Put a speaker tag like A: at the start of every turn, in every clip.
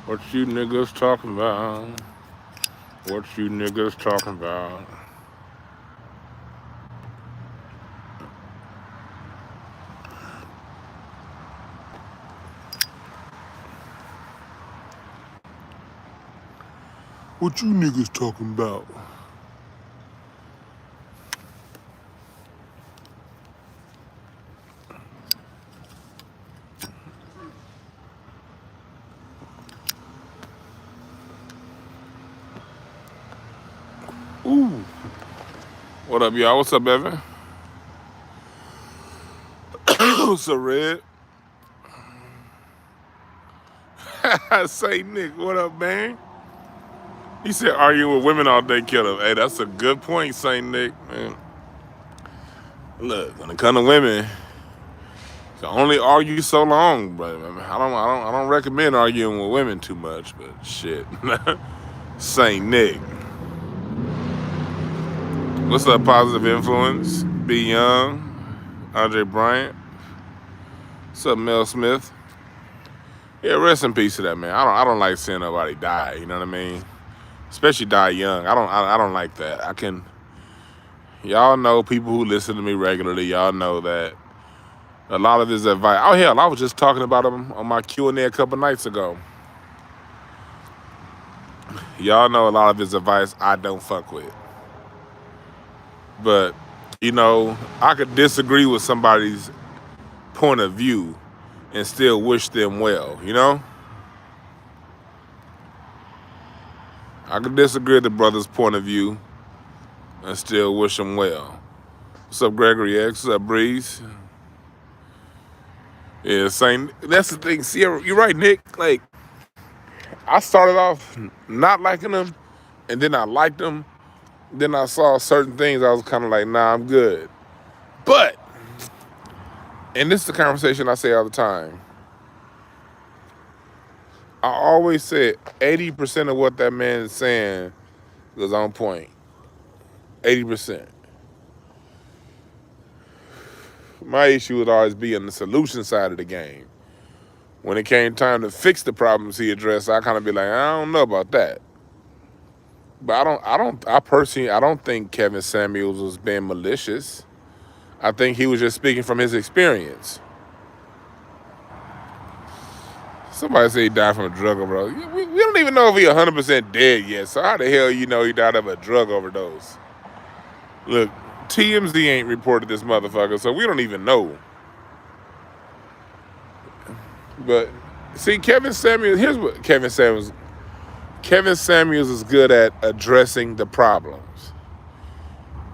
A: What you niggas talking about? What you niggas talking about? What you niggas talking about? Ooh. What up, y'all? What's up, Evan? What's up, Red? Say, Nick, what up, man? He said arguing with women all day kill him. Hey, that's a good point, Saint Nick, man. Look, when it comes to women, you can only argue so long, but I don't recommend arguing with women too much. But shit, Saint Nick. What's up, positive influence? B Young, Andre Bryant. What's up, Mel Smith? Yeah, rest in peace to that man. I don't like seeing nobody die. You know what I mean? Especially die young. I don't like that. Y'all know, people who listen to me regularly, y'all know that a lot of his advice. Oh hell, I was just talking about him on my Q&A a couple nights ago. Y'all know a lot of his advice I don't fuck with. But you know, I could disagree with somebody's point of view and still wish them well. You know, I could disagree with the brother's point of view and still wish him well. What's up, Gregory X? What's up, Breeze? Yeah, same. That's the thing. See, you're right, Nick. Like, I started off not liking them, and then I liked them. Then I saw certain things. I was kind of like, nah, I'm good. But, and this is the conversation I say all the time. I always said 80% of what that man is saying was on point. 80%. My issue would always be on the solution side of the game. When it came time to fix the problems he addressed, I kind of be like, I don't know about that. But I don't think Kevin Samuels was being malicious. I think he was just speaking from his experience. Somebody said he died from a drug overdose. We don't even know if he's 100% dead yet, so how the hell you know he died of a drug overdose? Look, TMZ ain't reported this motherfucker, so we don't even know. But see, here's what Kevin Samuels is good at: addressing the problems.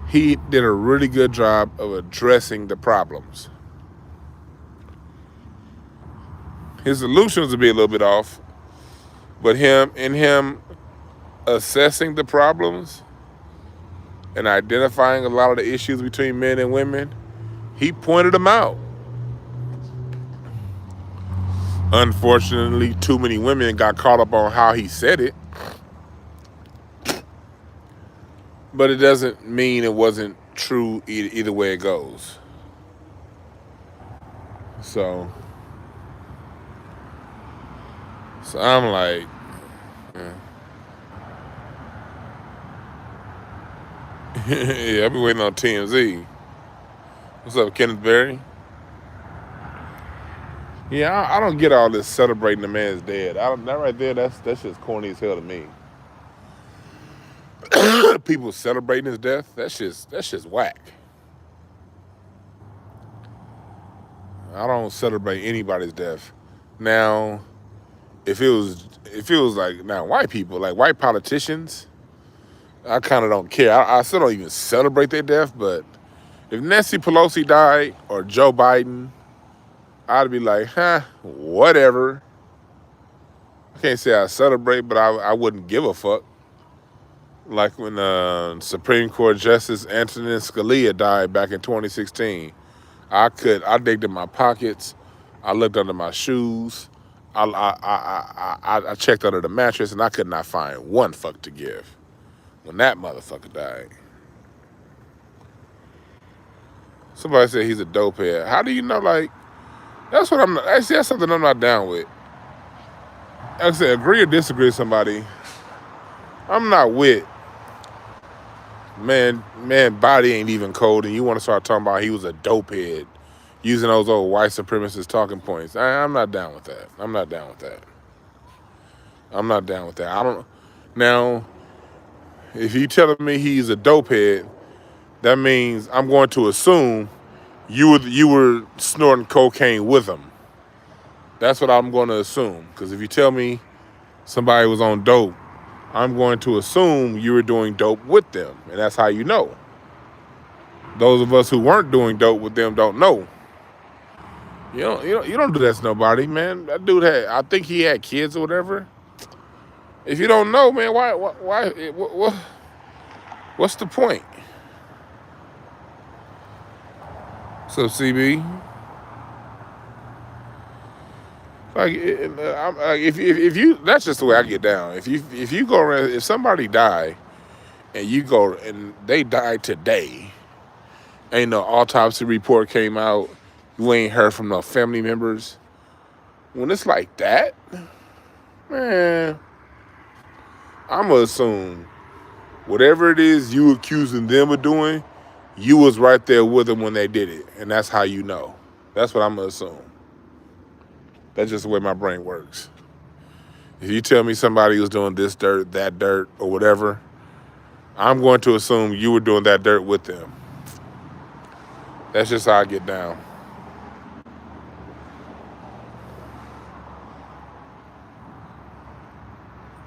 A: He did a really good job of addressing the problems. His solutions would be a little bit off, but him assessing the problems and identifying a lot of the issues between men and women, he pointed them out. Unfortunately, too many women got caught up on how he said it. But it doesn't mean it wasn't true either way it goes. So I'm like, yeah, I've been waiting on TMZ. What's up, Kenneth Berry? Yeah, I don't get all this celebrating the man's dead. That right there, that's just corny as hell to me. People celebrating his death, that's just whack. I don't celebrate anybody's death. Now, if it was like now white people, like white politicians, I kind of don't care. I still don't even celebrate their death. But if Nancy Pelosi died or Joe Biden, I'd be like, whatever. I can't say I celebrate, but I wouldn't give a fuck. Like when Supreme Court Justice Antonin Scalia died back in 2016. I digged in my pockets. I looked under my shoes. I checked under the mattress, and I could not find one fuck to give when that motherfucker died. Somebody said he's a dope head. How do you know? Like, that's something I'm not down with. I said, agree or disagree with somebody. I'm not with man. Body ain't even cold, and you want to start talking about he was a dope head, using those old white supremacist talking points. I'm not down with that. I'm not down with that. I'm not down with that. I don't. Now, if you telling me he's a dope head, that means I'm going to assume you were snorting cocaine with him. That's what I'm going to assume. Because if you tell me somebody was on dope, I'm going to assume you were doing dope with them, and that's how you know. Those of us who weren't doing dope with them don't know. You don't do that to nobody, man. That dude I think he had kids or whatever. If you don't know, man, what's the point? So CB, like, if you, that's just the way I get down. If you go around, if somebody die, and you go and they died today, ain't no autopsy report came out, you ain't heard from no family members. When it's like that, man, I'ma assume whatever it is you accusing them of doing, you was right there with them when they did it, and that's how you know. That's what I'm gonna assume. That's just the way my brain works. If you tell me somebody was doing this dirt, that dirt, or whatever, I'm going to assume you were doing that dirt with them. That's just how I get down.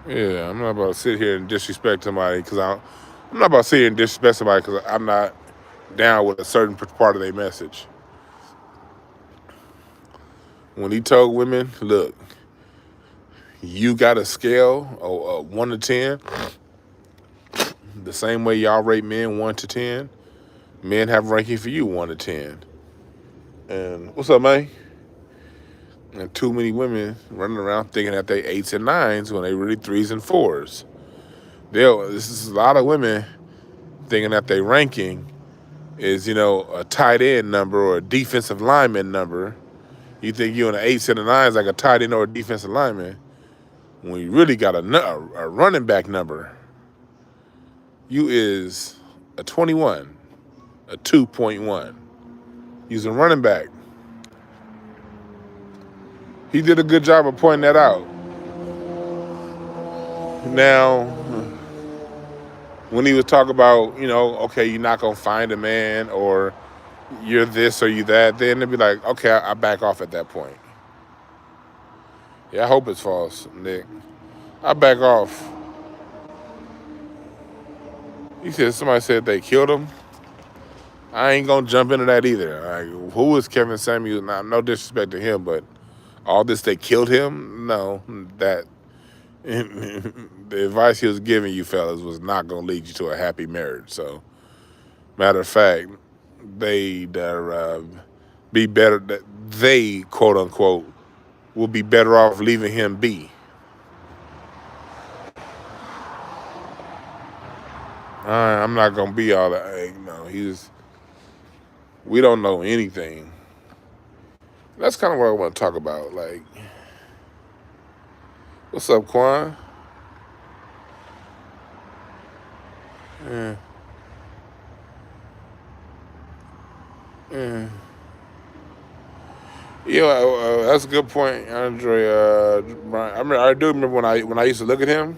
A: Yeah, I'm not about to sit here and disrespect somebody because I'm not about to sit here and disrespect somebody because I'm not down with a certain part of their message. When he told women, look, you got a scale of 1 to 10, the same way y'all rate men 1 to 10, men have ranking for you 1 to 10. And what's up, man? And too many women running around thinking that they 8s and 9s when they really 3s and 4s. This is a lot of women thinking that their ranking is, a tight end number or a defensive lineman number. You think you're in the 8s and the 9s like a tight end or a defensive lineman. When you really got a running back number, you is a 21, a 2.1. He's a running back. He did a good job of pointing that out. Now, when he was talking about, okay, you're not going to find a man or you're this or you that, then they'd be like, okay, I back off at that point. Yeah, I hope it's false, Nick. I back off. He said somebody said they killed him. I ain't going to jump into that either. Like, who is Kevin Samuels? Now, no disrespect to him, but all this, they killed him? No, that the advice he was giving you fellas was not going to lead you to a happy marriage. So, matter of fact, they'd be better, they, quote unquote, will be better off leaving him be. I'm not going to be all that. We don't know anything. That's kind of what I want to talk about. Like, what's up, Quan? Yeah. Yeah, that's a good point, Andre. I do remember when I used to look at him.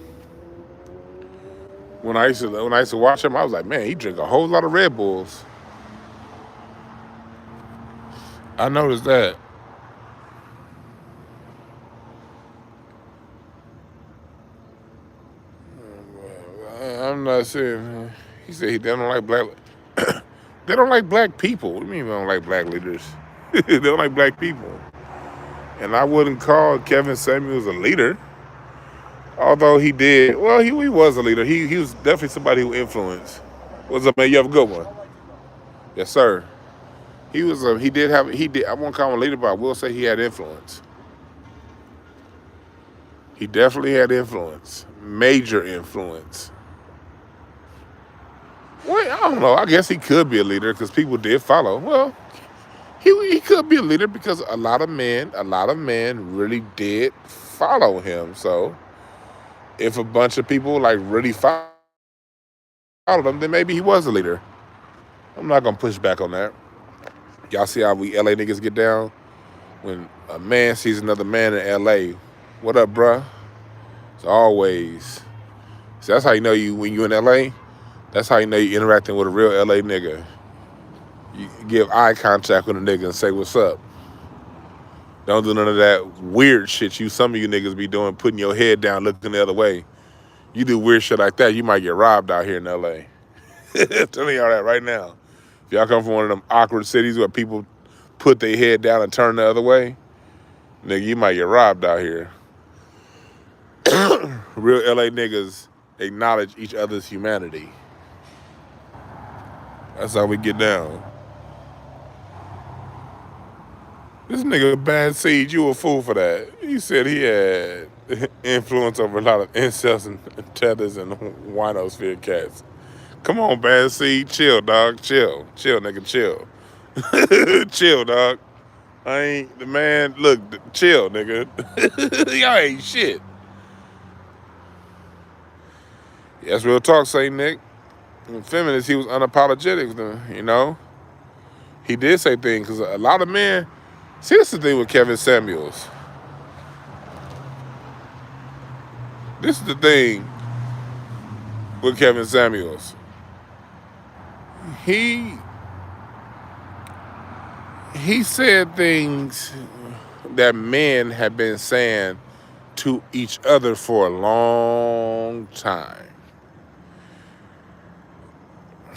A: When I used to watch him, I was like, man, he drink a whole lot of Red Bulls. I noticed that. I'm not saying. He said they don't like black. They don't like black people. What do you mean they don't like black leaders? They don't like black people. And I wouldn't call Kevin Samuels a leader. Although he did. Well, he was a leader. He was definitely somebody who influenced. What's up, man? You have a good one. Yes, sir. He did. I won't call him a leader, but I will say he had influence. He definitely had influence. Major influence. Well, I don't know. I guess he could be a leader because people did follow. Well, he could be a leader because a lot of men really did follow him. So if a bunch of people like really followed him, then maybe he was a leader. I'm not gonna push back on that. Y'all see how we LA niggas get down? When a man sees another man in LA, what up, bruh? It's always. So that's how you know when you in LA. That's how you know you interacting with a real LA nigga. You give eye contact with a nigga and say what's up. Don't do none of that weird shit some of you niggas be doing, putting your head down, looking the other way. You do weird shit like that, you might get robbed out here in LA. I'm telling y'all that right now. If y'all come from one of them awkward cities where people put their head down and turn the other way, nigga, you might get robbed out here. Real LA niggas acknowledge each other's humanity. That's how we get down. This nigga Bad Seed, you a fool for that. He said he had influence over a lot of incels and tethers and winosphere cats. Come on, Bad Seed, chill, dog, chill, nigga, chill. Chill, dog. I ain't the man. Look, chill, nigga. Y'all ain't shit. Yeah, that's real talk, say Nick. In feminist, he was unapologetic, you know. He did say things because a lot of men. See, this is the thing with Kevin Samuels. This is the thing with Kevin Samuels. He said things that men have been saying to each other for a long time.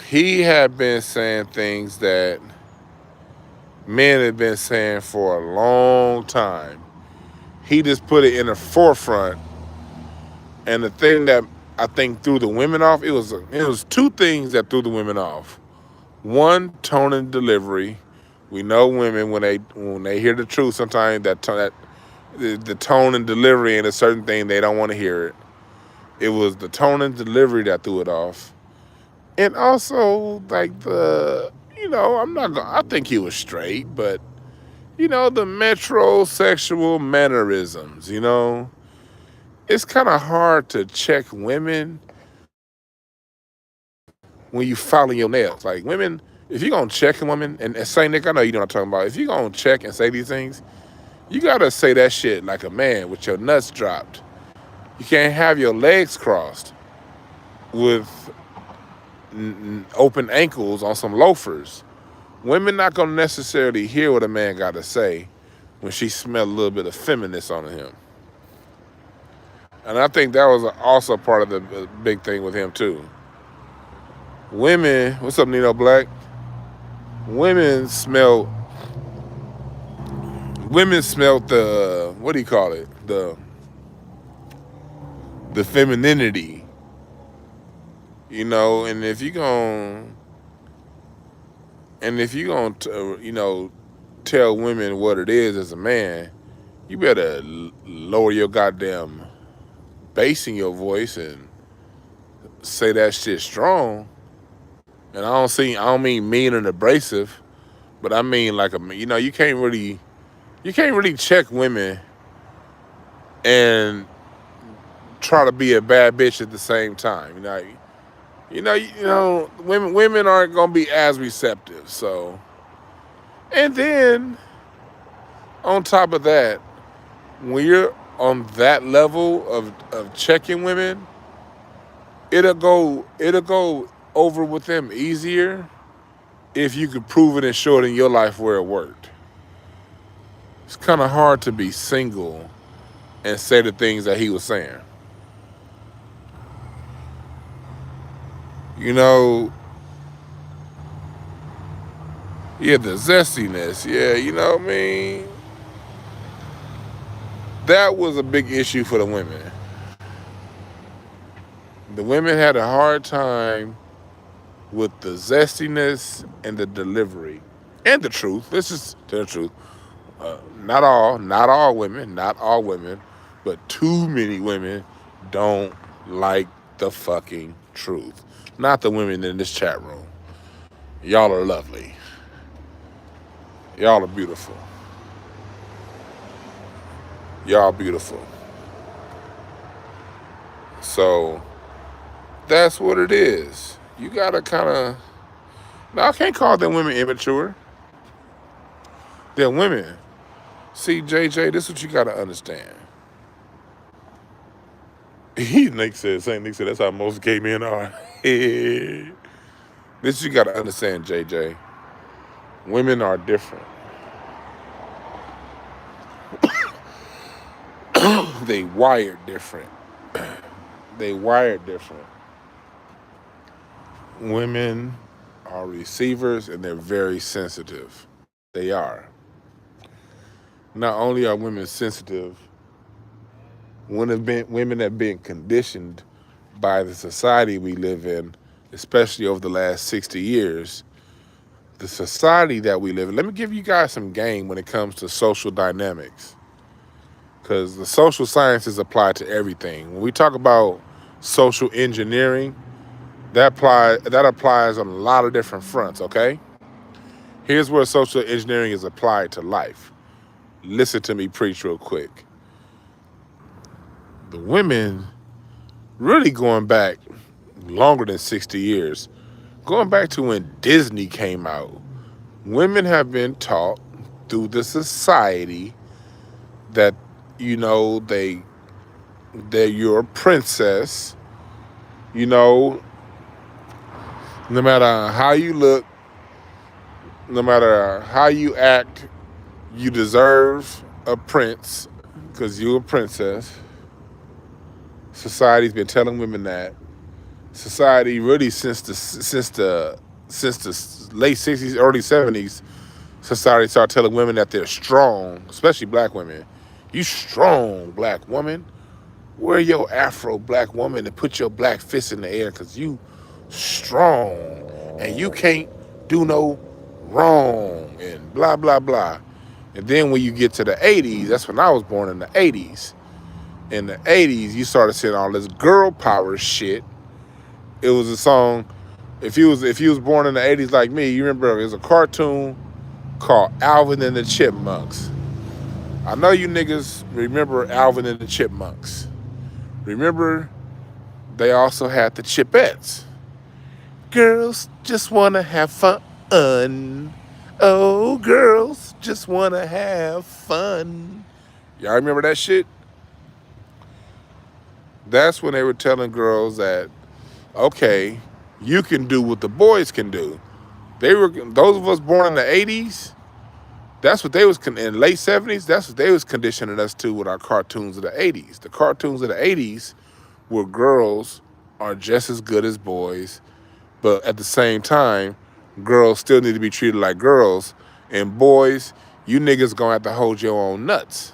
A: He had been saying things that men have been saying for a long time. He just put it in the forefront. And the thing that I think threw the women off, it was two things that threw the women off. One, tone and delivery. We know women when they hear the truth, sometimes the tone and delivery ain't a certain thing, they don't want to hear it. It was the tone and delivery that threw it off. And also like I think he was straight, but the metrosexual mannerisms, it's kind of hard to check women when you filing your nails. Like women, if you're going to check a woman, and say, Nick, I know you know what I'm talking about. If you're going to check and say these things, you got to say that shit like a man with your nuts dropped. You can't have your legs crossed with open ankles on some loafers. Women not going to necessarily hear what a man got to say when she smelled a little bit of feminist on him. And I think that was also part of the big thing with him, too. Women, what's up, Nino Black? Women smelled the, what do you call it? The femininity. And if you're going to, tell women what it is as a man, you better lower your goddamn bass in your voice and say that shit strong. And I don't mean mean and abrasive, but I mean like you can't really check women and try to be a bad bitch at the same time. Women aren't gonna be as receptive. So, and then on top of that, when you're on that level of checking women, it'll go over with them easier if you could prove it and show it in your life where it worked. It's kind of hard to be single and say the things that he was saying. The zestiness, what I mean? That was a big issue for the women. The women had a hard time with the zestiness and the delivery and the truth. This is the truth. Not all women, but too many women don't like the fucking truth. Not the women in this chat room. Y'all are lovely. Y'all are beautiful. Y'all beautiful. So that's what it is. You gotta kind of. Now I can't call them women immature. They're women. See, JJ, this is what you gotta understand. Nick said, Saint Nick said, that's how most gay men are. This you gotta understand, JJ. Women are different. They wired different. They wired different. Women are receivers and they're very sensitive. They are. Not only are women sensitive, women have been conditioned by the society we live in, especially over the last 60 years. The society that we live in. Let me give you guys some game when it comes to social dynamics. Because the social sciences apply to everything. When we talk about social engineering, that applies on a lot of different fronts, okay? Here's where social engineering is applied to life. Listen to me preach real quick. The women, really going back longer than 60 years, going back to when Disney came out, women have been taught through the society that, they're your princess. No matter how you look, no matter how you act, you deserve a prince because you're a princess. Society's been telling women that. Society really since the late 60s, early 70s, society started telling women that they're strong, especially black women. You strong, black woman. Wear your afro, black woman, and put your black fist in the air because you strong and you can't do no wrong and blah, blah, blah. And then when you get to the 80s, that's when I was born in the 80s. In the 80s, you started seeing all this girl power shit. It was a song. If you was born in the 80s like me, you remember it was a cartoon called Alvin and the Chipmunks. I know you niggas remember Alvin and the Chipmunks. Remember, they also had the Chipettes. Girls just want to have fun. Oh, girls just want to have fun. Y'all remember that shit? That's when they were telling girls that, okay, you can do what the boys can do. Those of us born in the 80s, that's what they was, in the late 70s, that's what they was conditioning us to with our cartoons of the 80s. The cartoons of the 80s were girls are just as good as boys, but at the same time, girls still need to be treated like girls, and boys, you niggas gonna have to hold your own nuts.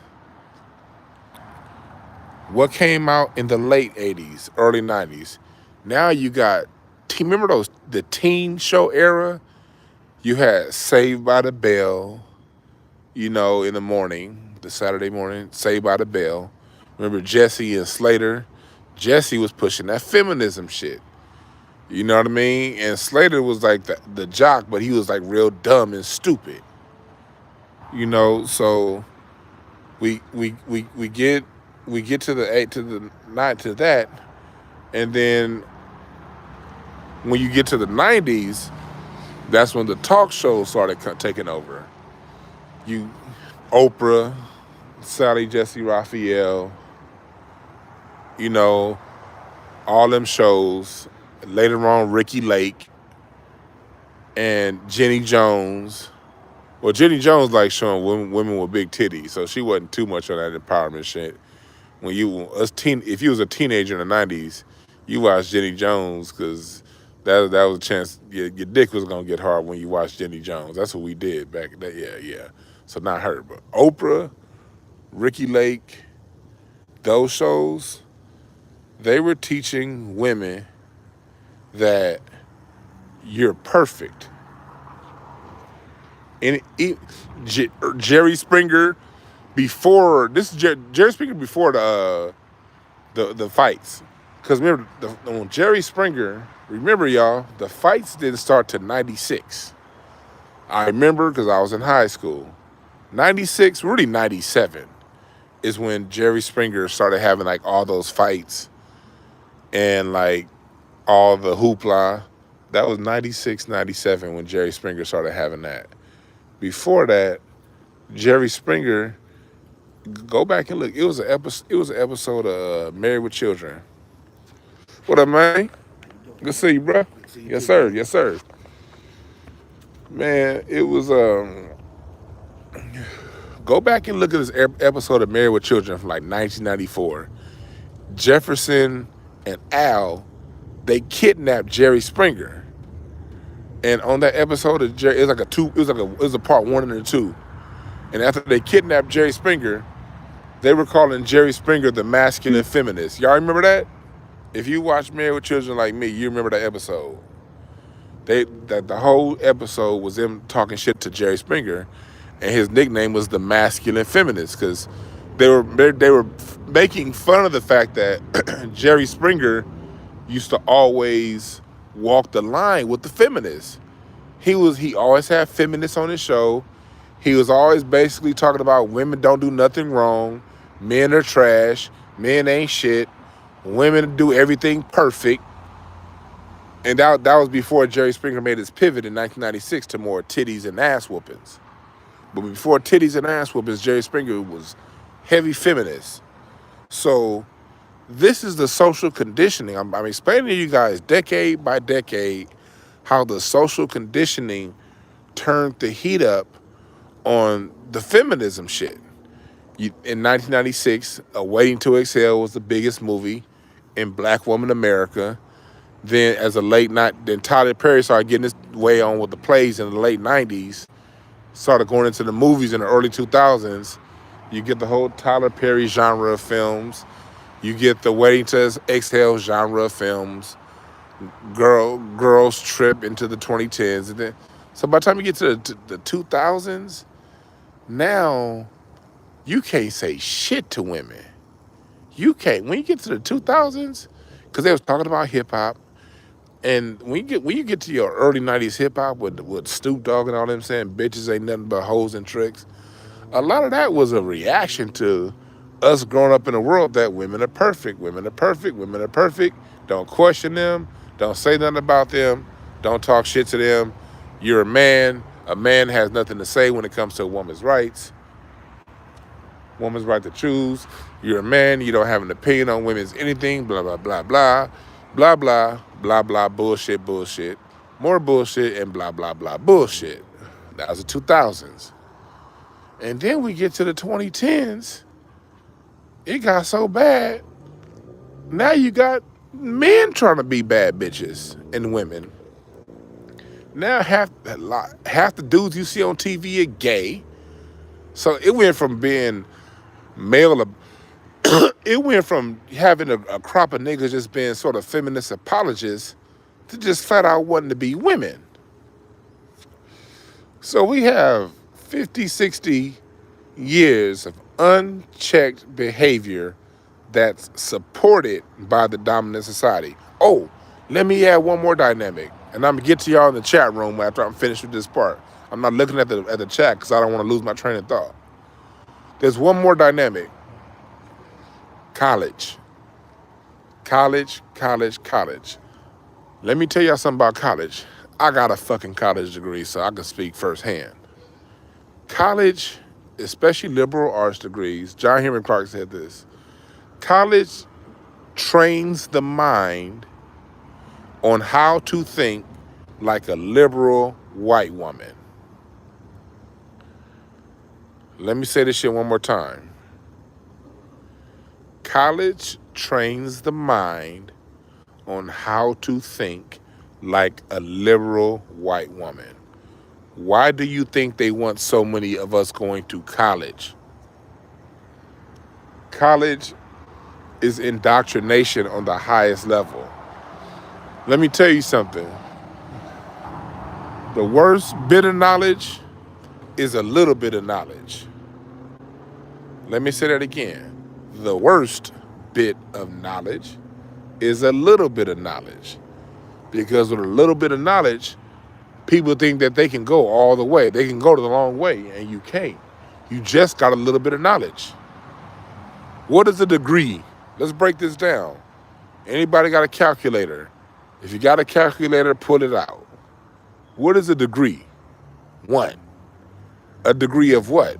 A: What came out in the late 80s, early 90s? Now you got, remember the teen show era? You had Saved by the Bell, in the morning, the Saturday morning, Saved by the Bell. Remember Jesse and Slater? Jesse was pushing that feminism shit. You know what I mean? And Slater was like the jock, but he was like real dumb and stupid. So we get to that, and then when you get to the 90s, that's when the talk shows started taking over. Oprah, Sally Jesse Raphael, all them shows. Later on, Ricky Lake and Jenny Jones. Well, Jenny Jones likes showing women with big titties, so she wasn't too much on that empowerment shit. If you was a teenager in the 90s, you watched Jenny Jones because that was a chance your dick was gonna get hard when you watched Jenny Jones. That's what we did back then. Yeah. So not her, but Oprah, Ricky Lake, those shows, they were teaching women that you're perfect. And Jerry Springer before Jerry Springer before the fights, because remember when Jerry Springer, remember y'all, the fights didn't start till '96. I remember because I was in high school. '96, really '97, is when Jerry Springer started having like all those fights and like all the hoopla. That was 96, 97 when Jerry Springer started having that. Before that, Jerry Springer, go back and look. It was an episode. It was an episode of Married with Children. What up, man? Good to see you, bro. Yes, sir. Yes, sir. Man, it was Go back and look at this episode of Married with Children from like 1994. Jefferson and Al, they kidnapped Jerry Springer, and on that episode of Jerry, it was like a two. It was a part one and a two. And after they kidnapped Jerry Springer, they were calling Jerry Springer the masculine feminist. Y'all remember that? If you watch Married with Children like me, you remember that episode. The whole episode was them talking shit to Jerry Springer, and his nickname was the masculine feminist because they were making fun of the fact that Jerry Springer used to always walk the line with the feminists. He always had feminists on his show. He was always basically talking about women don't do nothing wrong, men are trash, men ain't shit, women do everything perfect. And that was before Jerry Springer made his pivot in 1996 to more titties and ass whoopings. But before titties and ass whoopings, Jerry Springer was heavy feminist. So this is the social conditioning. I'm explaining to you guys decade by decade how the social conditioning turned the heat up on the feminism shit. In 1996, Waiting to Exhale was the biggest movie in Black woman America. Then as a late night, then Tyler Perry started getting his way on with the plays in the late 90s, started going into the movies in the early 2000s. You get the whole Tyler Perry genre of films. You get the Waiting to Exhale genre of films. Girls trip into the 2010s. And then, so by the time you get to the 2000s, now you can't say shit to women. You can't. When you get to the 2000s, because they was talking about hip hop, and when you get to your early 90s hip hop with Snoop Dogg and all them saying bitches ain't nothing but hoes and tricks, a lot of that was a reaction to us growing up in a world that women are perfect, women are perfect, women are perfect. Don't question them, don't say nothing about them, don't talk shit to them. You're a man. A man has nothing to say when it comes to a woman's rights. Woman's right to choose. You're a man, you don't have an opinion on women's anything, blah, blah, blah, blah, blah, blah, blah, blah, bullshit, bullshit, more bullshit, and blah, blah, blah, bullshit. That was the 2000s. And then we get to the 2010s, it got so bad, now you got men trying to be bad bitches and women. Now half the dudes you see on TV are gay. So it went from being male, it went from having a crop of niggas just being sort of feminist apologists to just flat out wanting to be women. So we have 50, 60 years of unchecked behavior that's supported by the dominant society. Oh, let me add one more dynamic, and I'm gonna get to y'all in the chat room after I'm finished with this part. I'm not looking at the chat because I don't want to lose my train of thought. There's one more dynamic. College. Let me tell y'all something about college. I got a fucking college degree, so I can speak firsthand. College, especially liberal arts degrees, John Henry Clark said this, college trains the mind on how to think like a liberal white woman. Let me say this shit one more time. College trains the mind on how to think like a liberal white woman. Why do you think they want so many of us going to college? College is indoctrination on the highest level. Let me tell you something. The worst bit of knowledge is a little bit of knowledge. Let me say that again. The worst bit of knowledge is a little bit of knowledge. Because with a little bit of knowledge, people think that they can go all the way. They can go the long way, and you can't. You just got a little bit of knowledge. What is a degree? Let's break this down. Anybody got a calculator? If you got a calculator, pull it out. What is a degree? 1. A degree of what?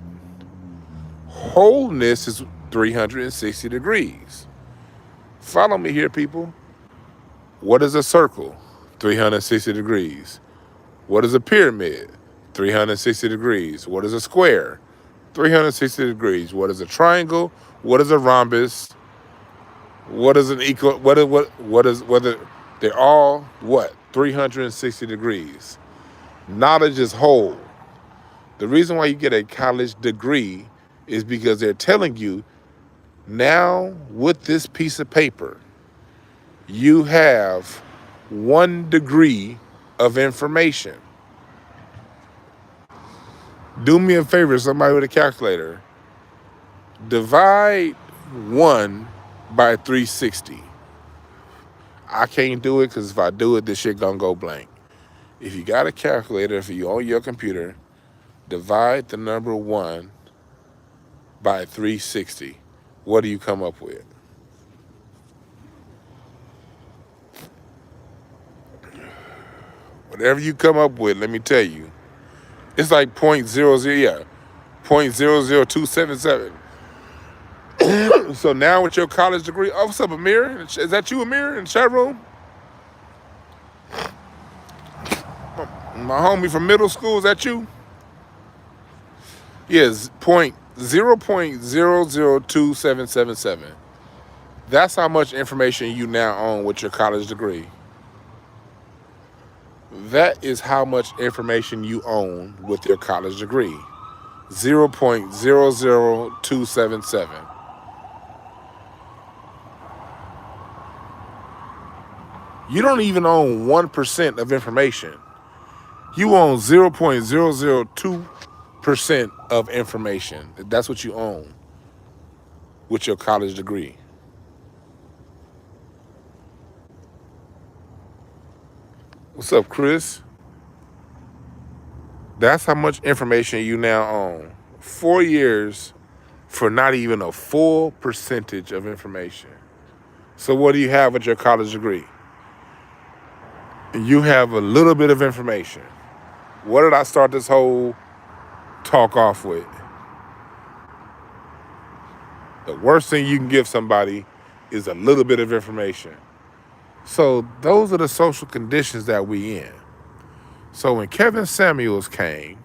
A: Wholeness is 360 degrees. Follow me here, people. What is a circle? 360 degrees. What is a pyramid? 360 degrees. What is a square? 360 degrees. What is a triangle? What is a rhombus? What is an equal? Whether they're all what? 360 degrees. Knowledge is whole. The reason why you get a college degree is because they're telling you now with this piece of paper, you have 1 degree of information. Do me a favor, somebody with a calculator. Divide 1 by 360. I can't do it because if I do it, this shit gonna go blank. If you got a calculator, if you own your computer, divide the number 1 by 360. What do you come up with? Whatever you come up with, let me tell you, it's like 0.00277. So now with your college degree, oh, what's up, Amir? Is that you, Amir, in the chat room? My homie from middle school, is that you? Yes, 0.00277. That's how much information you now own with your college degree. That is how much information you own with your college degree. 0.00277. You don't even own 1% of information. You own 0.002% of information. That's what you own with your college degree. What's up, Chris? That's how much information you now own. 4 years for not even a full percentage of information. So what do you have with your college degree? You have a little bit of information. What did I start this whole talk off with? The worst thing you can give somebody is a little bit of information. So those are the social conditions that we in. So when Kevin Samuels came,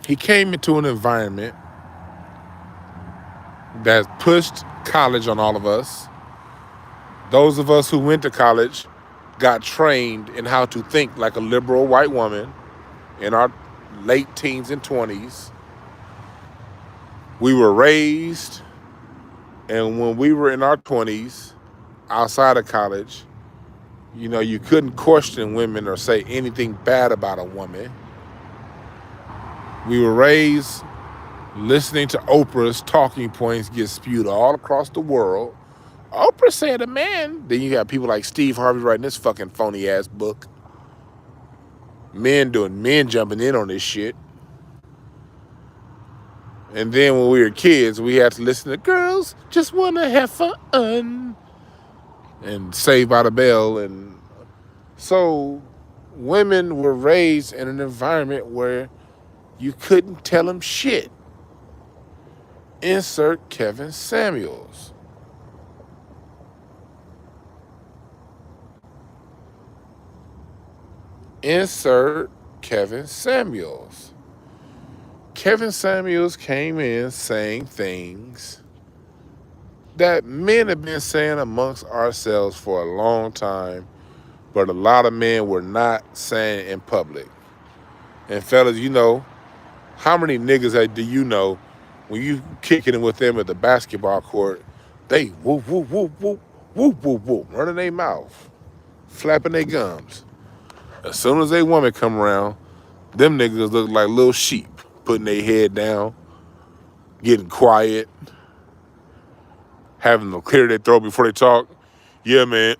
A: he came into an environment that pushed college on all of us. Those of us who went to college got trained in how to think like a liberal white woman in our late teens and 20s. We were raised, and when we were in our 20s, outside of college, you know, you couldn't question women or say anything bad about a woman. We were raised listening to Oprah's talking points get spewed all across the world. Oprah said a man. Then you got people like Steve Harvey writing this fucking phony ass book. Men jumping in on this shit. And then when we were kids, we had to listen to Girls Just Wanna Have Fun and Saved by the Bell. And so women were raised in an environment where you couldn't tell them shit. Insert Kevin Samuels. Insert Kevin Samuels. Kevin Samuels came in saying things that men have been saying amongst ourselves for a long time, but a lot of men were not saying in public. And fellas, you know, how many niggas do you know when you kicking it with them at the basketball court, they whoop, whoop, whoop, whoop, whoop, whoop, whoop, running their mouth, flapping their gums. As soon as a woman come around, them niggas look like little sheep, putting their head down, getting quiet, having to clear their throat before they talk. Yeah, man.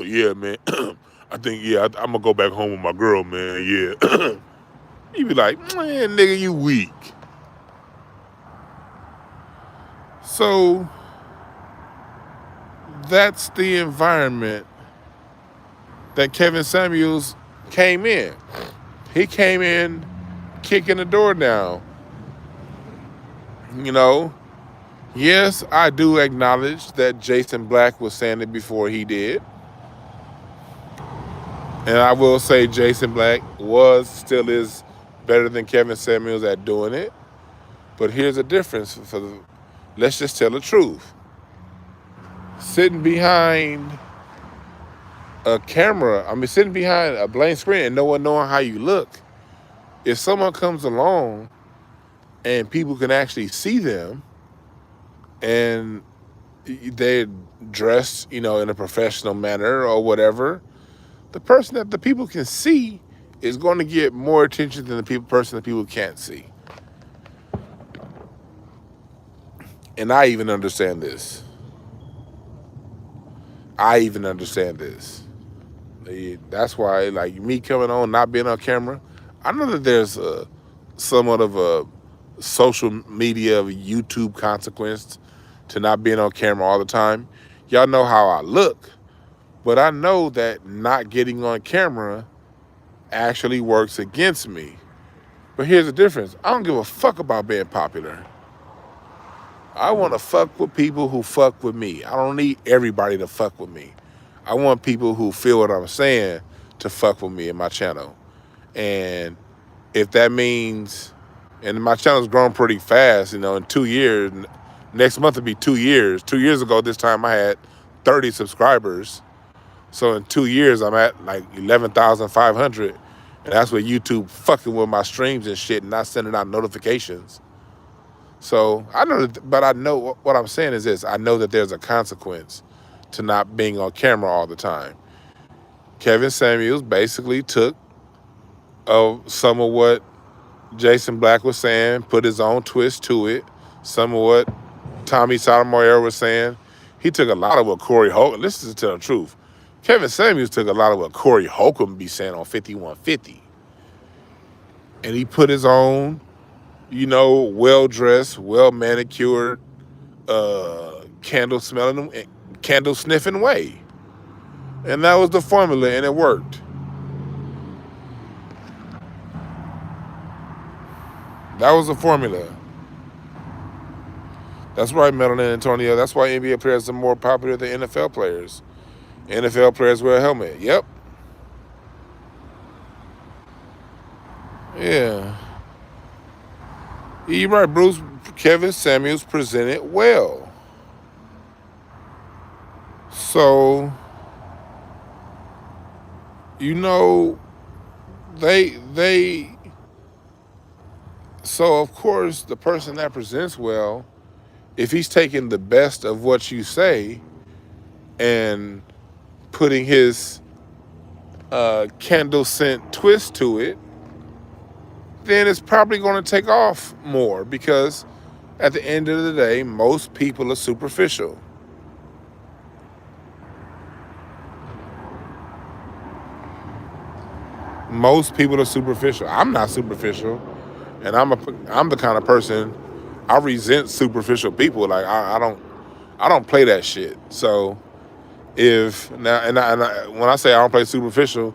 A: Yeah, man. I think, I'm going to go back home with my girl, man. Yeah. You be like, man, nigga, you weak. So that's the environment that Kevin Samuels came in. He came in kicking the door down. You know, yes, I do acknowledge that Jason Black was saying it before he did. And I will say Jason Black still is better than Kevin Samuels at doing it. But here's the difference. Let's just tell the truth. Sitting behind sitting behind a blank screen and no one knowing how you look, if someone comes along and people can actually see them and they're dressed, in a professional manner or whatever, the person that the people can see is going to get more attention than the person that people can't see. And I even understand this. That's why, like, me coming on, not being on camera, I know that there's somewhat of a social media, YouTube consequence to not being on camera all the time. Y'all know how I look, but I know that not getting on camera actually works against me. But here's the difference. I don't give a fuck about being popular. I want to fuck with people who fuck with me. I don't need everybody to fuck with me. I want people who feel what I'm saying to fuck with me in my channel. And if that means, and my channel's grown pretty fast, in 2 years, next month will be 2 years. 2 years ago, this time I had 30 subscribers. So in 2 years, I'm at like 11,500. And that's with YouTube fucking with my streams and shit and not sending out notifications. So I know what I'm saying is this. I know that there's a consequence to not being on camera all the time. Kevin Samuels basically took some of what Jason Black was saying, put his own twist to it. Some of what Tommy Sotomayor was saying. He took a lot of what Corey Holcomb, listen to the truth. Kevin Samuels took a lot of what Corey Holcomb be saying on 5150. And he put his own, well-dressed, well-manicured, candle sniffing way. And that was the formula, and it worked. That was the formula. That's right, Melanie Antonio. That's why NBA players are more popular than NFL players. NFL players wear a helmet. Yep. Yeah. You're right, Bruce. Kevin Samuels presented well. So, so of course the person that presents well, if he's taking the best of what you say and putting his candle scent twist to it, then it's probably going to take off more, because at the end of the day, most people are superficial. Most people are superficial. I'm not superficial, and I'm the kind of person, I resent superficial people. Like I don't play that shit. So when I say I don't play superficial,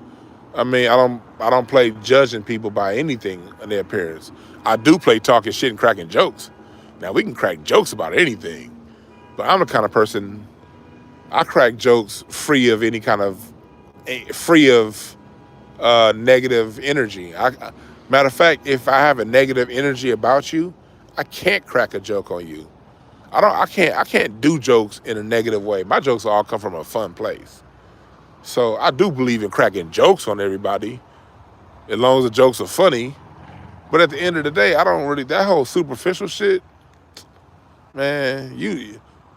A: I mean I don't play judging people by anything in their appearance. I do play talking shit and cracking jokes. Now we can crack jokes about anything, but I'm the kind of person, I crack jokes free of negative energy. Matter of fact, if I have a negative energy about you, I can't crack a joke on you. I can't do jokes in a negative way. My jokes all come from a fun place. So I do believe in cracking jokes on everybody, as long as the jokes are funny. But at the end of the day, that whole superficial shit, man,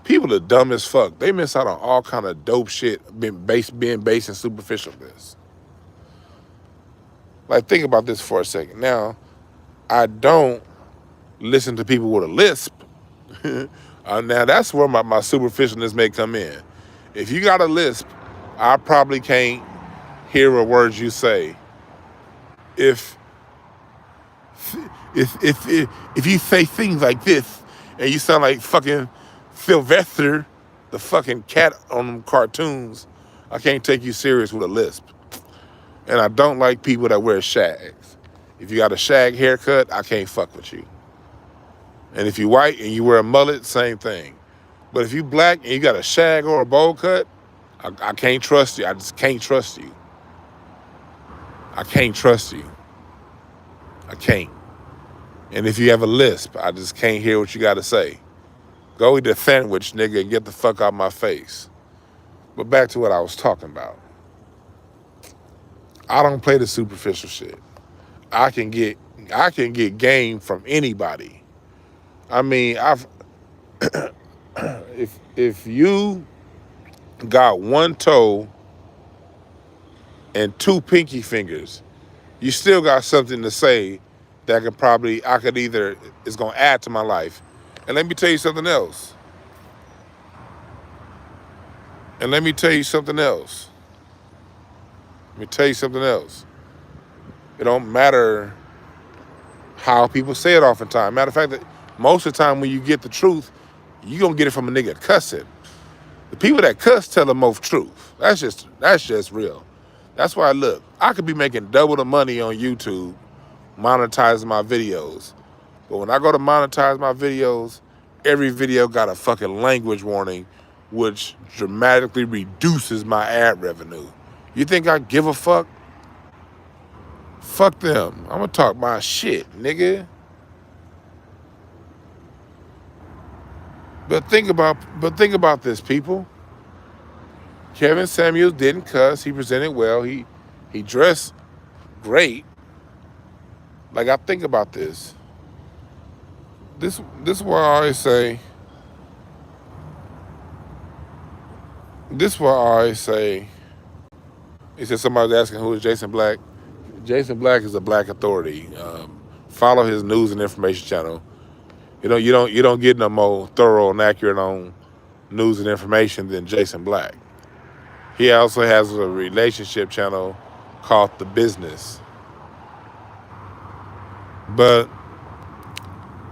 A: people are dumb as fuck. They miss out on all kind of dope shit being based in superficialness. Like, think about this for a second. Now, I don't listen to people with a lisp. Now, that's where my superficialness may come in. If you got a lisp, I probably can't hear a word you say. If you say things like this and you sound like fucking Sylvester the fucking cat on them cartoons, I can't take you serious with a lisp. And I don't like people that wear shags. If you got a shag haircut, I can't fuck with you. And if you white and you wear a mullet, same thing. But if you black and you got a shag or a bowl cut, I can't trust you. I just can't trust you. I can't trust you. I can't. And if you have a lisp, I just can't hear what you got to say. Go eat a sandwich, nigga, and get the fuck out my face. But back to what I was talking about. I don't play the superficial shit. I can get game from anybody. I mean, if you got one toe and two pinky fingers, you still got something to say that it's gonna add to my life. And let me tell you something else. Let me tell you something else. It don't matter how people say it oftentimes. Matter of fact, that most of the time when you get the truth, you gonna get it from a nigga cussing. The people that cuss tell the most truth. That's just real. That's why, look, I could be making double the money on YouTube monetizing my videos. But when I go to monetize my videos, every video got a fucking language warning, which dramatically reduces my ad revenue. You think I give a fuck? Fuck them. I'm gonna talk my shit, nigga. But think about this, people. Kevin Samuels didn't cuss. He presented well. He dressed great. Like, I think about this. This is what I always say. He said somebody's asking who is Jason Black. Jason Black is a black authority. Follow his news and information channel. You don't get no more thorough and accurate on news and information than Jason Black. He also has a relationship channel called The Business. But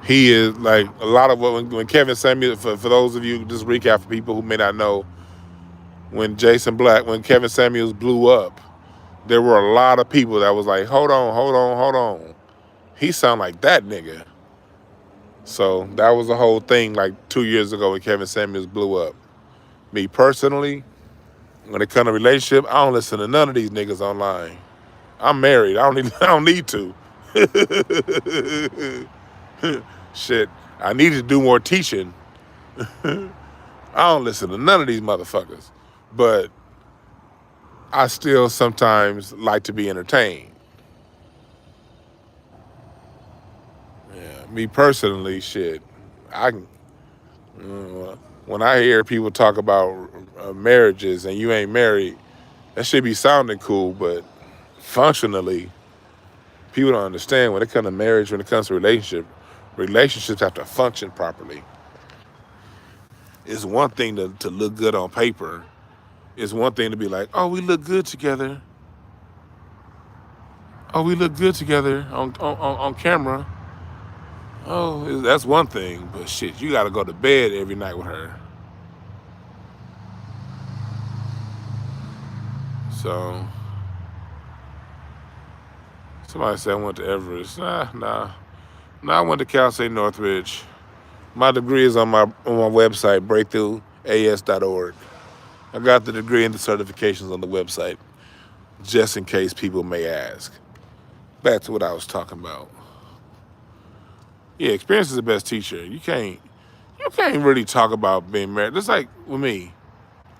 A: he is like a lot of when Kevin Samuels, for those of you, just recap for people who may not know, when Kevin Samuels blew up, there were a lot of people that was like, hold on. He sound like that nigga. So that was the whole thing like 2 years ago when Kevin Samuels blew up. Me personally, when it comes to relationship, I don't listen to none of these niggas online. I'm married. I don't need to. Shit, I need to do more teaching. I don't listen to none of these motherfuckers. But I still sometimes like to be entertained. Yeah, me personally, shit, I can. When I hear people talk about marriages and you ain't married, that should be sounding cool, but functionally, people don't understand when it comes to marriage, when it comes to relationships have to function properly. It's one thing to look good on paper. It's one thing to be like, oh, we look good together. Oh, we look good together on camera. Oh, that's one thing. But shit, you got to go to bed every night with her. So, somebody said I went to Everest. Nah, I went to Cal State Northridge. My degree is on my website, breakthroughas.org. I got the degree and the certifications on the website, just in case people may ask. Back to what I was talking about. Yeah, experience is the best teacher. You can't really talk about being married. Just like with me,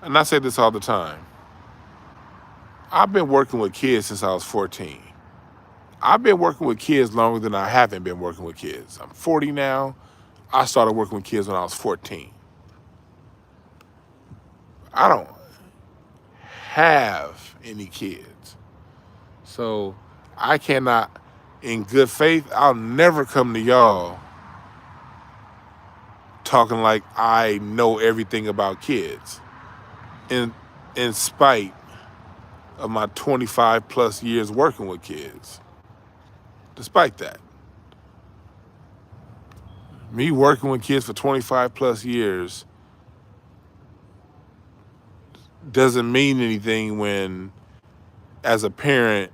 A: and I say this all the time. I've been working with kids since I was 14. I've been working with kids longer than I haven't been working with kids. I'm 40 now. I started working with kids when I was 14. I don't have any kids. So I cannot, in good faith, I'll never come to y'all talking like I know everything about kids. In spite of my 25 plus years working with kids. Despite that. Me working with kids for 25 plus years, doesn't mean anything when, as a parent,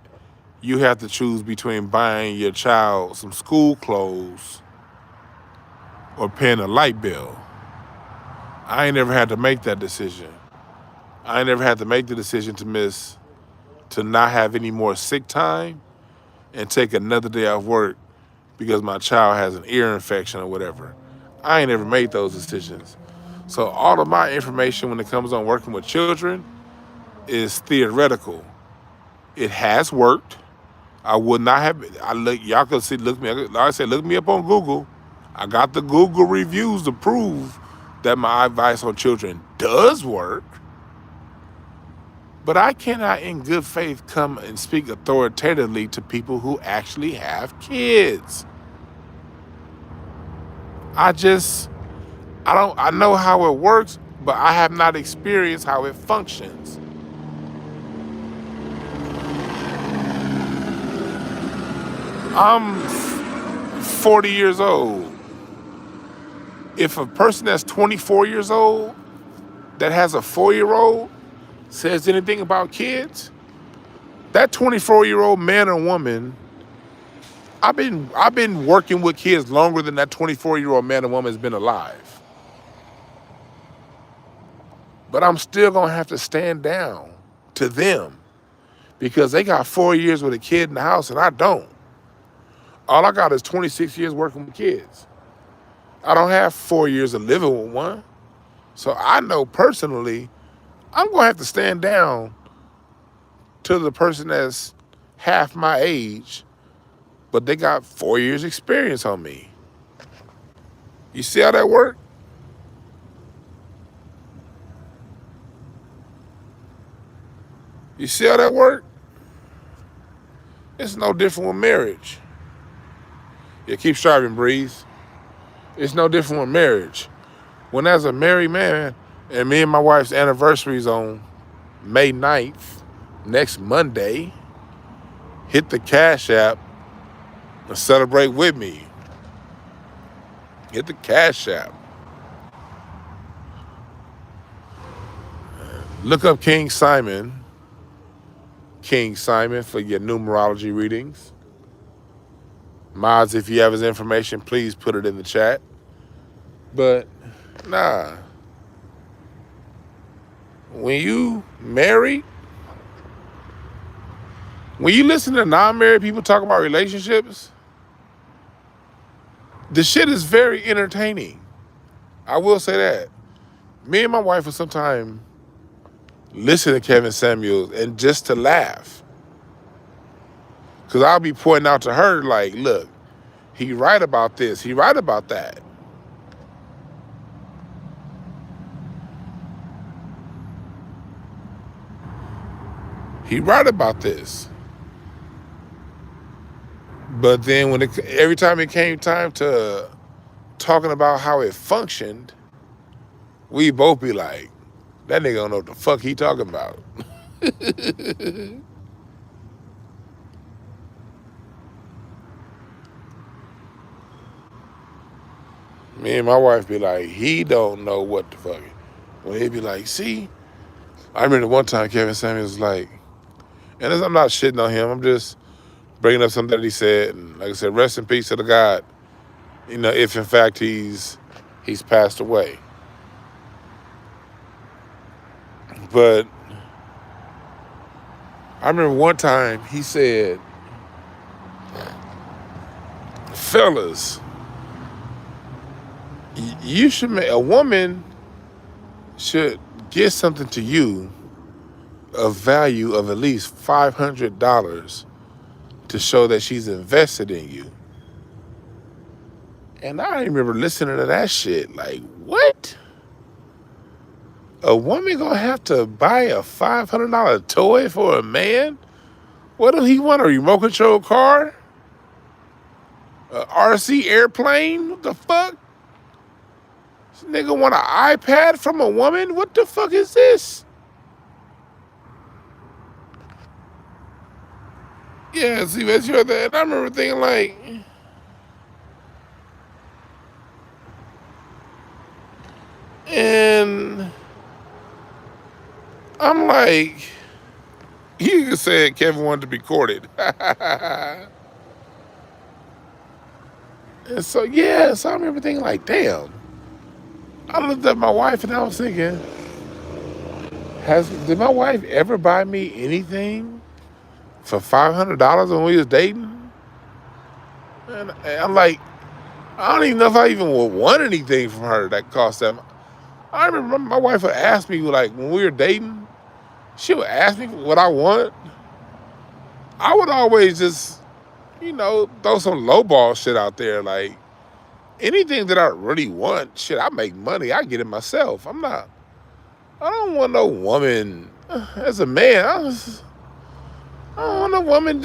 A: you have to choose between buying your child some school clothes or paying a light bill. I ain't never had to make that decision. I ain't never had to make the decision to not have any more sick time and take another day off work because my child has an ear infection or whatever. I ain't never made those decisions. So all of my information when it comes on working with children is theoretical. It has worked. I would not have. Y'all could see. Look me. Like I said, look me up on Google. I got the Google reviews to prove that my advice on children does work. But I cannot, in good faith, come and speak authoritatively to people who actually have kids. I know how it works, but I have not experienced how it functions. I'm 40 years old. If a person that's 24 years old that has a 4-year-old says anything about kids, that 24-year-old man or woman, I've been working with kids longer than that 24-year-old man or woman has been alive. But I'm still gonna have to stand down to them because they got 4 years with a kid in the house and I don't. All I got is 26 years working with kids. I don't have 4 years of living with one. So I know personally, I'm gonna have to stand down to the person that's half my age, but they got 4 years experience on me. You see how that works? You see how that works? It's no different with marriage. Yeah, keep striving, Breeze. It's no different with marriage. When as a married man, and me and my wife's anniversary is on May 9th, next Monday, hit the Cash App and celebrate with me. Hit the Cash App. Look up King Simon for your numerology readings. Mods, if you have his information, please put it in the chat. But nah. When you married, when you listen to non-married people talk about relationships, the shit is very entertaining. I will say that. Me and my wife will sometimes listen to Kevin Samuels and just to laugh. Because I'll be pointing out to her, like, look, he right about this, he right about that. He right about this. But then every time it came time to talking about how it functioned, we both be like, that nigga don't know what the fuck he talking about. Me and my wife be like, he don't know what the fuck. When he be like, see, I remember one time Kevin Samuels was like, and I'm not shitting on him, I'm just bringing up something that he said. And like I said, rest in peace to the God, if in fact he's passed away. But I remember one time he said, fellas, a woman should get something to you of value of at least $500 to show that she's invested in you. And I remember listening to that shit like, what? A woman gonna have to buy a $500 toy for a man? What do he want, a remote control car? A RC airplane? What the fuck? This nigga want an iPad from a woman? What the fuck is this? Yeah, see, that's your thing. I remember thinking like, and I like, he said Kevin wanted to be courted. And so, yeah, so I remember thinking like, damn. I looked at my wife and I was thinking, did my wife ever buy me anything for $500 when we was dating? And I'm like, I don't even know if I even would want anything from her that cost that. I remember my wife would ask me, like, when we were dating, she would ask me what I want. I would always just, throw some lowball shit out there. Like, anything that I really want, shit, I make money. I get it myself. I don't want no woman, as a man, I don't want no woman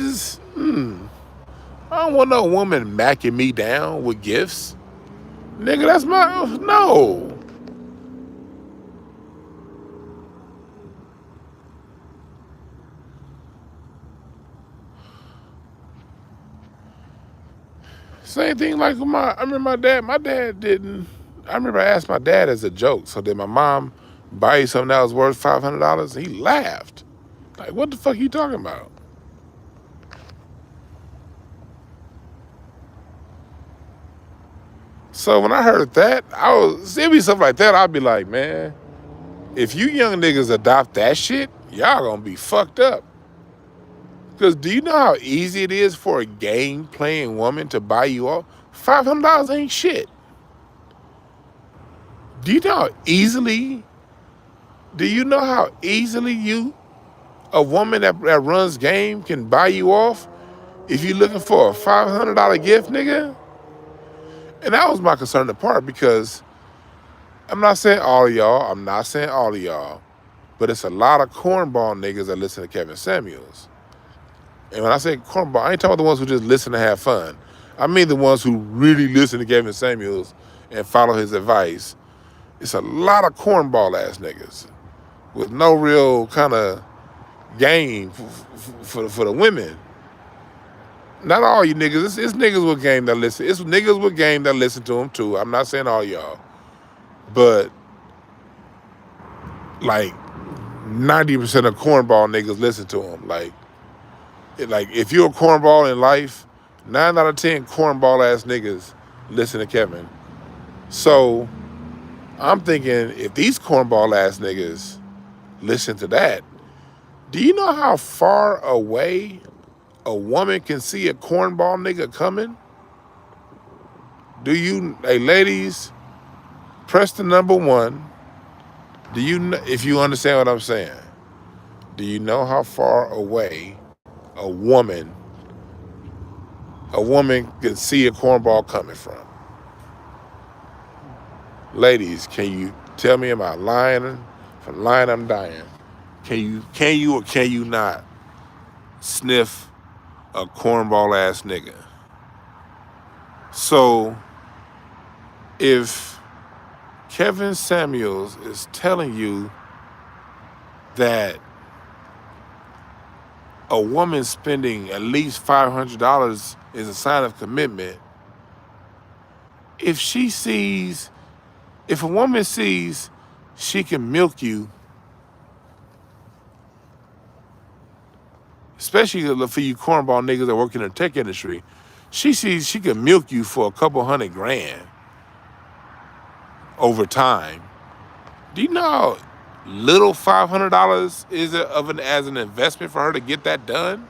A: I don't want no woman macking me down with gifts. Nigga, that's no. Same thing like with I remember my dad didn't, I remember I asked my dad as a joke, so did my mom buy you something that was worth $500? He laughed. Like, what the fuck you talking about? So when I heard that, it'd be stuff like that, I'd be like, man, if you young niggas adopt that shit, y'all gonna be fucked up. Because do you know how easy it is for a game-playing woman to buy you off? $500 ain't shit. Do you know how easily a woman that runs game can buy you off if you're looking for a $500 gift, nigga? And that was my concerning part, because I'm not saying all of y'all, but it's a lot of cornball niggas that listen to Kevin Samuels. And when I say cornball, I ain't talking about the ones who just listen to have fun. I mean the ones who really listen to Kevin Samuels and follow his advice. It's a lot of cornball ass niggas with no real kind of game for the women. Not all you niggas. It's niggas with game that listen. It's niggas with game that listen to him too. I'm not saying all y'all, but like 90% of cornball niggas listen to him. Like if you're a cornball in life, 9 out of 10 cornball ass niggas listen to Kevin. So I'm thinking, if these cornball ass niggas listen to that, do you know how far away a woman can see a cornball nigga coming? Hey ladies, press the number 1. If you understand what I'm saying, do you know how far away a woman can see a cornball coming from? Ladies, can you tell me, am I lying? If I'm lying, I'm dying. Can you or can you not sniff a cornball ass nigga? So if Kevin Samuels is telling you that a woman spending at least $500 is a sign of commitment, if a woman sees she can milk you, especially for you cornball niggas that work in the tech industry, she sees she can milk you for a couple $100,000 over time. Do you know how little $500 is as an investment for her to get that done?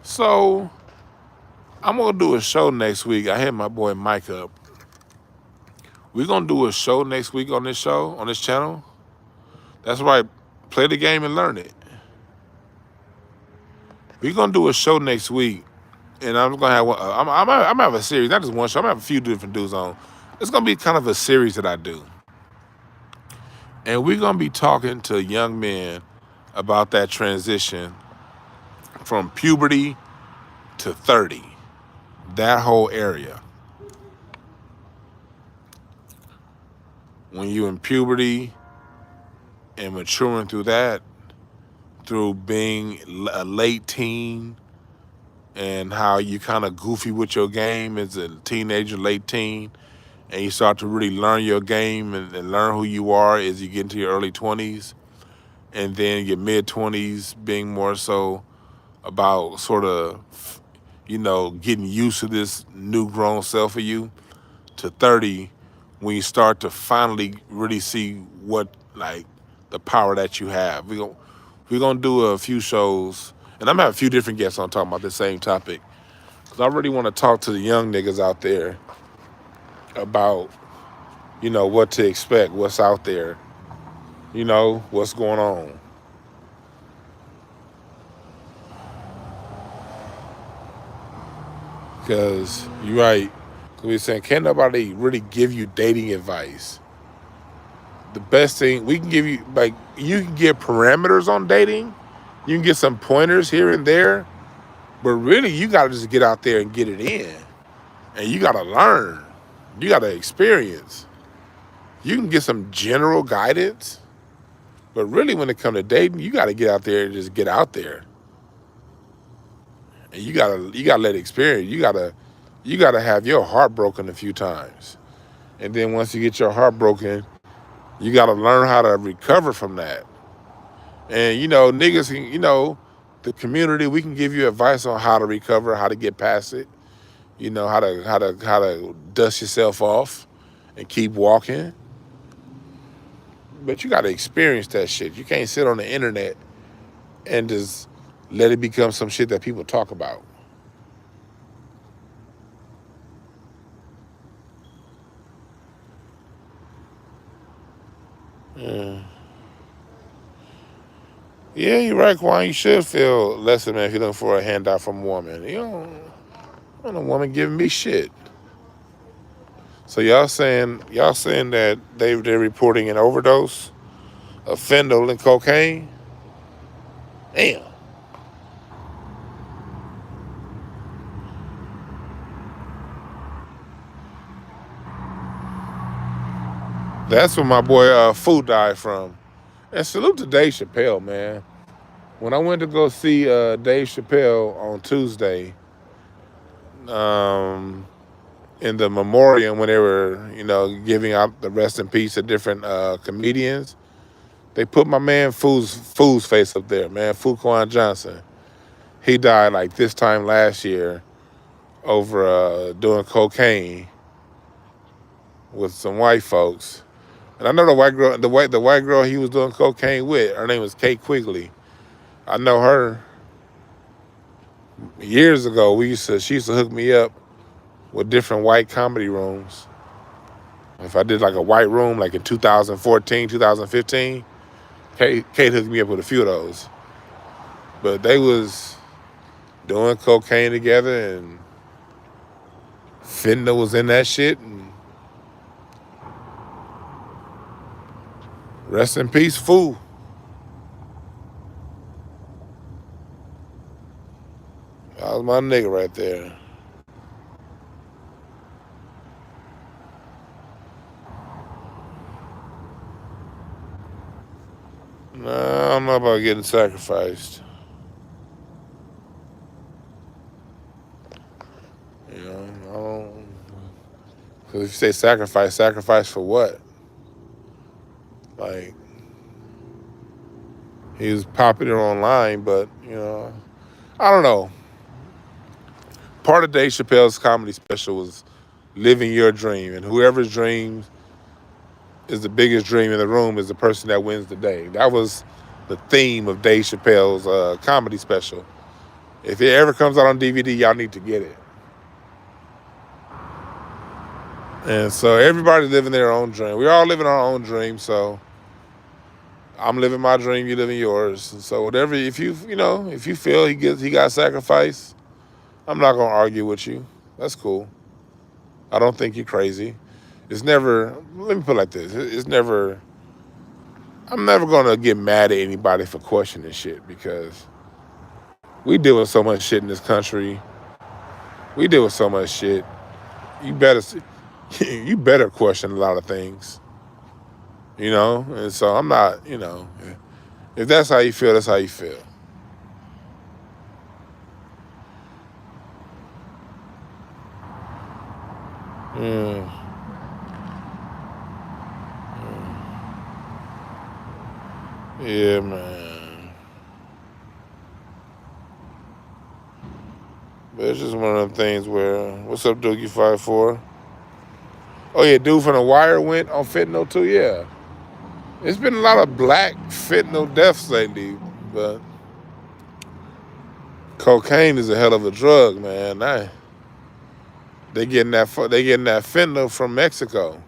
A: So I'm gonna do a show next week. I hit my boy Mike up. We're gonna do a show next week on this channel. That's right. Play the game and learn it. We're gonna do a show next week, and I'm gonna have I'm gonna have a series, not just one show. I'm gonna have a few different dudes on. It's gonna be kind of a series that I do, and we're gonna be talking to young men about that transition from puberty to 30, that whole area. When you're in puberty and maturing through that, through being a late teen and how you kind of goofy with your game as a teenager, late teen, and you start to really learn your game and learn who you are as you get into your early 20s, and then your mid 20s being more so about sort of, getting used to this new grown self of you, to 30 when you start to finally really see what, like, the power that you have. We're gonna do a few shows, and I'm gonna have a few different guests on talking about the same topic, because I really want to talk to the young niggas out there about, what to expect, what's out there, what's going on. Because you're right. We're saying, can't nobody really give you dating advice. The best thing we can give you, like, you can get parameters on dating. You can get some pointers here and there. But really, you got to just get out there and get it in. And you got to learn. You got to experience. You can get some general guidance. But really, when it comes to dating, you got to get out there and just get out there. And you gotta let it experience. You gotta have your heart broken a few times. And then once you get your heart broken, you gotta learn how to recover from that. And niggas can, the community, we can give you advice on how to recover, how to get past it, how to dust yourself off and keep walking. But you gotta experience that shit. You can't sit on the internet and just let it become some shit that people talk about. Yeah. Yeah, you're right, Quan. You should feel less than man if you're looking for a handout from a woman. I don't a woman giving me shit. So y'all saying that they're reporting an overdose of fentanyl and cocaine? Damn. That's where my boy Fu died from. And salute to Dave Chappelle, man. When I went to go see Dave Chappelle on Tuesday, um, in the memoriam when they were, giving out the rest in peace to different comedians, they put my man Fu's face up there, man. Fuquan Johnson. He died like this time last year over doing cocaine with some white folks. And I know the white girl he was doing cocaine with. Her name was Kate Quigley. I know her years ago. She used to hook me up with different white comedy rooms. If I did like a white room, like in 2014, 2015, Kate hooked me up with a few of those. But they was doing cocaine together, and fentanyl was in that shit. And rest in peace, Fu. That was my nigga right there. Nah, I don't know about getting sacrificed. I don't. Because if you say sacrifice for what? Like, he was popular online, but, I don't know. Part of Dave Chappelle's comedy special was living your dream, and whoever's dream is the biggest dream in the room is the person that wins the day. That was the theme of Dave Chappelle's comedy special. If it ever comes out on DVD, y'all need to get it. And so everybody's living their own dream. We're all living our own dream. So I'm living my dream, you living yours. And so whatever, if you feel he got sacrificed, I'm not gonna argue with you. That's cool. I don't think you're crazy. It's never. Let me put it like this. It's never. I'm never gonna get mad at anybody for questioning shit, because we deal with so much shit in this country. We deal with so much shit. You better you better question a lot of things. And so I'm not. If that's how you feel, that's how you feel. Mm. Yeah, man. But it's just one of them things where, what's up, Doogie 5'4"? Oh yeah, dude from The Wire went on fentanyl too. Yeah, it's been a lot of black fentanyl deaths lately, but cocaine is a hell of a drug, man. They getting that fentanyl from Mexico.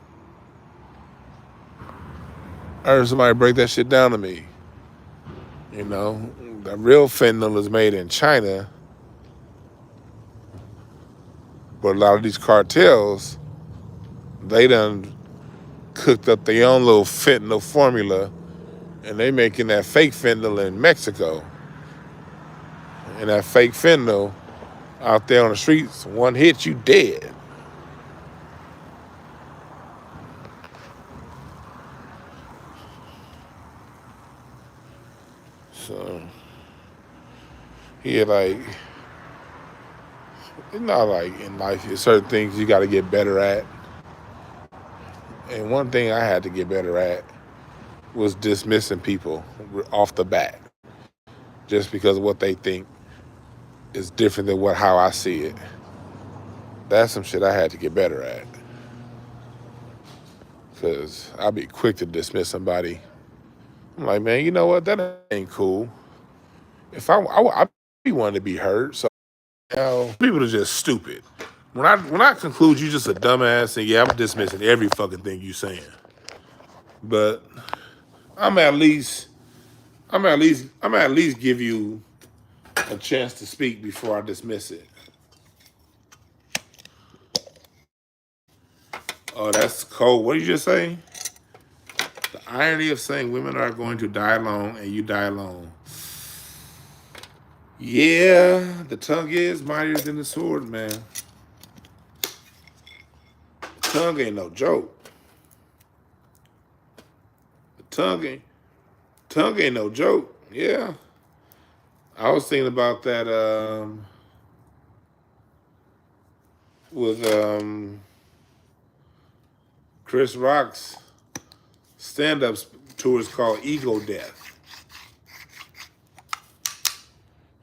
A: I heard somebody break that shit down to me. You know, the real fentanyl is made in China, but a lot of these cartels, they done cooked up their own little fentanyl formula, and they making that fake fentanyl in Mexico. And that fake fentanyl out there on the streets, one hit, you dead. So, yeah, like, it's not like in life, there's certain things you got to get better at. And one thing I had to get better at was dismissing people off the bat just because of what they think is different than how I see it. That's some shit I had to get better at. Because I'll be quick to dismiss somebody. I'm like, man, you know what? That ain't cool. If I be wanting to be heard, so people are just stupid. When I conclude you just a dumbass, and yeah, I'm dismissing every fucking thing you saying. But I'm at least give you a chance to speak before I dismiss it. Oh, that's cold. What did you just say? The irony of saying women are going to die alone and you die alone. Yeah, the tongue is mightier than the sword, man. The tongue ain't no joke. The tongue ain't no joke. Yeah. I was thinking about that with Chris Rock's stand-up tour is called Ego Death.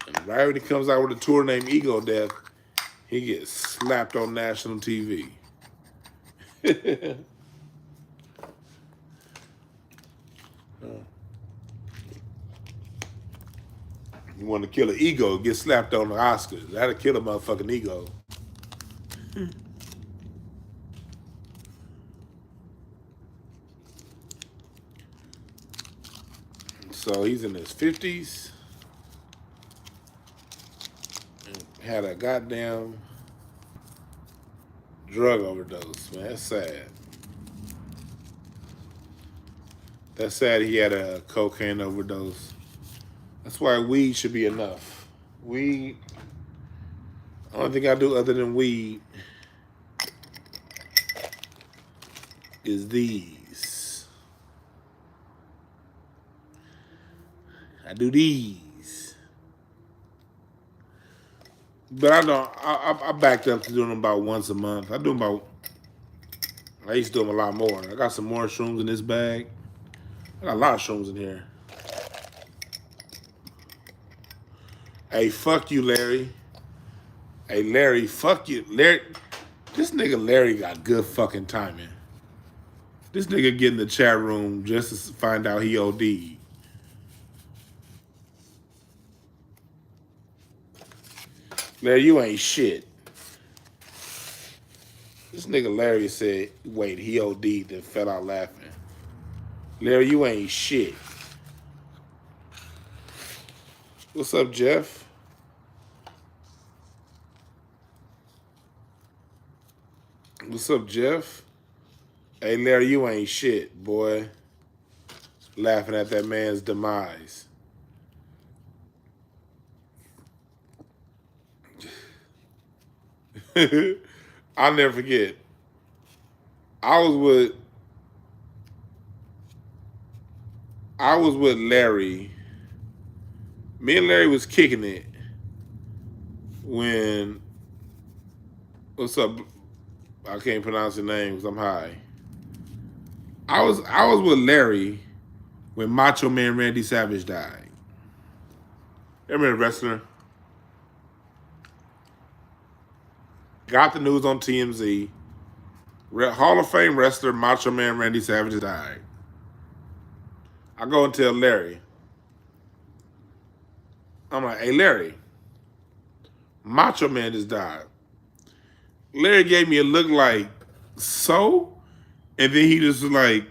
A: And right when he comes out with a tour named Ego Death, he gets slapped on national TV. You want to kill an ego, get slapped on the Oscars. That'll kill a motherfucking ego. So he's in his 50s. And had a goddamn drug overdose, man. That's sad. That's sad he had a cocaine overdose. That's why weed should be enough. Weed, only thing I do other than weed is these. I do these. But I don't, I backed up to doing them about once a month. I used to do them a lot more. I got some more shrooms in this bag. I got a lot of shrooms in here. Hey, fuck you, Larry. Hey, Larry, fuck you. Larry, this nigga Larry got good fucking timing. This nigga get in the chat room just to find out he OD'd. Larry, you ain't shit. This nigga Larry said, wait, he OD'd, then fell out laughing. Larry, you ain't shit. What's up, Jeff? What's up, Jeff? Hey, Larry, you ain't shit, boy. Laughing at that man's demise. I'll never forget. I was with Larry. Me and Larry was kicking it when, what's up, I can't pronounce the name because I'm high. I was with Larry when Macho Man Randy Savage died. Remember the wrestler? Got the news on TMZ. Hall of Fame wrestler Macho Man Randy Savage died. I go and tell Larry. I'm like, hey Larry, Macho Man just died. Larry gave me a look like, so? And then he just was like,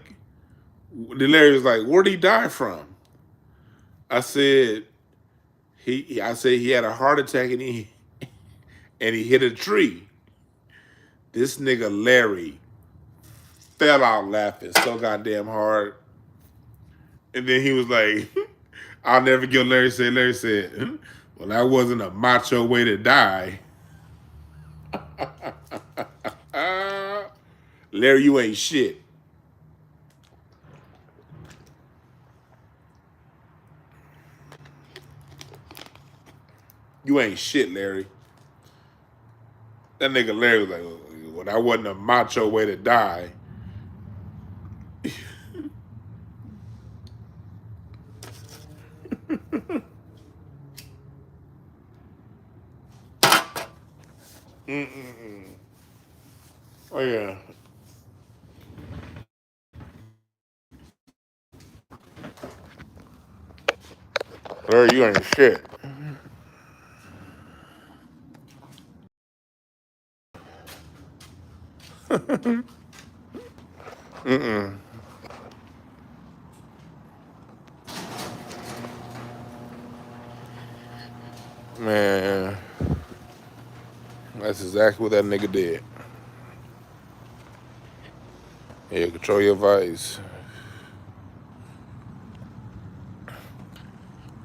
A: then Larry was like, where'd he die from? I said, I said he had a heart attack and he hit a tree. This nigga Larry fell out laughing so goddamn hard. And then he was like, I'll never forget what Larry said. Larry said, well, that wasn't a macho way to die. Larry, you ain't shit. You ain't shit, Larry. That nigga Larry was like, well, that wasn't a macho way to die. Oh, yeah. Larry, you ain't shit. Man, that's exactly what that nigga did. Yeah, control your vice.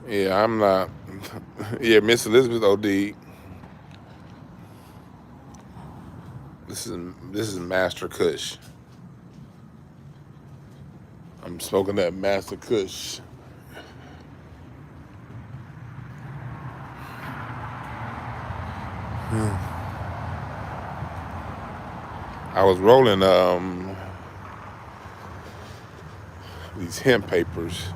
A: Yeah, I'm not. Yeah, Miss Elizabeth OD. This is Master Kush. I'm smoking that Master Kush. I was rolling these hemp papers.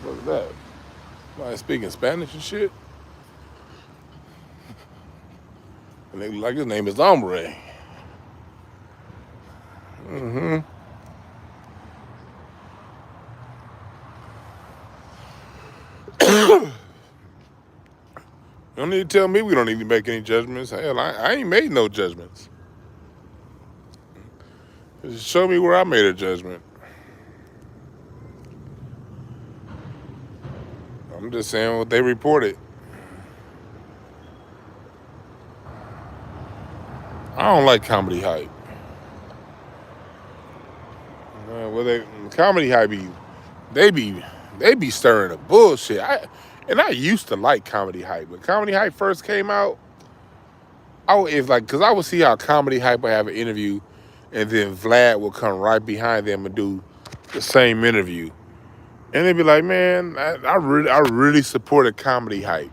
A: What's that? Somebody speaking Spanish and shit? And they like his name is Hombre. You don't need to tell me we don't need to make any judgments. Hell, I ain't made no judgments. Just show me where I made a judgment. I'm just saying what they reported. I don't like comedy hype. Well, comedy hype they be stirring the bullshit. I used to like comedy hype. When comedy hype first came out, cause I would see how comedy hype would have an interview, and then Vlad would come right behind them and do the same interview, and they'd be like, "Man, I really supported comedy hype."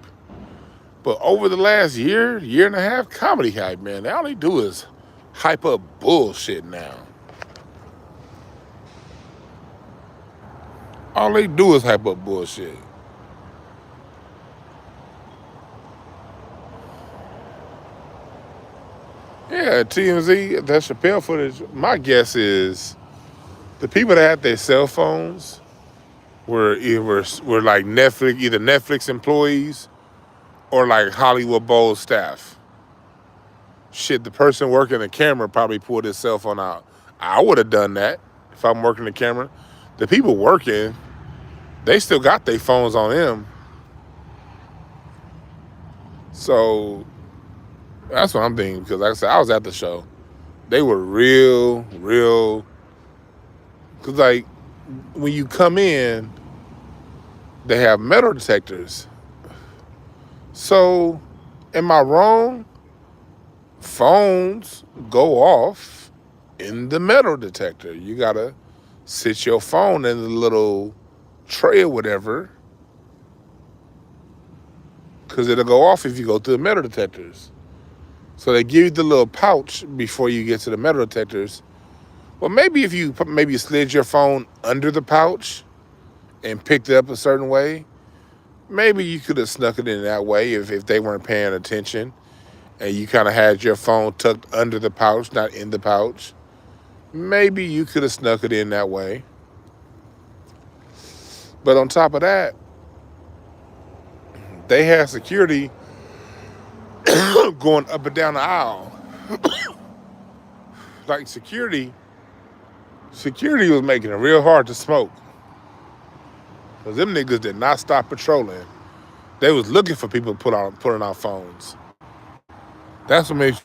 A: But over the last year and a half, comedy hype, man, all they do is hype up bullshit now. All they do is hype up bullshit. Yeah, TMZ, that Chappelle footage, my guess is the people that had their cell phones were like either Netflix employees or like Hollywood Bowl staff. Shit, the person working the camera probably pulled his cell phone out. I would have done that if I'm working the camera. The people working, they still got their phones on them. So that's what I'm thinking, because like I said, I was at the show. They were real, because like when you come in, they have metal detectors. So, am I wrong? Phones go off in the metal detector. You gotta sit your phone in the little tray or whatever, because it'll go off if you go through the metal detectors. So they give you the little pouch before you get to the metal detectors. Well, maybe if you slid your phone under the pouch and picked it up a certain way, maybe you could have snuck it in that way if they weren't paying attention and you kind of had your phone tucked under the pouch, not in the pouch. Maybe you could have snuck it in that way. But on top of that, they had security going up and down the aisle. Like security was making it real hard to smoke. Because them niggas did not stop patrolling. They was looking for people putting out phones. That's what makes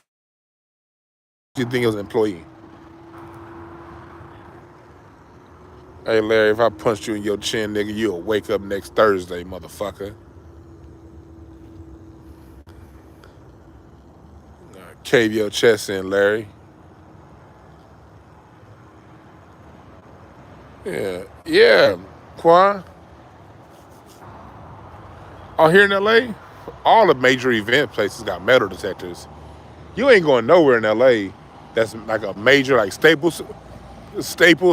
A: you think it was an employee. Hey, Larry, if I punched you in your chin, nigga, you'll wake up next Thursday, motherfucker. Cave your chest in, Larry. Yeah, Quan. Oh, here in LA, all the major event places got metal detectors. You ain't going nowhere in LA that's like a major, like Staples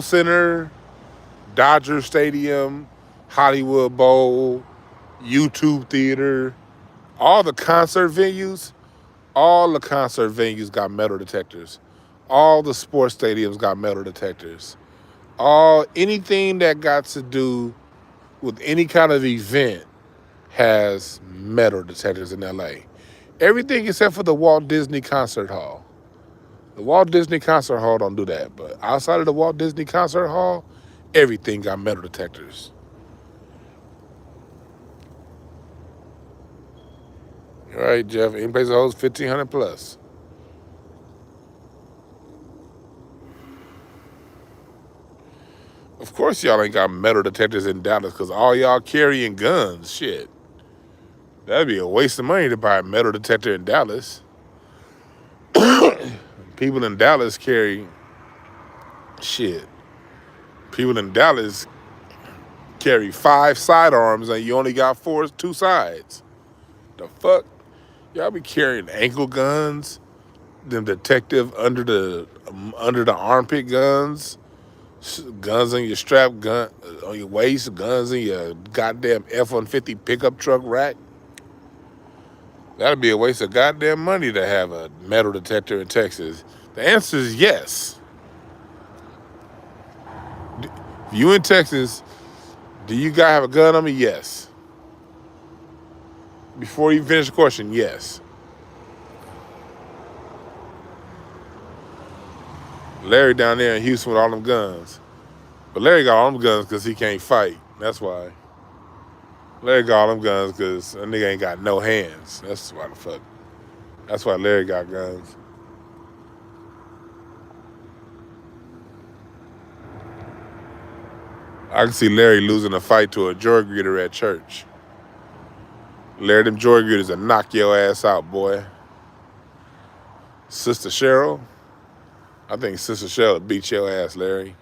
A: Center, Dodger Stadium, Hollywood Bowl, YouTube Theater, all the concert venues got metal detectors. All the sports stadiums got metal detectors. Anything that got to do with any kind of event has metal detectors in LA. Everything except for the Walt Disney Concert Hall. The Walt Disney Concert Hall don't do that, but outside of the Walt Disney Concert Hall, everything got metal detectors. All right, Jeff, any place that holds 1,500 plus. Of course y'all ain't got metal detectors in Dallas because all y'all carrying guns. Shit. That'd be a waste of money to buy a metal detector in Dallas. People in Dallas carry shit. People in Dallas carry 5 sidearms and you only got 2 sides. The fuck? Y'all be carrying ankle guns, them detective under the armpit guns, guns on your strap, gun on your waist, guns in your goddamn F-150 pickup truck rack. That'd be a waste of goddamn money to have a metal detector in Texas. The answer is yes. If you in Texas, do you guys have a gun on me? Yes. Before you finish the question, yes. Larry down there in Houston with all them guns. But Larry got all them guns because he can't fight. That's why. Larry got all them guns because a nigga ain't got no hands. That's why the fuck. That's why Larry got guns. I can see Larry losing a fight to a joy greeter at church. Larry, them joy greeters will knock your ass out, boy. Sister Cheryl, I think Sister Cheryl will beat your ass, Larry.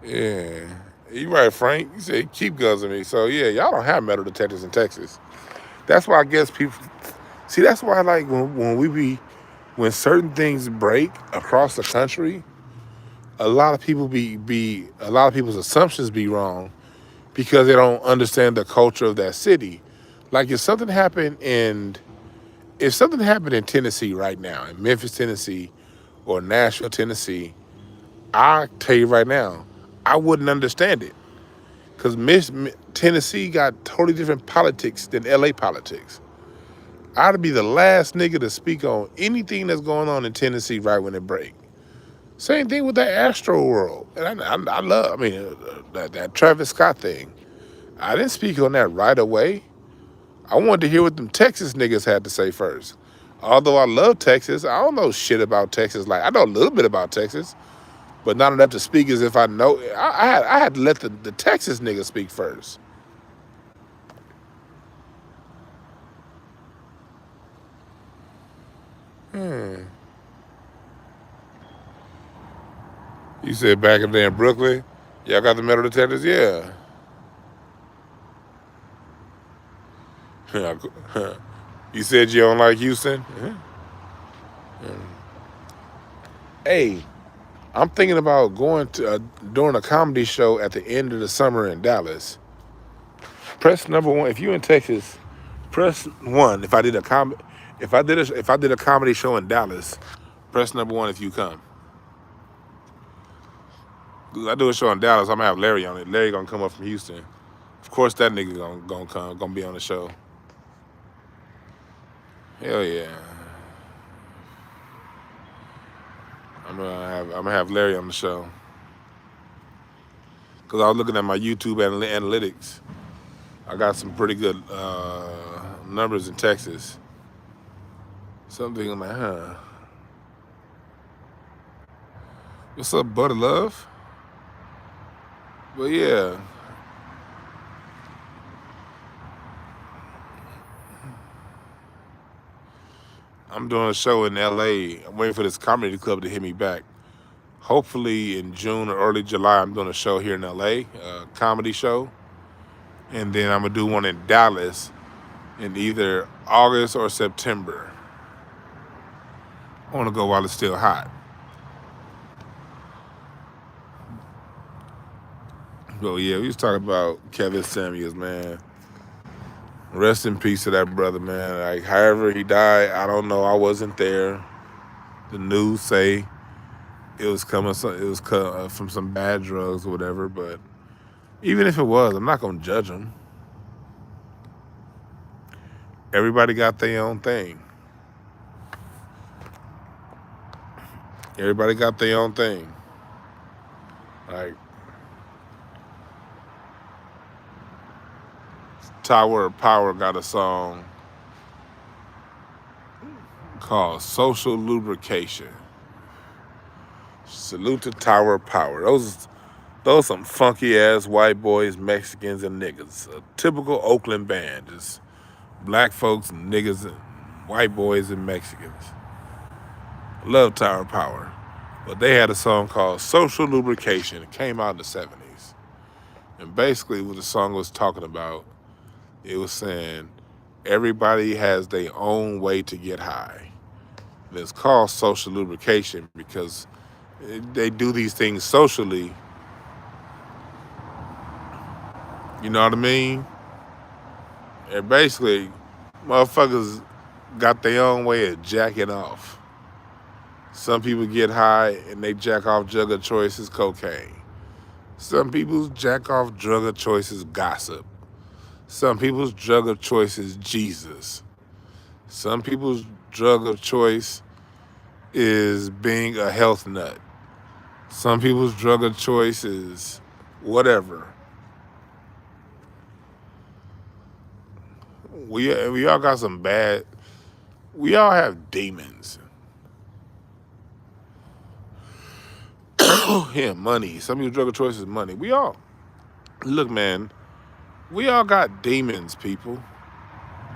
A: Yeah. You right, Frank. You say keep guns on me. So yeah, y'all don't have metal detectors in Texas. That's why I guess people see. That's why like when certain things break across the country, a lot of people's assumptions be wrong because they don't understand the culture of that city. Like if something happened in Tennessee right now, in Memphis, Tennessee, or Nashville, Tennessee, I tell you right now, I wouldn't understand it. Because Tennessee got totally different politics than LA politics. I'd be the last nigga to speak on anything that's going on in Tennessee right when it break. Same thing with that Astro World. And I love, that Travis Scott thing. I didn't speak on that right away. I wanted to hear what them Texas niggas had to say first. Although I love Texas, I don't know shit about Texas. Like, I know a little bit about Texas, but not enough to speak as if I know. I had to let the Texas niggas speak first. Hmm. You said back in there in Brooklyn, y'all got the metal detectors? Yeah. You said you don't like Houston? Hey, I'm thinking about going to doing a comedy show at the end of the summer in Dallas. Press number 1 if you're in Texas. Press 1 if I did a comedy show in Dallas. Press number 1 if you come. I do a show in Dallas. I'm gonna have Larry on it. Larry gonna come up from Houston. Of course, that nigga gonna come, gonna be on the show. Hell yeah. I'm gonna have Larry on the show. Cause I was looking at my YouTube analytics. I got some pretty good numbers in Texas. Something I'm like, huh? What's up, Butter Love? But yeah. I'm doing a show in LA. I'm waiting for this comedy club to hit me back. Hopefully in June or early July, I'm doing a show here in LA, a comedy show. And then I'm gonna do one in Dallas in either August or September. I wanna go while it's still hot. But yeah, we was talking about Kevin Samuels, man. Rest in peace to that brother, man. Like, however he died, I don't know. I wasn't there. The news say it was coming from some bad drugs or whatever. But even if it was, I'm not gonna judge him. Everybody got their own thing. Everybody got their own thing. Like, Tower of Power got a song called Social Lubrication. Salute to Tower of Power. Those some funky ass white boys, Mexicans, and niggas. A typical Oakland band. Just black folks and niggas and white boys and Mexicans. Love Tower of Power. But they had a song called Social Lubrication. It came out in the 70s. And basically what the song was talking about, it was saying everybody has their own way to get high. And it's called social lubrication because they do these things socially. You know what I mean? And basically, motherfuckers got their own way of jacking off. Some people get high and they jack off drug of choice is cocaine. Some people's jack off drug of choice is gossip. Some people's drug of choice is Jesus. Some people's drug of choice is being a health nut. Some people's drug of choice is whatever. We all got some bad. We all have demons. Yeah, money. Some people's drug of choice is money. We all look, man. We all got demons, people.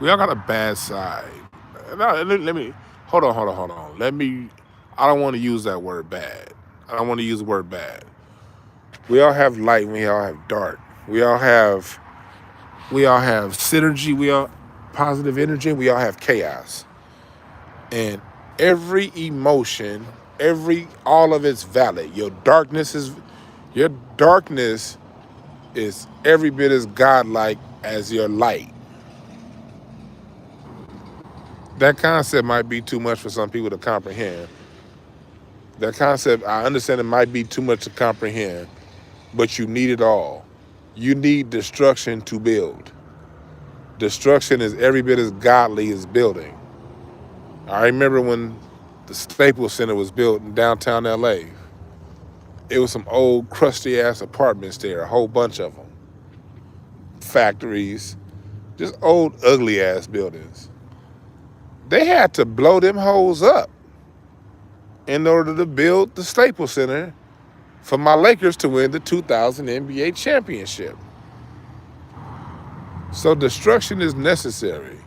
A: We all got a bad side. Now, let me hold on. I don't want to use that word bad. I don't want to use the word bad. We all have light and we all have dark. We all have synergy, we all positive energy, and we all have chaos. And every emotion, all of it's valid. Your darkness is every bit as godlike as your light. That concept might be too much for some people to comprehend. That concept, I understand it might be too much to comprehend, but you need it all. You need destruction to build. Destruction is every bit as godly as building. I remember when the Staples Center was built in downtown LA. It was some old crusty ass apartments there, a whole bunch of them. Factories, just old ugly ass buildings. They had to blow them hoes up in order to build the Staples Center for my Lakers to win the 2000 NBA championship. So destruction is necessary.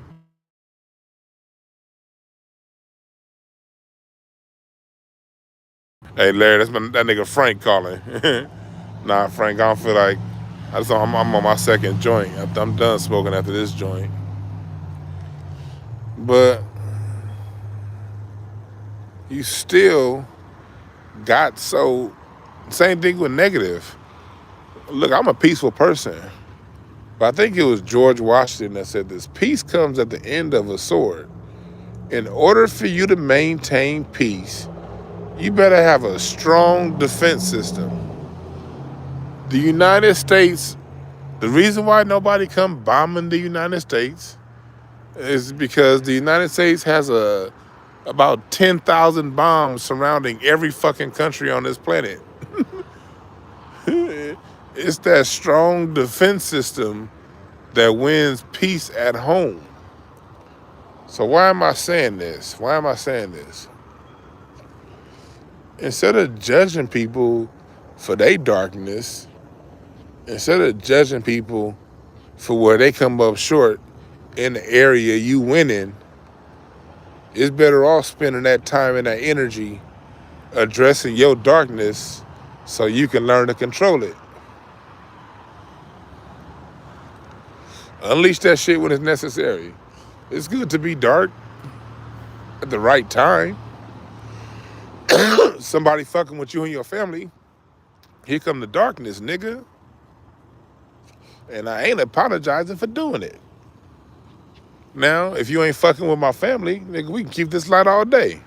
A: Hey, Larry, that nigga Frank calling. Nah, Frank, I don't feel like. I'm on my second joint. I'm done smoking after this joint. But you still got so. Same thing with negative. Look, I'm a peaceful person. But I think it was George Washington that said this: peace comes at the end of a sword. In order for you to maintain peace, you better have a strong defense system. The United States, the reason why nobody come bombing the United States is because the United States has about 10,000 bombs surrounding every fucking country on this planet. It's that strong defense system that wins peace at home. So why am I saying this? Why am I saying this? Instead of judging people for their darkness, instead of judging people for where they come up short in the area you win in, it's better off spending that time and that energy addressing your darkness so you can learn to control it. Unleash that shit when it's necessary. It's good to be dark at the right time. Somebody fucking with you and your family, here come the darkness, nigga. And I ain't apologizing for doing it. Now, if you ain't fucking with my family, nigga, we can keep this light all day.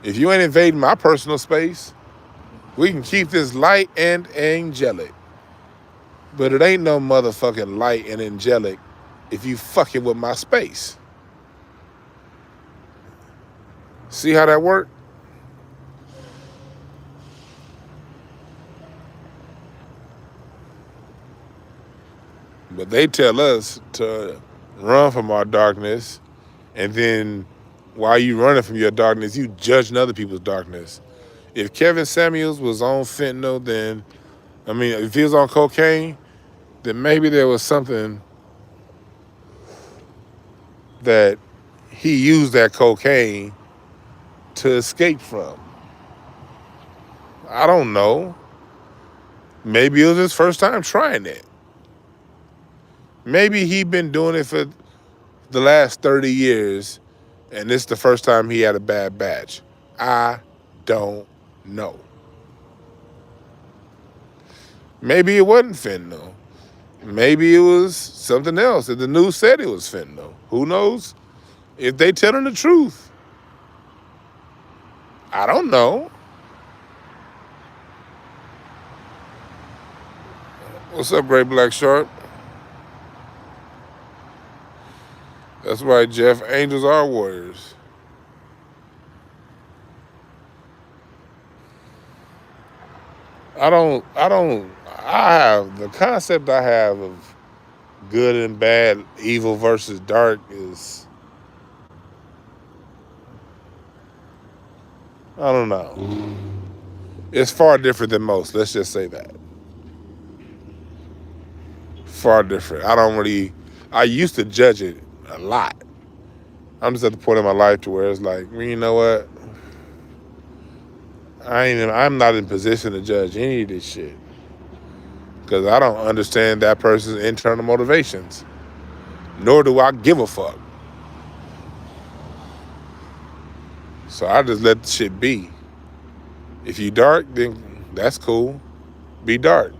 A: If you ain't invading my personal space, we can keep this light and angelic. But it ain't no motherfucking light and angelic if you fucking with my space. See how that work? But they tell us to run from our darkness, and then while you running from your darkness, you judging other people's darkness. If Kevin Samuels was on fentanyl, then, if he was on cocaine, then maybe there was something that he used that cocaine to escape from. I don't know. Maybe it was his first time trying it. Maybe he'd been doing it for the last 30 years, and this is the first time he had a bad batch. I don't know. Maybe it wasn't fentanyl. Maybe it was something else. If the news said it was fentanyl, who knows? If they telling the truth, I don't know. What's up, Great Black Shark? That's right, Jeff. Angels are warriors. I have the concept I have of good and bad, evil versus dark is, I don't know. It's far different than most. Let's just say that. Far different. I used to judge it a lot. I'm just at the point in my life to where it's like, you know what? I'm not in position to judge any of this shit. Because I don't understand that person's internal motivations. Nor do I give a fuck. So I just let the shit be. If you dark, then that's cool. Be dark.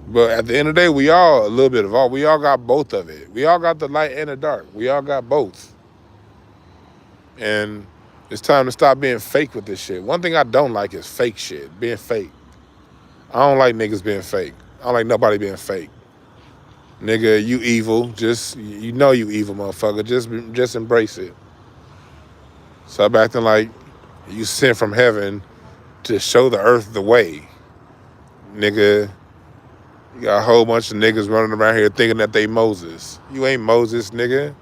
A: But at the end of the day, we all a little bit of all. We all got both of it. We all got the light and the dark. We all got both. And it's time to stop being fake with this shit. One thing I don't like is fake shit, being fake. I don't like niggas being fake. I don't like nobody being fake. Nigga, you evil. You know you evil, motherfucker. Just embrace it. Stop acting like you sent from heaven to show the earth the way. Nigga, you got a whole bunch of niggas running around here thinking that they Moses. You ain't Moses, nigga.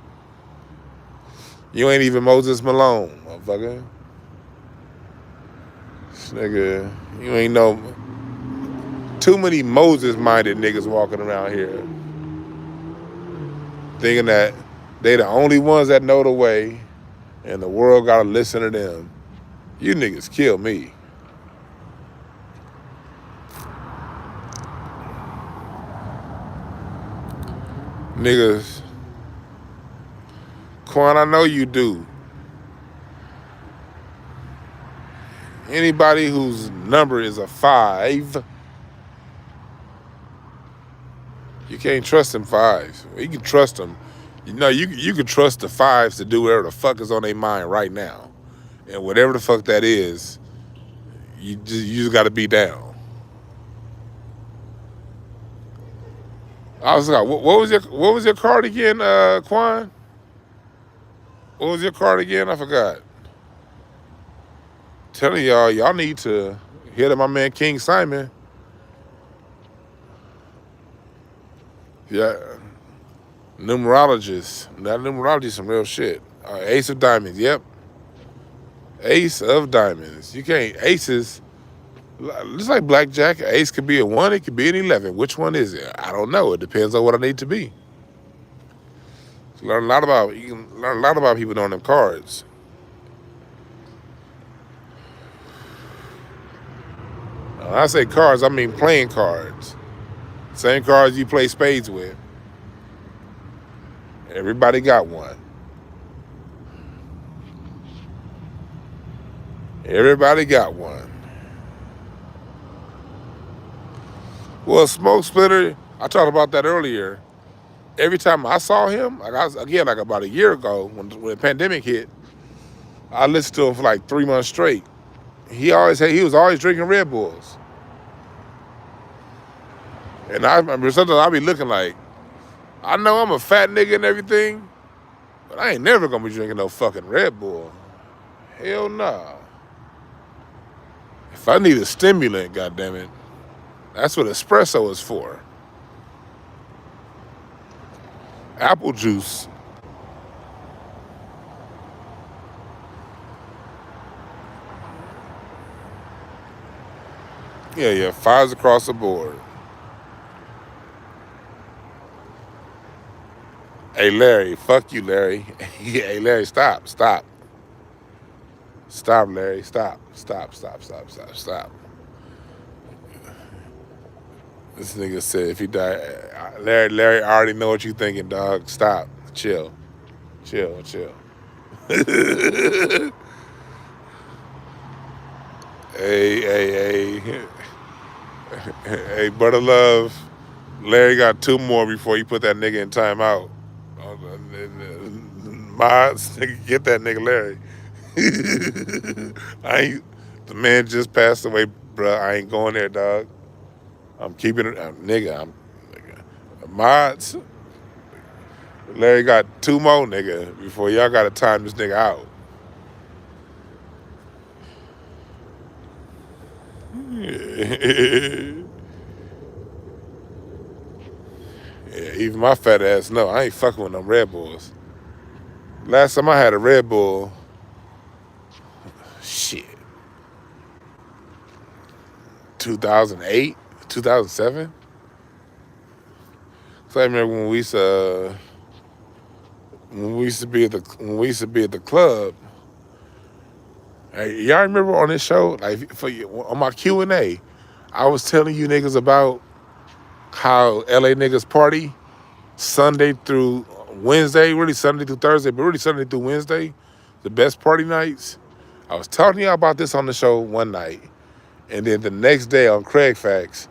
A: You ain't even Moses Malone, motherfucker. This nigga, you ain't no... Too many Moses-minded niggas walking around here thinking that they the only ones that know the way and the world gotta listen to them. You niggas kill me. Niggas, Quan, I know you do. Anybody whose number is a 5, you can't trust them 5s. You can trust them. You know, you can trust the 5s to do whatever the fuck is on their mind right now. And whatever the fuck that is, you just gotta be down. I was like, what was your card again, Quan? What was your card again? I forgot. Telling y'all need to hit up my man King Simon. Yeah, numerologist. That numerologist, some real shit. Ace of Diamonds. Yep, Ace of Diamonds. You can't aces. Just like blackjack, ace could be a 1, it could be an 11. Which one is it? I don't know. It depends on what I need to be. You can learn a lot about people knowing them cards. When I say cards, I mean playing cards. Same cards you play spades with. Everybody got one. Everybody got one. Well, Smoke Splitter, I talked about that earlier. Every time I saw him, like about a year ago when the pandemic hit, I listened to him for like 3 months straight. He was always drinking Red Bulls. And I remember sometimes I be looking like, I know I'm a fat nigga and everything, but I ain't never gonna be drinking no fucking Red Bull. Hell nah. If I need a stimulant, goddammit, that's what espresso is for. Apple juice. Yeah, 5s across the board. Hey, Larry, fuck you, Larry. Hey, Larry, stop. Stop, Larry, stop. This nigga said if he die, Larry, I already know what you thinking, dog. Stop. Chill. Hey. Hey, brother love. Larry got 2 more before you put that nigga in timeout. Mods, get that nigga Larry. The man just passed away, bruh. I ain't going there, dog. I'm keeping it, nigga. Mods. Larry got 2 more, nigga, before y'all gotta time this nigga out. Yeah, even my fat ass, no, I ain't fucking with them Red Bulls. Last time I had a Red Bull, shit, 2008, 2007. So I remember when we used to be at the club. Hey, y'all remember on this show, like on my Q&A, I was telling you niggas about how LA niggas party Sunday through Wednesday, really Sunday through Thursday, but really Sunday through Wednesday, the best party nights. I was talking y'all about this on the show one night, and then the next day on Craig Facts,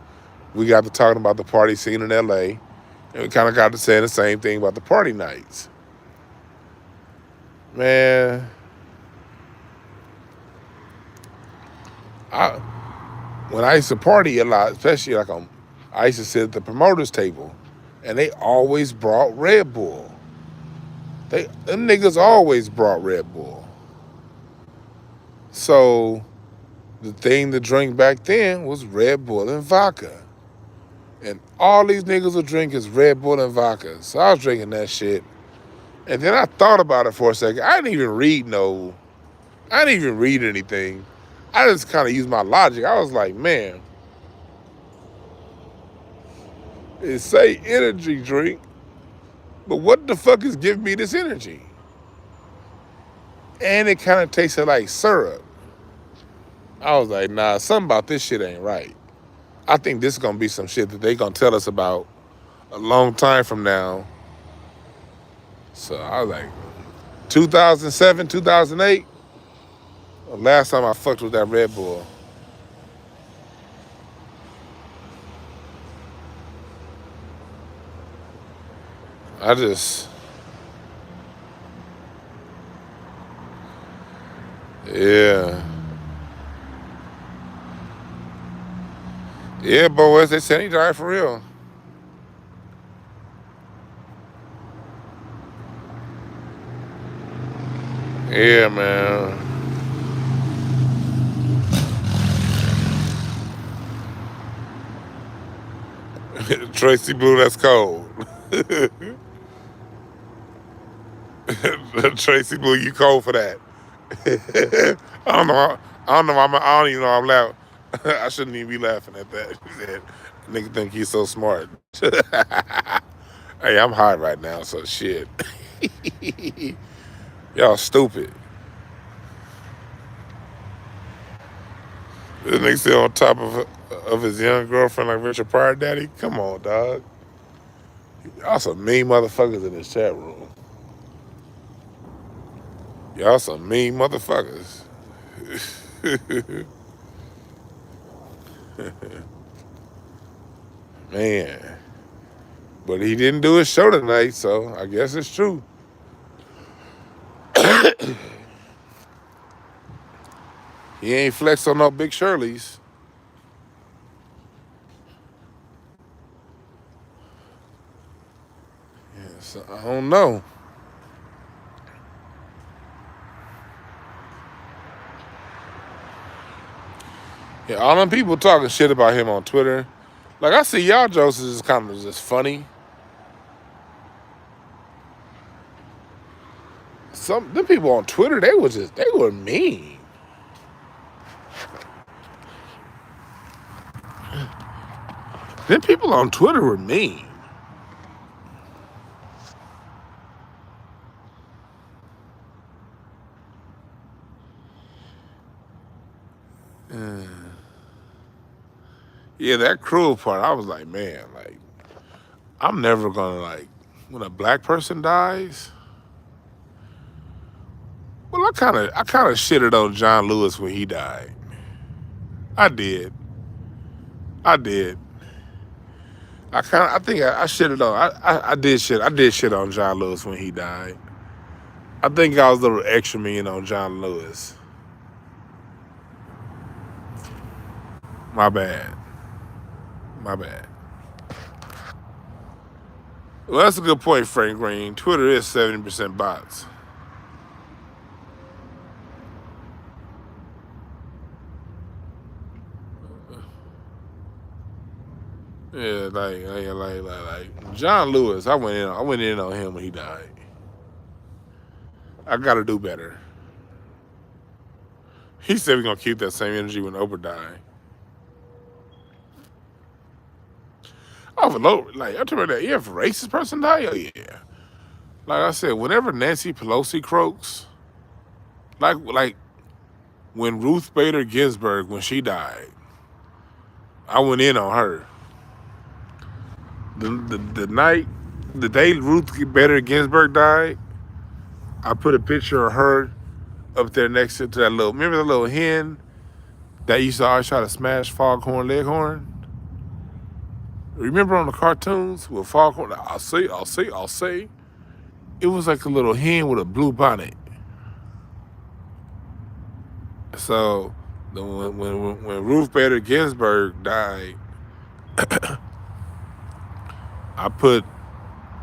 A: we got to talking about the party scene in LA, and we kind of got to saying the same thing about the party nights. Man, when I used to party a lot, especially like I used to sit at the promoters table, and they always brought Red Bull. Them niggas always brought Red Bull. So the thing to drink back then was Red Bull and vodka. And all these niggas would drink is Red Bull and vodka. So I was drinking that shit. And then I thought about it for a second. I didn't even read anything. I just kind of used my logic. I was like, man, it say energy drink, but what the fuck is giving me this energy? and it kind of tasted like syrup. I was like, nah, something about this shit ain't right. I think this is gonna be some shit that they gonna tell us about a long time from now. So I was like, 2007, 2008, last time I fucked with that Red Bull. I just, yeah. Yeah, boys, they said he died for real. Yeah, man. Tracy Blue, that's cold. Tracy Blue, you cold for that. I don't know. I don't know. I don't even know I'm laughing. I shouldn't even be laughing at that. He said, nigga think he's so smart. Hey, I'm high right now, so shit. Y'all stupid. This nigga still on top of his young girlfriend like Richard Pryor daddy. Come on, dog. Y'all some mean motherfuckers in this chat room. Y'all some mean motherfuckers. Man. But he didn't do his show tonight, so I guess it's true. He ain't flexed on no Big Shirley's. Yeah, so I don't know. Yeah, all them people talking shit about him on Twitter. Like, I see y'all jokes is kind of just funny. Them people on Twitter, they were mean. Them people on Twitter were mean. Yeah, that cruel part, I was like, man, like, I'm never gonna, like, when a black person dies. Well, I kind of shitted on John Lewis when he died. I did. I did. I think I shitted on. I did shit. I did shit on John Lewis when he died. I think I was a little extra mean on John Lewis. My bad. My bad. Well, that's a good point, Frank Green. Twitter is 70% bots. Yeah, like John Lewis. I went in on him when he died. I gotta do better. He said we're gonna keep that same energy when Oprah died. Oh, but like I told her that, yeah, if a racist person die, oh yeah. Like I said, whenever Nancy Pelosi croaks, like when Ruth Bader Ginsburg, when she died, I went in on her. The day Ruth Bader Ginsburg died, I put a picture of her up there next to that little. Remember the little hen that used to always try to smash Foghorn Leghorn? Remember on the cartoons with Foghorn? I'll say. It was like a little hen with a blue bonnet. So when Ruth Bader Ginsburg died, I put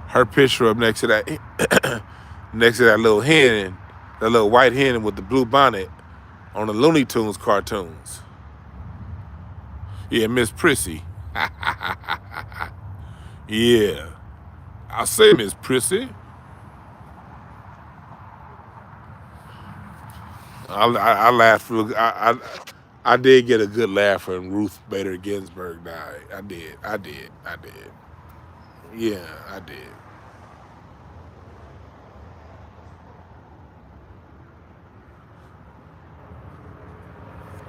A: her picture up next to that little hen, that little white hen with the blue bonnet on the Looney Tunes cartoons. Yeah, Miss Prissy. Yeah, I say Miss Prissy. I laughed. I did get a good laugh when Ruth Bader Ginsburg died. I did. Yeah, I did.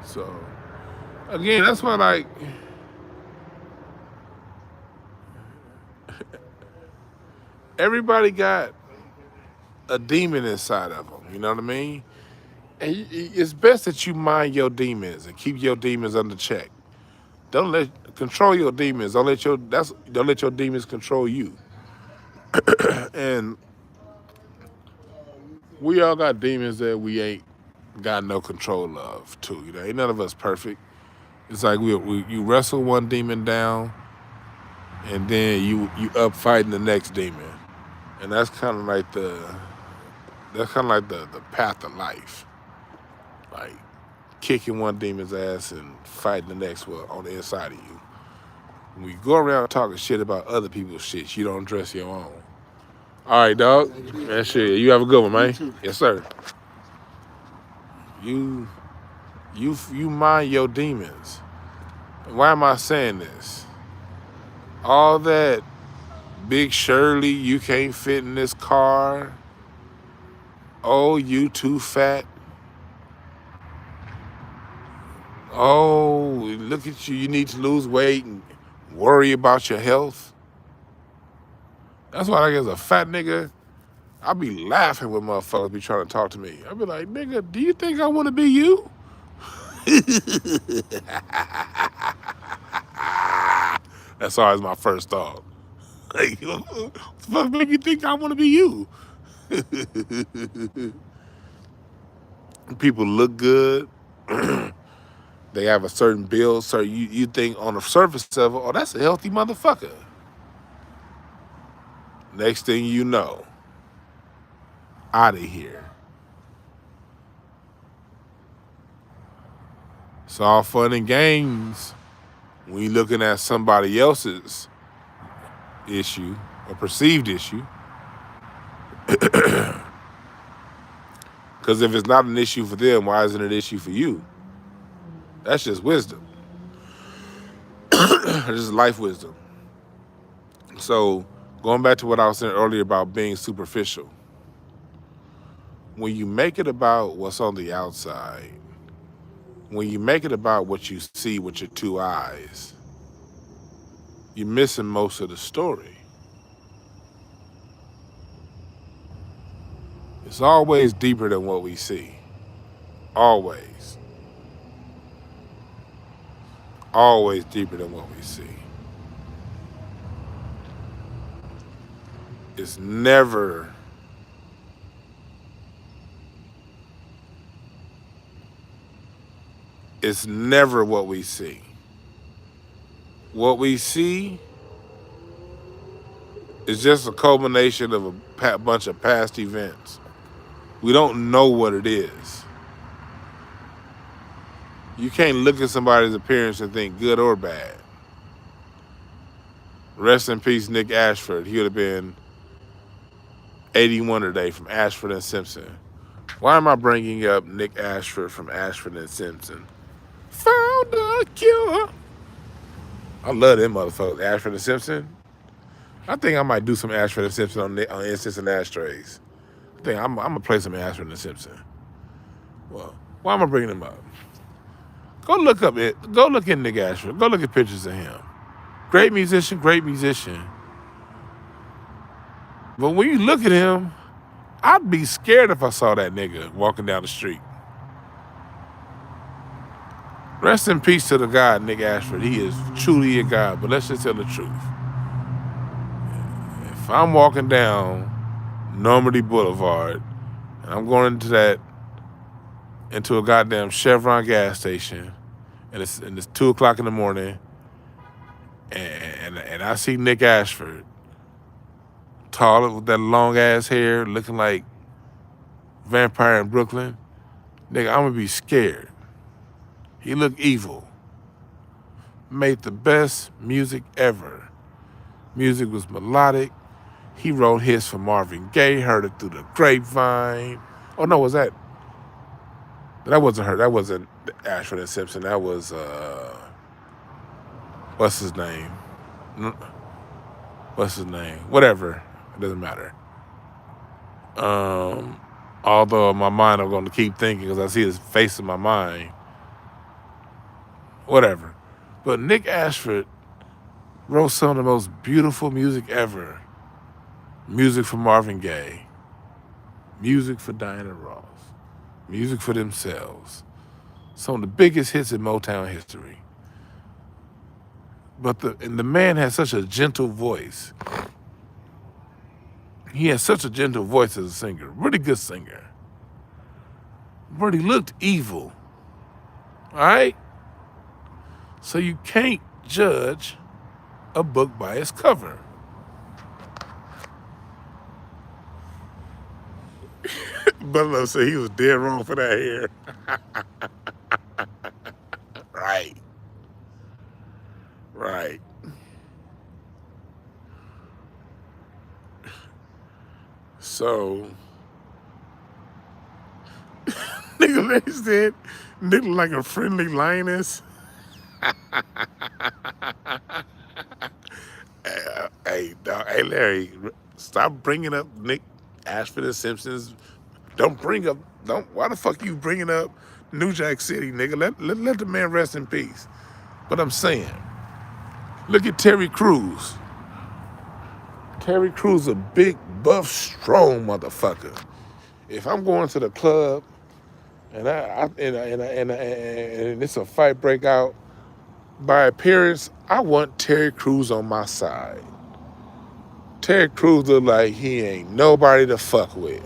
A: So, again, that's why, like, everybody got a demon inside of them. You know what I mean? And it's best that you mind your demons and keep your demons under check. Don't control your demons. Don't let your demons control you. And we all got demons that we ain't got no control of too. You know, ain't none of us perfect. It's like you wrestle one demon down, and then you up fighting the next demon, and that's kind of like the path of life, like kicking one demon's ass and fighting the next one on the inside of you. When you go around talking shit about other people's shit, you don't address your own. All right, dog. That shit. You have a good one, man. Yes, sir. You mind your demons. Why am I saying this? All that Big Shirley, you can't fit in this car. Oh, you too fat. Oh, look at you. You need to lose weight and worry about your health. That's why, like, as a fat nigga, I be laughing when motherfuckers be trying to talk to me. I be like, nigga, do you think I want to be you? That's always my first thought. Like, what the fuck make you think I want to be you? People look good. They have a certain build, so you think on the surface level, oh, that's a healthy motherfucker. Next thing you know, out of here. It's all fun and games when you're looking at somebody else's issue or perceived issue. Because if it's not an issue for them, why isn't it an issue for you? That's just wisdom. This is life wisdom. So going back to what I was saying earlier about being superficial. When you make it about what's on the outside, when you make it about what you see with your two eyes, you're missing most of the story. It's always deeper than what we see. Always. Always deeper than what we see. It's never what we see. What we see is just a culmination of a bunch of past events. We don't know what it is. You can't look at somebody's appearance and think good or bad. Rest in peace, Nick Ashford. He would have been 81 today from Ashford and Simpson. Why am I bringing up Nick Ashford from Ashford and Simpson? Found a cure. I love them motherfuckers, Ashford and Simpson. I think I might do some Ashford and Simpson on Instance and Ashtrays. I think I'm going to play some Ashford and Simpson. Well, why am I bringing them up? Go look at Nick Ashford. Go look at pictures of him. Great musician. But when you look at him, I'd be scared if I saw that nigga walking down the street. Rest in peace to the guy, Nick Ashford. He is truly a god, but let's just tell the truth. If I'm walking down Normandy Boulevard and I'm going into a goddamn Chevron gas station and it's 2 o'clock in the morning and I see Nick Ashford, tall with that long ass hair, looking like Vampire in Brooklyn, nigga, I'm gonna be scared. He looked evil. Made the best music ever. Music was melodic. He wrote hits for Marvin Gaye, heard it through the grapevine. Oh no, was that? That wasn't her. That wasn't Ashford and Simpson. That was what's his name? Whatever. It doesn't matter. Although in my mind I'm going to keep thinking because I see his face in my mind. whatever. But Nick Ashford wrote some of the most beautiful music ever. Music for Marvin Gaye. Music for Diana Ross. Music for themselves. Some of the biggest hits in Motown history. But the man has such a gentle voice. He has such a gentle voice as a singer. Really good singer. But he looked evil. All right? So you can't judge a book by its cover. Butler said he was dead wrong for that hair. Right. Right. So, nigga, they said, nigga like a friendly lioness. Hey, dog, hey, Larry, stop bringing up Nick Ashford and Simpsons. Why the fuck you bringing up New Jack City, nigga? Let the man rest in peace. But I'm saying, look at Terry Crews. Terry Crews a big, buff, strong motherfucker. If I'm going to the club and it's a fight break out, by appearance, I want Terry Crews on my side. Terry Crews look like he ain't nobody to fuck with.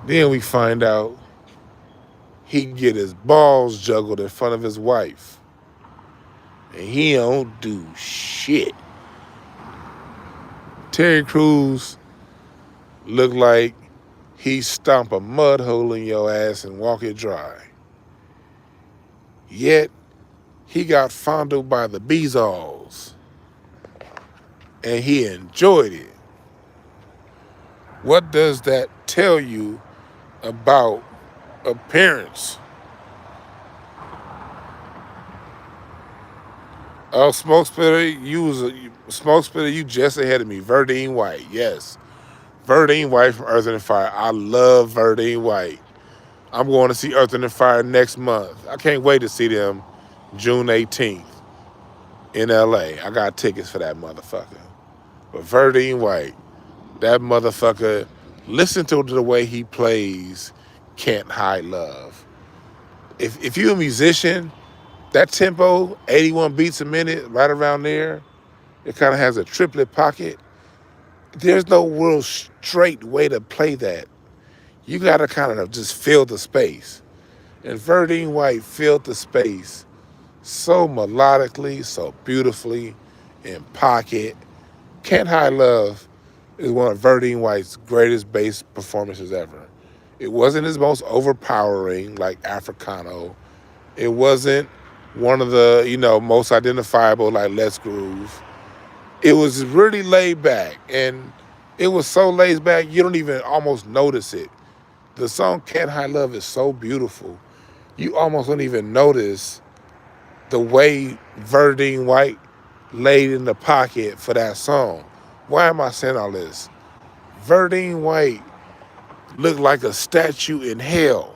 A: Then we find out he get his balls juggled in front of his wife. And he don't do shit. Terry Crews look like he stomp a mud hole in your ass and walk it dry. Yet, he got fondled by the Beezalls. And he enjoyed it. What does that tell you about appearance? Oh, Smoke Spitter, you just ahead of me. Verdine White, yes. Verdine White from Earth and Fire. I love Verdine White. I'm going to see Earth and Fire next month. I can't wait to see them June 18th in LA. I got tickets for that motherfucker. But Verdine White, that motherfucker, listen to the way he plays Can't Hide Love. If you're a musician, that tempo, 81 beats a minute, right around there, it kind of has a triplet pocket. There's no real straight way to play that. You got to kind of just fill the space. And Verdine White filled the space so melodically, so beautifully, in pocket. Can't Hide Love is one of Verdine White's greatest bass performances ever. It wasn't his most overpowering, like Africano. It wasn't one of the, most identifiable, like Let's Groove. It was really laid back, and it was so laid back you don't even almost notice it. The song Can't Hide Love is so beautiful. You almost don't even notice the way Verdine White laid in the pocket for that song. Why am I saying all this? Verdine White looked like a statue in hell.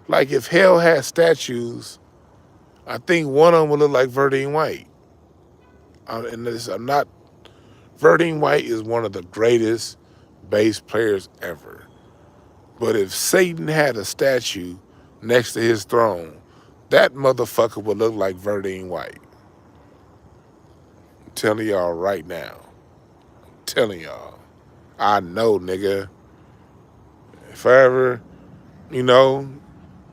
A: Like if hell had statues, I think one of them would look like Verdine White. Verdine White is one of the greatest bass players ever. But if Satan had a statue next to his throne, that motherfucker would look like Verdine White. I'm telling y'all right now. I'm telling y'all. I know, nigga. Forever,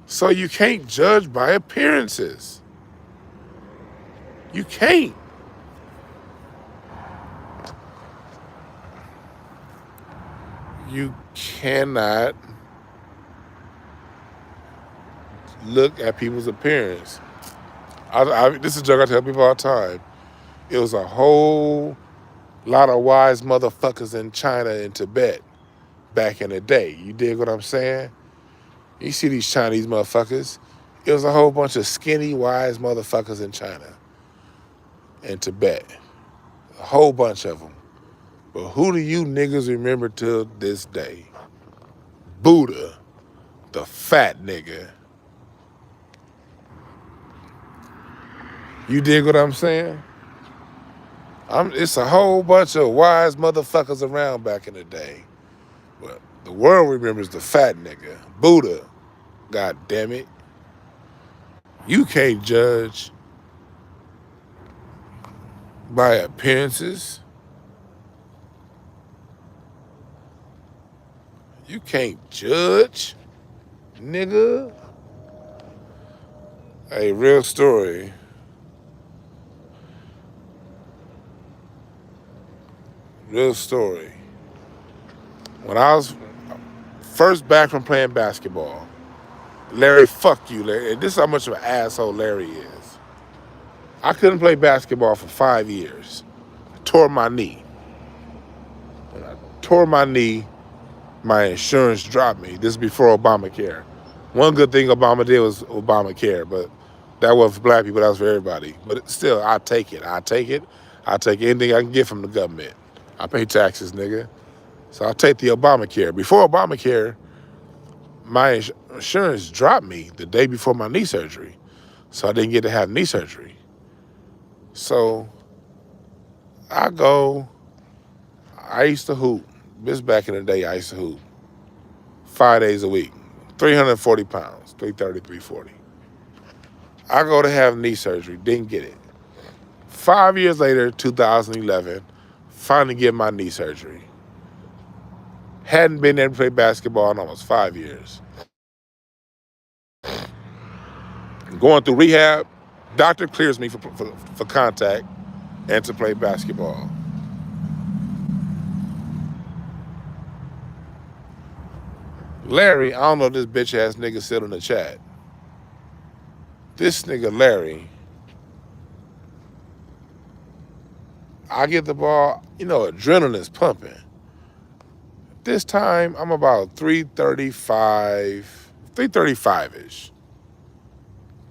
A: So you can't judge by appearances. You can't. You cannot look at people's appearance. This is a joke I tell people all the time. It was a whole lot of wise motherfuckers in China and Tibet back in the day. You dig what I'm saying? You see these Chinese motherfuckers. It was a whole bunch of skinny, wise motherfuckers in China and Tibet. A whole bunch of them. But who do you niggas remember till this day? Buddha, the fat nigga. You dig what I'm saying? It's a whole bunch of wise motherfuckers around back in the day. But the world remembers the fat nigga, Buddha. God damn it. You can't judge by appearances. You can't judge, nigga. Hey, real story. Real story. When I was first back from playing basketball, Larry, fuck you, Larry. And this is how much of an asshole Larry is. I couldn't play basketball for 5 years. I tore my knee. When I tore my knee, my insurance dropped me. This is before Obamacare. One good thing Obama did was Obamacare, but that wasn't for black people, that was for everybody. But still, I take it. I take anything I can get from the government. I pay taxes, nigga. So I take the Obamacare. Before Obamacare, my insurance dropped me the day before my knee surgery. So I didn't get to have knee surgery. So I used to hoop. This back in the day, I used to hoop 5 days a week, 340 pounds, 330, 340. I go to have knee surgery, didn't get it. 5 years later, 2011, finally get my knee surgery. Hadn't been there to play basketball in almost 5 years. Going through rehab, doctor clears me for contact and to play basketball. Larry, I don't know if this bitch ass nigga still in the chat. This nigga Larry, I get the ball, adrenaline's pumping. This time I'm about 335-ish.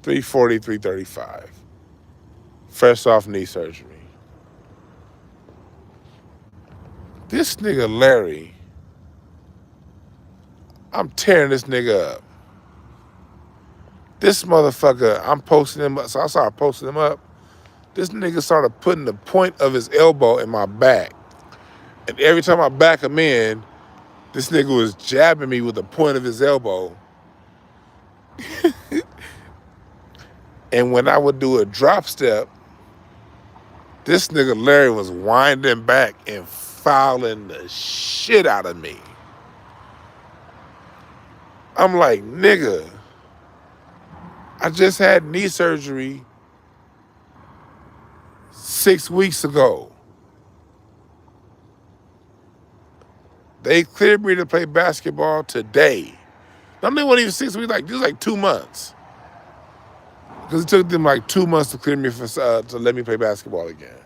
A: 340, 335. Fresh off knee surgery. This nigga Larry, I'm tearing this nigga up. This motherfucker, I'm posting him up. So I started posting him up. This nigga started putting the point of his elbow in my back. And every time I back him in, this nigga was jabbing me with the point of his elbow. And when I would do a drop step, this nigga Larry was winding back and fouling the shit out of me. I'm like, nigga, I just had knee surgery 6 weeks ago. They cleared me to play basketball today. They wasn't even 6 weeks, it was like 2 months. Because it took them like 2 months to clear me to let me play basketball again.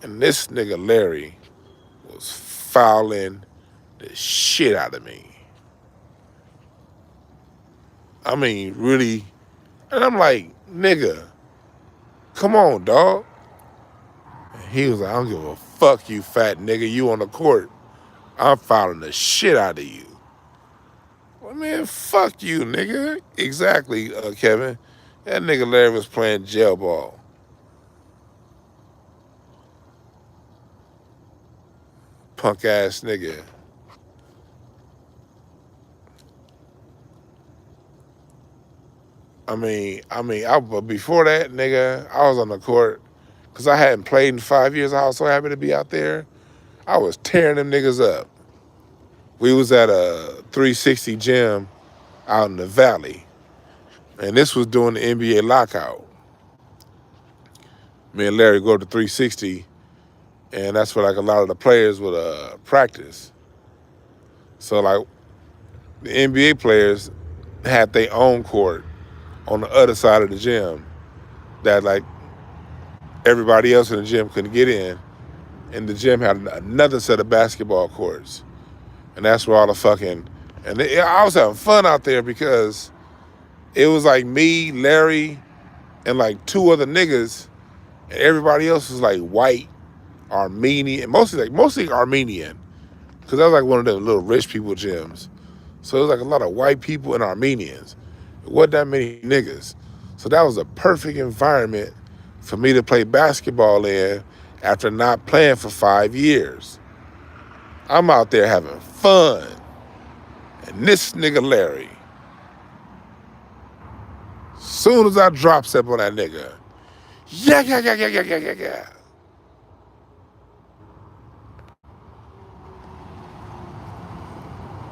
A: And this nigga Larry was fouling the shit out of me. I mean, really. And I'm like, nigga, come on, dog. And he was like, I don't give a fuck, you fat nigga. You on the court. I'm fouling the shit out of you. Well, man, fuck you, nigga. Exactly, Kevin. That nigga Larry was playing jail ball. Punk ass nigga. But before that, nigga, I was on the court because I hadn't played in 5 years. I was so happy to be out there. I was tearing them niggas up. We was at a 360 gym out in the valley, and this was during the NBA lockout. Me and Larry go to 360, and that's where like a lot of the players would practice. So like the NBA players had their own court on the other side of the gym that like everybody else in the gym couldn't get in. And the gym had another set of basketball courts. And that's where all the fucking... I was having fun out there because it was like me, Larry, and like 2 other niggas. And everybody else was like white, Armenian, mostly Armenian. Because that was like one of the little rich people gyms. So it was like a lot of white people and Armenians. It wasn't that many niggas. So that was a perfect environment for me to play basketball in after not playing for 5 years. I'm out there having fun. And this nigga Larry, soon as I drop step on that nigga, yeah.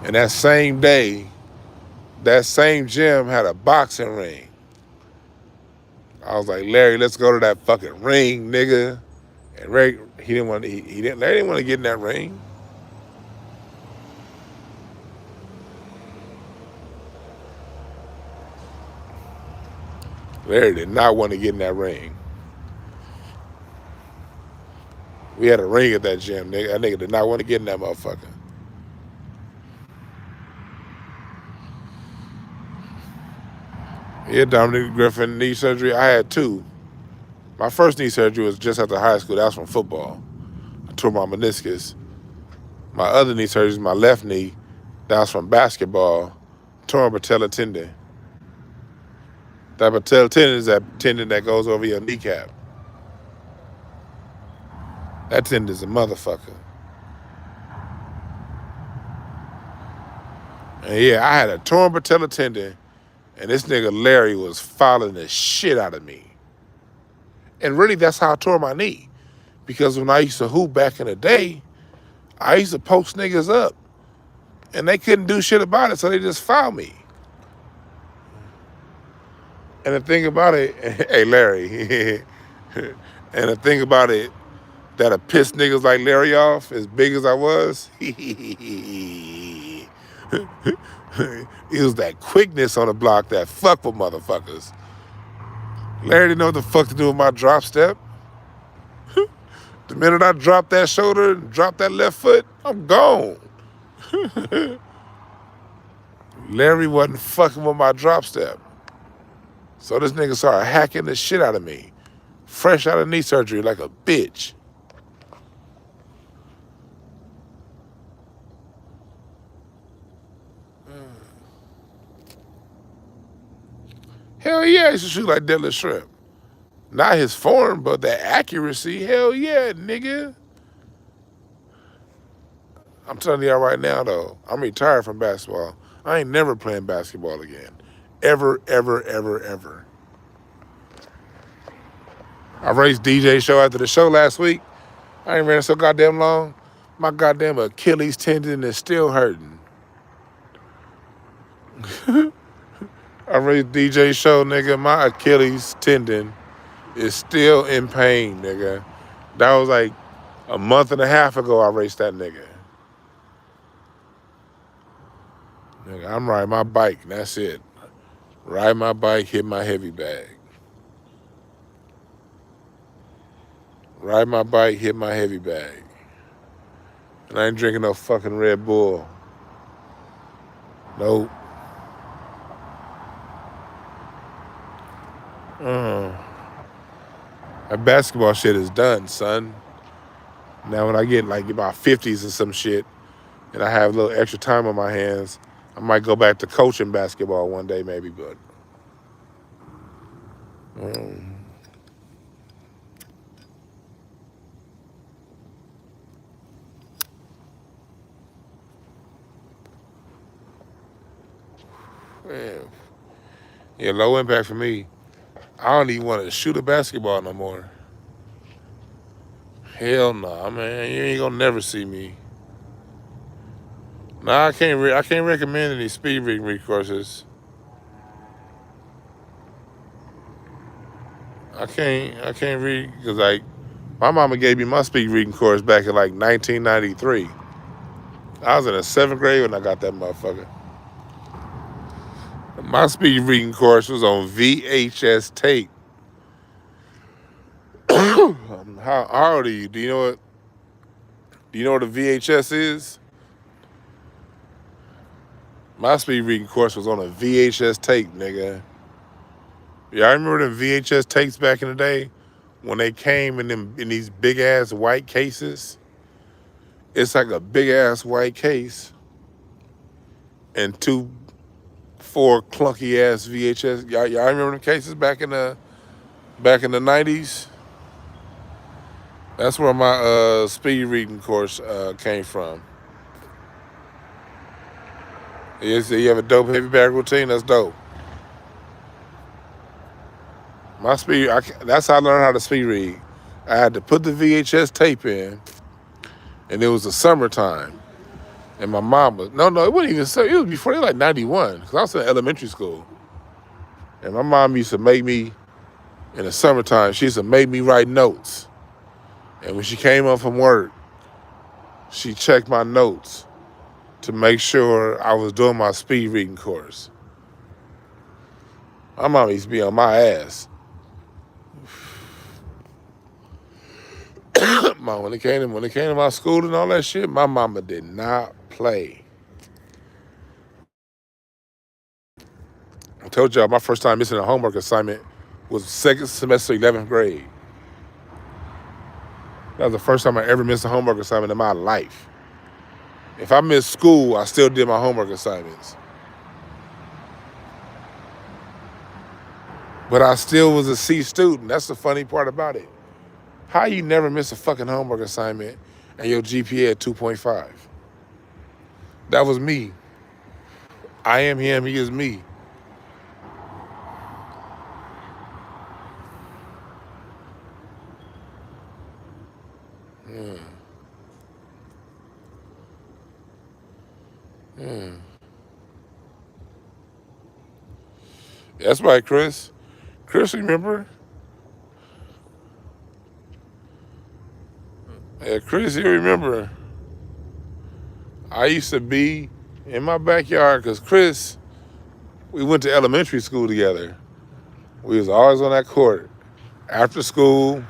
A: And that same day, that same gym had a boxing ring. I was like, Larry, let's go to that fucking ring, nigga. And Larry didn't want to get in that ring. Larry did not want to get in that ring. We had a ring at that gym, nigga. That nigga did not want to get in that motherfucker. Yeah, Dominic Griffin knee surgery. I had 2. My first knee surgery was just after high school. That was from football. I tore my meniscus. My other knee surgery is my left knee. That was from basketball. Torn patella tendon. That patella tendon is that tendon that goes over your kneecap. That tendon is a motherfucker. And yeah, I had a torn patella tendon, and this nigga Larry was fouling the shit out of me. And really, that's how I tore my knee. Because when I used to hoop back in the day, I used to post niggas up. And they couldn't do shit about it, so they just fouled me. And the thing about it, hey Larry, and the thing about it that'll piss niggas like Larry off, as big as I was, it was that quickness on the block that fuck with motherfuckers. Larry didn't know what the fuck to do with my drop step. The minute I drop that shoulder and drop that left foot, I'm gone. Larry wasn't fucking with my drop step. So this nigga started hacking the shit out of me. Fresh out of knee surgery like a bitch. Hell yeah, he used to shoot like deadlift shrimp. Not his form, but the accuracy. Hell yeah, nigga. I'm telling y'all right now, though, I'm retired from basketball. I ain't never playing basketball again. Ever. I raced DJ show after the show last week. I ain't ran so goddamn long. My goddamn Achilles tendon is still hurting. I raced DJ show, nigga. My Achilles tendon is still in pain, nigga. That was like a month and a half ago I raced that nigga. Nigga, I'm riding my bike, and that's it. Ride my bike, hit my heavy bag. Ride my bike, hit my heavy bag. And I ain't drinking no fucking Red Bull. Nope. That basketball shit is done, son. Now when I get like about 50s or some shit, and I have a little extra time on my hands, I might go back to coaching basketball one day maybe, but... Man. Yeah, low impact for me. I don't even want to shoot a basketball no more. Hell nah, man. You ain't gonna never see me. Nah, I can't recommend any speed reading courses. I can't read because like my mama gave me my speed reading course back in like 1993. I was in the 7th grade when I got that motherfucker. My speed reading course was on VHS tape. How old are you? Do you know what a VHS is? My speed reading course was on a VHS tape, nigga. Yeah, I remember the VHS tapes back in the day when they came in these big ass white cases. It's like a big ass white case and two 4 clunky ass VHS. Y'all remember the cases back in the 90s? That's where my speed reading course came from. You have a dope heavy bag routine? That's dope. My speed, that's how I learned how to speed read. I had to put the VHS tape in, and it was the summertime. And my mom was, no, it wasn't even so, it was before, it was like 91, because I was in elementary school. And my mom used to make me, in the summertime, she used to make me write notes. And when she came home from work, she checked my notes to make sure I was doing my speed reading course. My mom used to be on my ass. Mom, when it came to my school and all that shit, my mama did not play. I told y'all my first time missing a homework assignment was second semester, 11th grade. That was the first time I ever missed a homework assignment in my life. If I missed school, I still did my homework assignments. But I still was a C student. That's the funny part about it. How you never miss a fucking homework assignment and your GPA at 2.5? That was me. I am him, he is me. That's right, Chris. Chris, remember? Yeah, Chris, you remember? I used to be in my backyard because Chris, we went to elementary school together. We was always on that court. After school,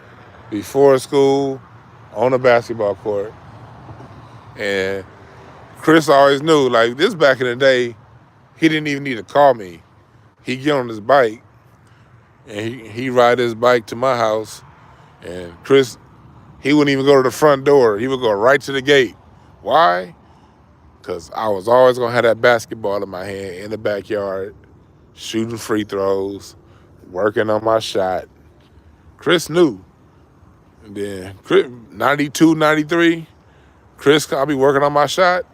A: before school, on the basketball court. And Chris always knew, like this back in the day, he didn't even need to call me. He'd get on his bike and he ride his bike to my house. And Chris, he wouldn't even go to the front door. He would go right to the gate. Why? Because I was always going to have that basketball in my hand in the backyard, shooting free throws, working on my shot. Chris knew. And then 92, 93, Chris, I'll be working on my shot.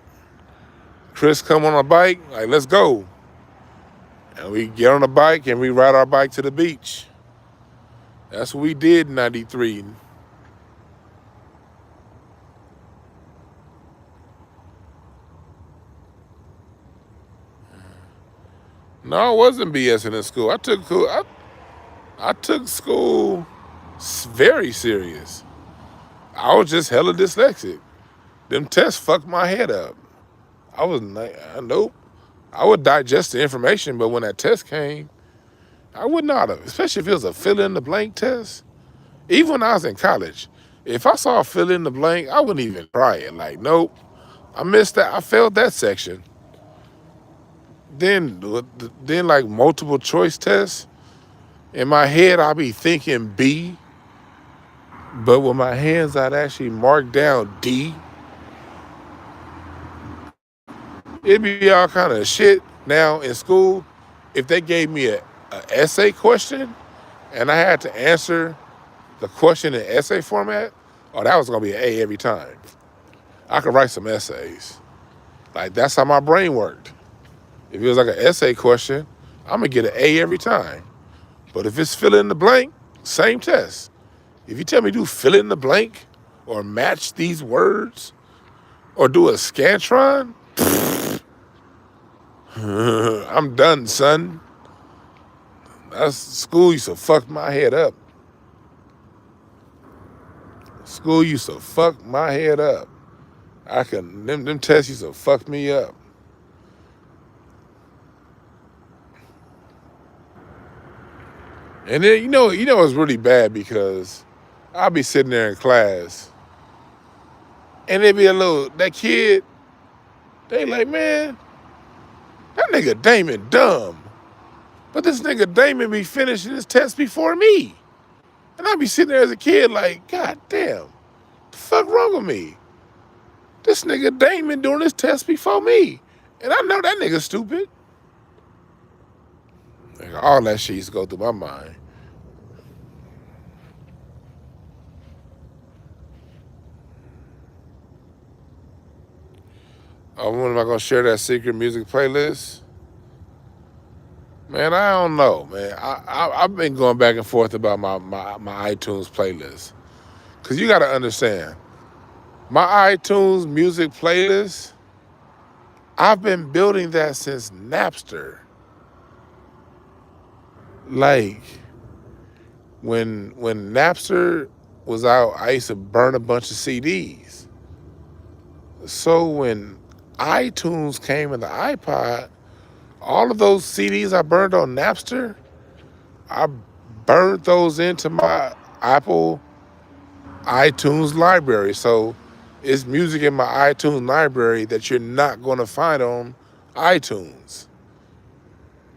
A: Chris come on a bike, like, let's go. And we get on the bike and we ride our bike to the beach. That's what we did in 93. No, I wasn't BSing in school. I took school very serious. I was just hella dyslexic. Them tests fucked my head up. I was like, nope. I would digest the information, but when that test came, I would not have, especially if it was a fill-in-the-blank test. Even when I was in college, if I saw a fill-in-the-blank, I wouldn't even try it. Like, nope, I missed that. I failed that section. Then like multiple choice tests, in my head, I'd be thinking B, but with my hands, I'd actually mark down D. It'd be all kind of shit. Now in school, if they gave me a essay question and I had to answer the question in essay format, oh, that was gonna be an A every time. I could write some essays. Like that's how my brain worked. If it was like an essay question, I'm gonna get an A every time. But if it's fill in the blank, same test. If you tell me do fill in the blank or match these words or do a Scantron, I'm done, son. School used to fuck my head up. School used to fuck my head up. Them tests used to fuck me up. And then you know it's really bad because I'll be sitting there in class and there be that kid, they like, man, that nigga Damon dumb. But this nigga Damon be finishing his test before me. And I be sitting there as a kid like, God damn, the fuck wrong with me? This nigga Damon doing his test before me. And I know that nigga stupid. Like, all that shit used to go through my mind. Oh, when am I gonna share that secret music playlist? Man, I don't know, man. I've been going back and forth about my iTunes playlist. Cause you gotta understand, my iTunes music playlist, I've been building that since Napster. Like when Napster was out, I used to burn a bunch of CDs. So when iTunes came in the iPod, all of those CDs I burned on Napster, I burned those into my Apple iTunes library. So it's music in my iTunes library that you're not going to find on iTunes.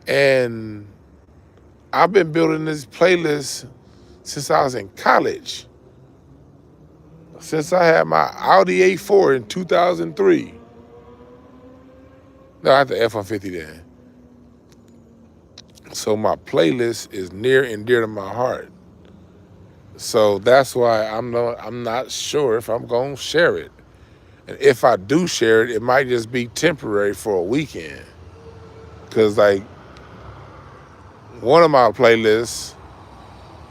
A: And I've been building this playlist since I was in college. Since I had my Audi A4 in 2003. No, I had the F-150 then. So my playlist is near and dear to my heart. So that's why I'm not sure if I'm gonna share it. And if I do share it, it might just be temporary for a weekend. Cause like one of my playlists,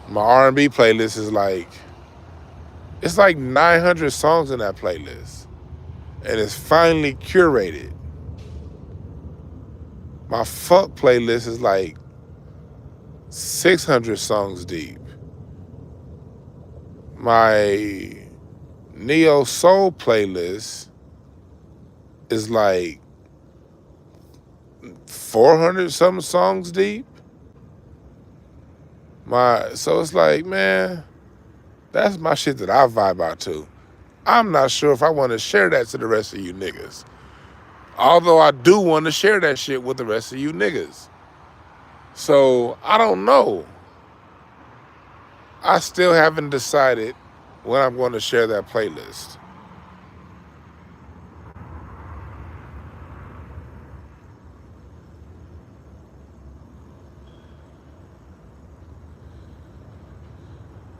A: my R&B playlist is like, it's like 900 songs in that playlist. And it's finally curated. My funk playlist is like 600 songs deep. My neo soul playlist is like 400 something songs deep. So it's like, man, that's my shit that I vibe out to. I'm not sure if I want to share that to the rest of you niggas. Although I do want to share that shit with the rest of you niggas. So I don't know. I still haven't decided when I'm going to share that playlist.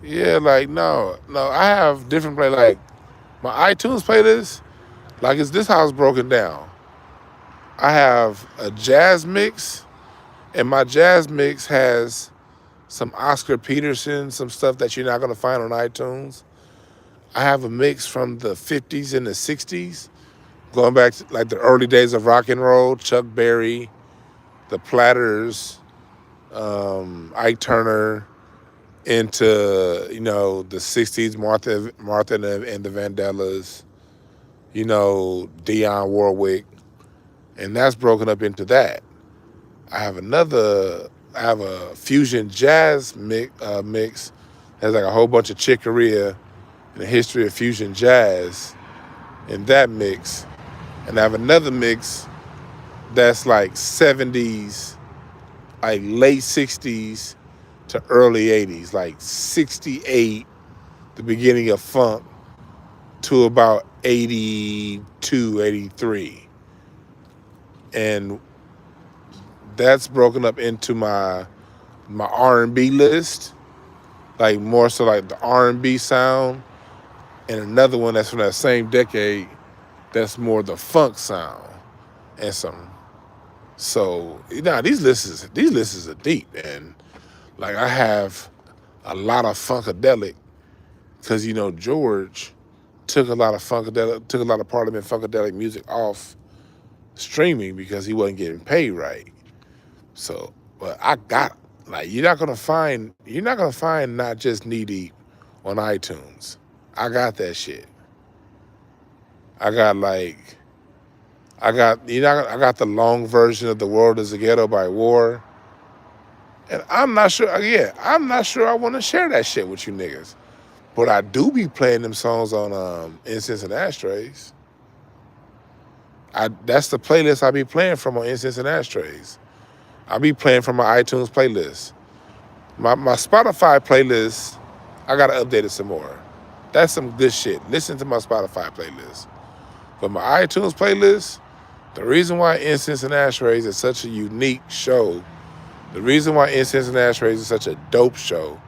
A: Yeah, like no, I have different like my iTunes playlist. Like it's this house broken down. I have a jazz mix, and my jazz mix has some Oscar Peterson, some stuff that you're not gonna find on iTunes. I have a mix from the 50s and the 60s, going back to like the early days of rock and roll, Chuck Berry, the Platters, Ike Turner, into the 60s, Martha and the Vandellas, Dionne Warwick, and that's broken up into that. I have a fusion jazz mix. Has like a whole bunch of Chick Corea and the history of fusion jazz in that mix. And I have another mix that's like 70s, like late 60s to early 80s, like 68, the beginning of funk, to about 82, 83. And that's broken up into my R&B list, like more so like the R&B sound, and another one that's from that same decade that's more the funk sound and some. So these lists are deep, and like I have a lot of funkadelic because George took a lot of Parliament funkadelic music off streaming because he wasn't getting paid right. So, but I got like you're not gonna find Not Just Knee Deep on iTunes. I got that shit. I got I got the long version of The World Is a Ghetto by War. And I'm not sure I want to share that shit with you niggas. But I do be playing them songs on Incense and Ashtrays. That's the playlist I be playing from on Incense and Ashtrays. I be playing from my iTunes playlist. My Spotify playlist, I gotta update it some more. That's some good shit. Listen to my Spotify playlist. But my iTunes playlist, the reason why Incense and Ashtrays is such a unique show The reason why Incense and Ashtrays is such a dope show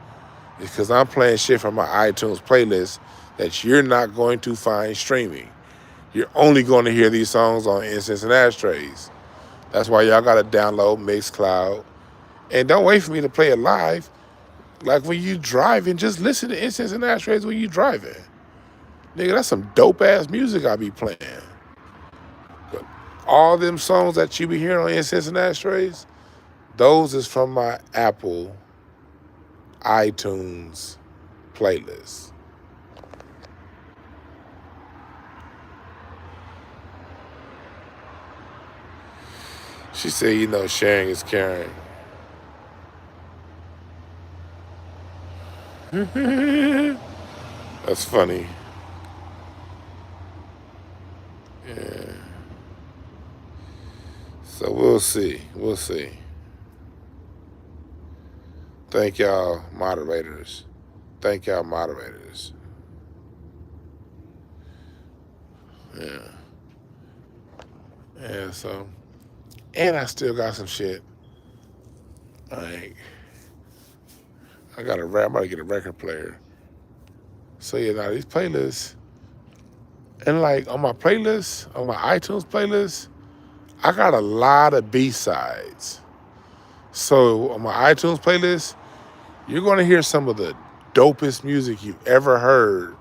A: is because I'm playing shit from my iTunes playlist that you're not going to find streaming. You're only going to hear these songs on Incense and Ashtrays. That's why y'all got to download Mixcloud. And don't wait for me to play it live. Like when you driving, just listen to Incense and Ashtrays when you driving. Nigga, that's some dope-ass music I be playing. But all them songs that you be hearing on Incense and Ashtrays, those is from my Apple iTunes playlist. She said, you know, sharing is caring. That's funny. Yeah. So we'll see. We'll see. Thank y'all, moderators. Thank y'all, moderators. Yeah. Yeah, so. And I still got some shit. Like, I'm about to get a record player. So, yeah, now these playlists, and like on my playlist, on my iTunes playlist, I got a lot of B-sides. So on my iTunes playlist, you're going to hear some of the dopest music you've ever heard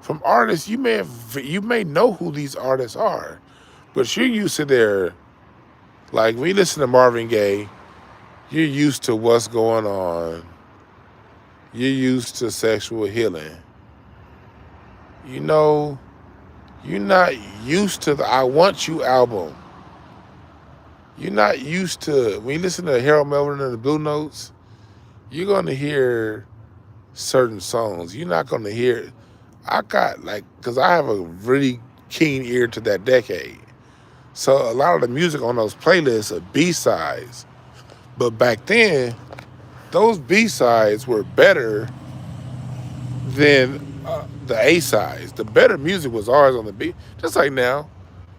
A: from artists. You may know who these artists are, but you're used to their, like when you listen to Marvin Gaye, you're used to What's Going On. You're used to Sexual Healing. You know, you're not used to the I Want You album. You're not used to, when you listen to Harold Melvin and the Blue Notes, you're going to hear certain songs. You're not going to hear, because I have a really keen ear to that decade. So a lot of the music on those playlists are B-sides. But back then, those B-sides were better than the A-sides. The better music was always on the B. Just like now,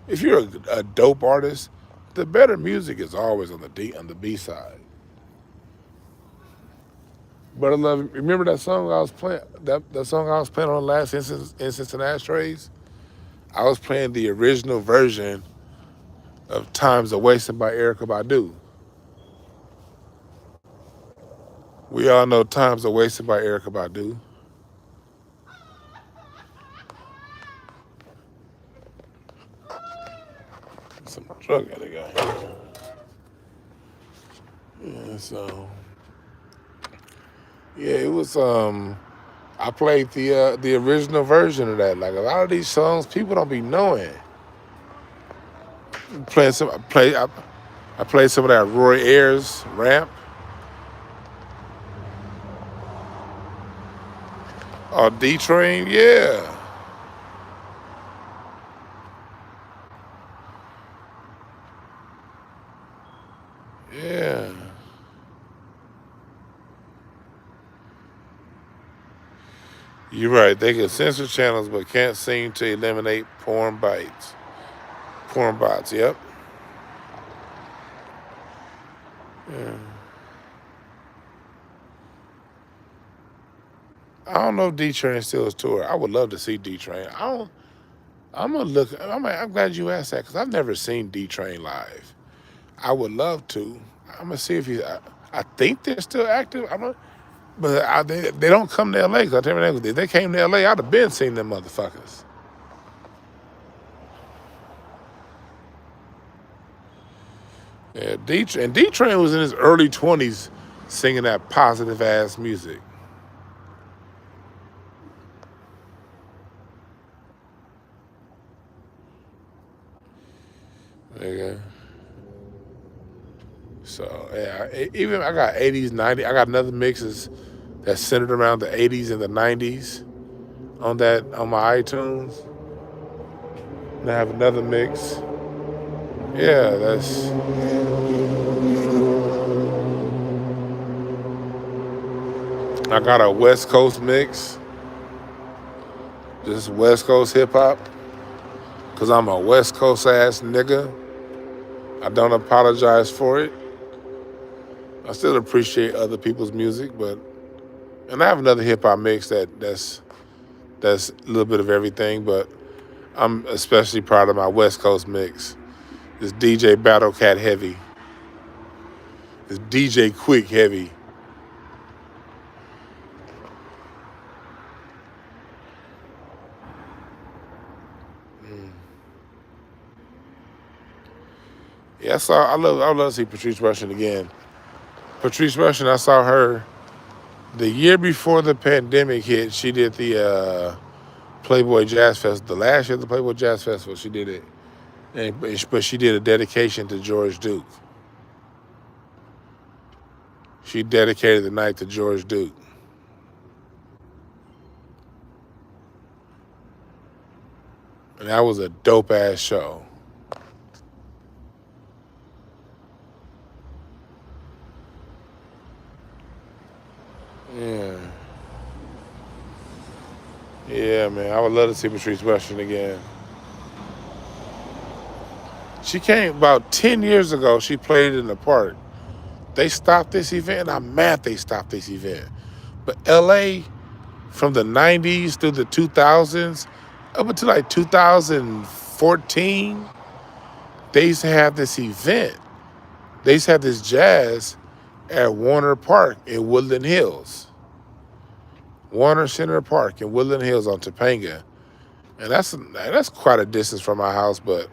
A: if you're a dope artist, the better music is always on the B side. But I love. Remember that song I was playing? That song I was playing on the last Incense and Ashtrays. I was playing the original version of "Times Are Wasted" by Erykah Badu. We all know "Times Are Wasted" by Erykah Badu. Some drug addict out here. Yeah, so yeah, it was. I played the original version of that. Like a lot of these songs, people don't be knowing. I played some of that Roy Ayers ramp. Oh, D-Train, yeah. Yeah. You're right. They can censor channels but can't seem to eliminate porn bites. Porn bots, yep. Yeah. I don't know if D-Train still is tour. I would love to see D-Train. I'm glad you asked that because I've never seen D-Train live. I would love to. I'm gonna see if I think they're still active. But they don't come to LA. Cause I tell you, if they came to LA, I'd have been seeing them motherfuckers. Yeah, D-Train was in his early 20s singing that positive ass music. Okay. So yeah, even I got 80s, 90s. I got another mixes that's centered around the 80s and the 90s on my iTunes. And I have another mix. Yeah, that's. I got a West Coast mix. Just West Coast hip hop. Cause I'm a West Coast ass nigga. I don't apologize for it. I still appreciate other people's music, and I have another hip hop mix that's a little bit of everything, but I'm especially proud of my West Coast mix. It's DJ Battle Cat Heavy. It's DJ Quick Heavy. Yeah, I love to see Patrice Rushen again. Patrice Rushen, I saw her the year before the pandemic hit. She did the Playboy Jazz Festival. The last year of the Playboy Jazz Festival, she did it. But she did a dedication to George Duke. She dedicated the night to George Duke. And that was a dope ass show. Yeah. Yeah, man. I would love to see Patrice Rushen again. She came about 10 years ago. She played in the park. They stopped this event, and I'm mad they stopped this event. But LA, from the 90s through the 2000s, up until like 2014, they used to have this event. They used to have this jazz at Warner Park in Woodland Hills. Warner Center Park in Woodland Hills on Topanga. And that's quite a distance from my house, but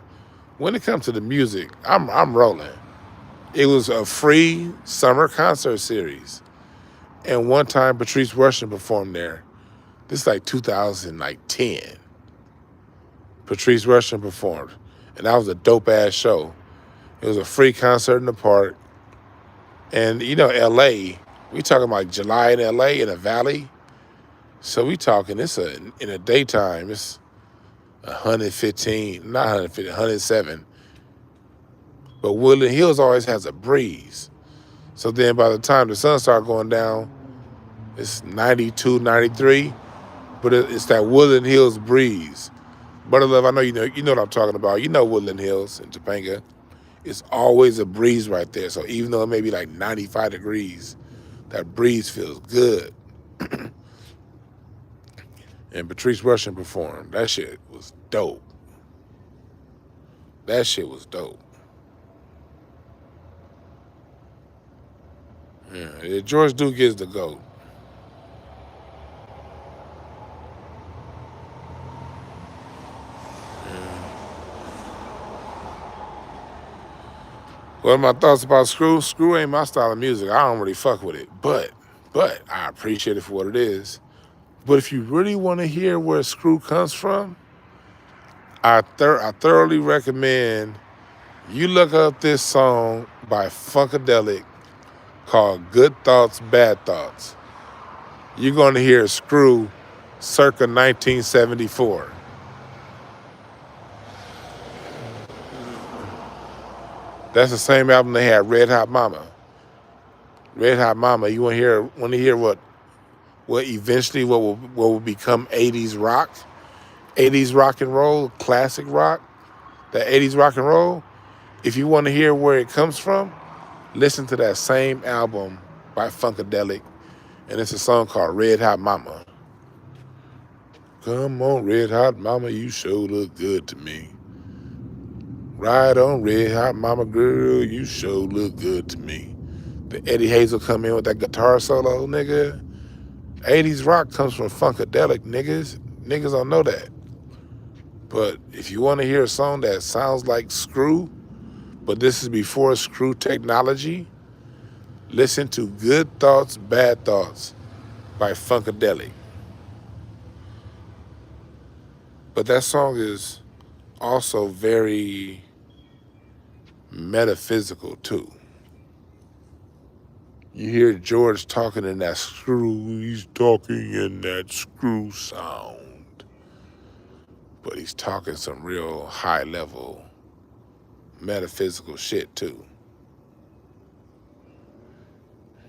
A: when it comes to the music, I'm rolling. It was a free summer concert series. And one time Patrice Rushen performed there. This is like 2010. Patrice Rushen performed. And that was a dope ass show. It was a free concert in the park. And you know, LA, we talking about July in LA in a valley. So we talking in the daytime, it's 115, not 150, 107. But Woodland Hills always has a breeze. So then by the time the sun starts going down, it's 92, 93. But it's that Woodland Hills breeze. Brother Love, I know you know what I'm talking about. You know Woodland Hills in Topanga. It's always a breeze right there. So even though it may be like 95 degrees, that breeze feels good. And Patrice Rushen performed. That shit was dope. That shit was dope. Yeah, George Duke is the GOAT. What are my thoughts about Screw? Screw ain't my style of music. I don't really fuck with it. But I appreciate it for what it is. But if you really want to hear where Screw comes from, I thoroughly recommend you look up this song by Funkadelic called Good Thoughts, Bad Thoughts. You're going to hear Screw circa 1974. That's the same album they had, Red Hot Mama. Red Hot Mama. You want to hear what eventually what will become 80s rock? 80s rock and roll, classic rock, that 80s rock and roll. If you want to hear where it comes from, listen to that same album by Funkadelic, and it's a song called Red Hot Mama. Come on, Red Hot Mama, you sure look good to me. Ride on, Red Hot Mama, girl, you sure look good to me. The Eddie Hazel come in with that guitar solo, nigga. 80s rock comes from Funkadelic, niggas. Niggas don't know that. But if you want to hear a song that sounds like Screw, but this is before Screw technology, listen to Good Thoughts, Bad Thoughts by Funkadelic. But that song is also very metaphysical too. You hear George talking in that Screw, he's talking in that Screw sound. But he's talking some real high level metaphysical shit too.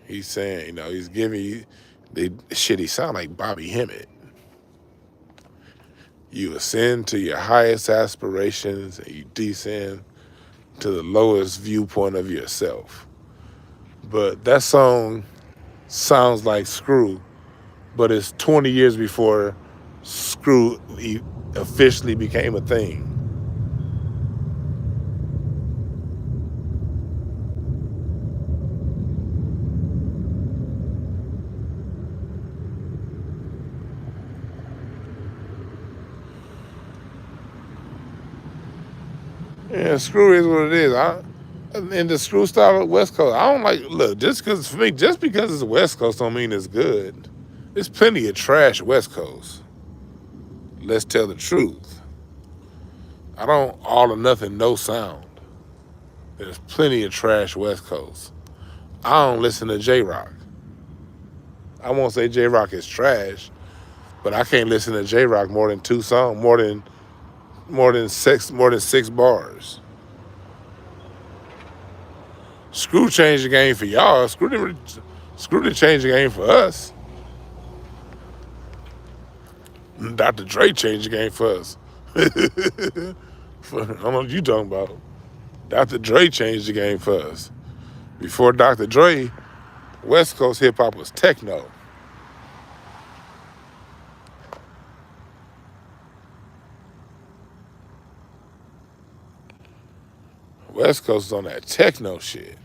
A: He's saying, he's giving you he sound like Bobby Hemmett. You ascend to your highest aspirations and you descend to the lowest viewpoint of yourself. But that song sounds like Screw, but it's 20 years before Screw officially became a thing. Yeah, Screw is what it is. In the Screw style of West Coast, I don't like. Look, just because it's West Coast don't mean it's good. There's plenty of trash West Coast. Let's tell the truth. I don't all or nothing, no sound. There's plenty of trash West Coast. I don't listen to J-Rock. I won't say J-Rock is trash, but I can't listen to J-Rock more than 2 songs, more than 6 bars. Screw changed the game for y'all. Screw didn't change the game for us. Dr. Dre changed the game for us. I don't know what you talking about. Dr. Dre changed the game for us. Before Dr. Dre, West Coast hip hop was techno. West Coast is on that techno shit.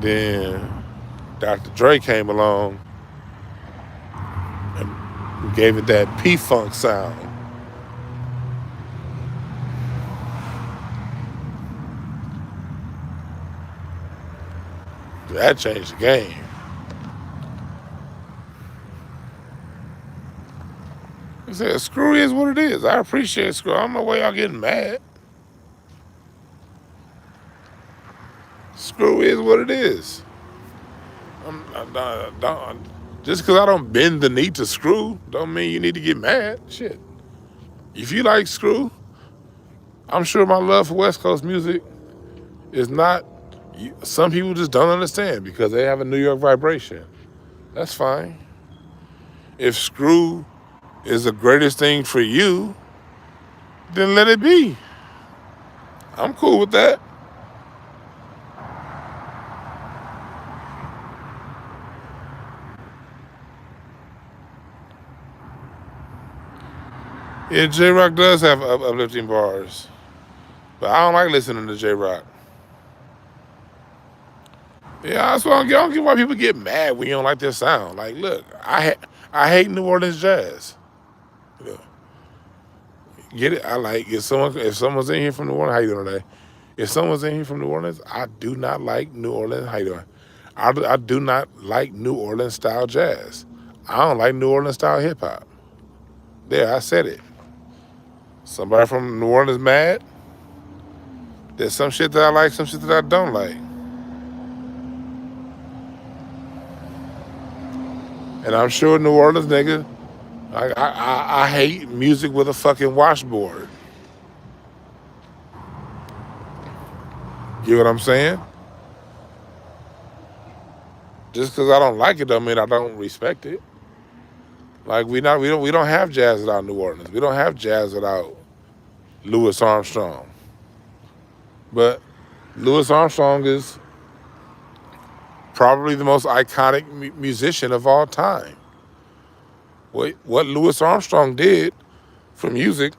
A: Then Dr. Dre came along and gave it that P-Funk sound. That changed the game. I said, Screw is what it is. I appreciate Screw. I don't know why y'all getting mad. Screw is what it is. Just because I don't bend the knee to Screw, don't mean you need to get mad. Shit. If you like Screw, I'm sure my love for West Coast music is not. Some people just don't understand because they have a New York vibration. That's fine. If Screw is the greatest thing for you, then let it be. I'm cool with that. Yeah, J-Rock does have uplifting bars, but I don't like listening to J-Rock. Yeah, that's why I don't get why people get mad when you don't like their sound. Like, look, I hate New Orleans jazz. You know, get it? I like if someone's in here from New Orleans, how you doing today? If someone's in here from New Orleans, I do not like New Orleans. How you doing? I do not like New Orleans style jazz. I don't like New Orleans style hip hop. There, I said it. Somebody from New Orleans mad? There's some shit that I like, some shit that I don't like. And I'm sure New Orleans nigga, I hate music with a fucking washboard. You know what I'm saying? Just because I don't like it don't mean I don't respect it. Like we don't have jazz without New Orleans. We don't have jazz without Louis Armstrong. But Louis Armstrong is probably the most iconic musician of all time. What Louis Armstrong did for music,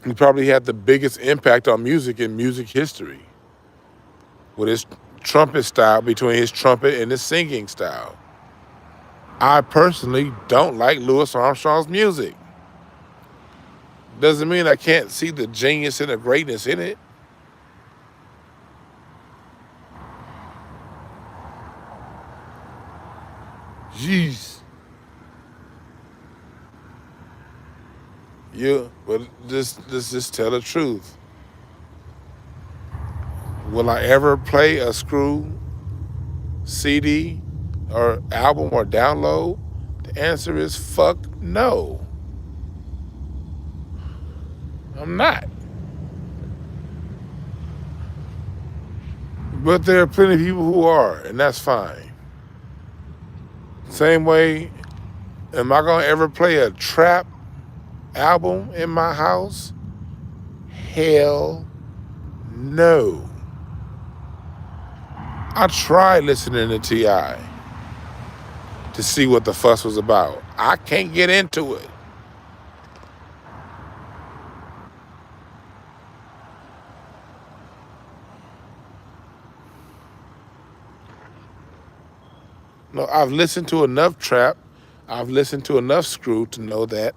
A: he probably had the biggest impact on music in music history. With his trumpet style, between his trumpet and his singing style. I personally don't like Louis Armstrong's music. Doesn't mean I can't see the genius and the greatness in it. Jeez. But just tell the truth. Will I ever play a Screw CD or album or download? The answer is fuck no. I'm not. But there are plenty of people who are, and that's fine. Same way, am I gonna ever play a trap album in my house? Hell no. I tried listening to T.I. to see what the fuss was about. I can't get into it. No, I've listened to enough trap. I've listened to enough screw to know that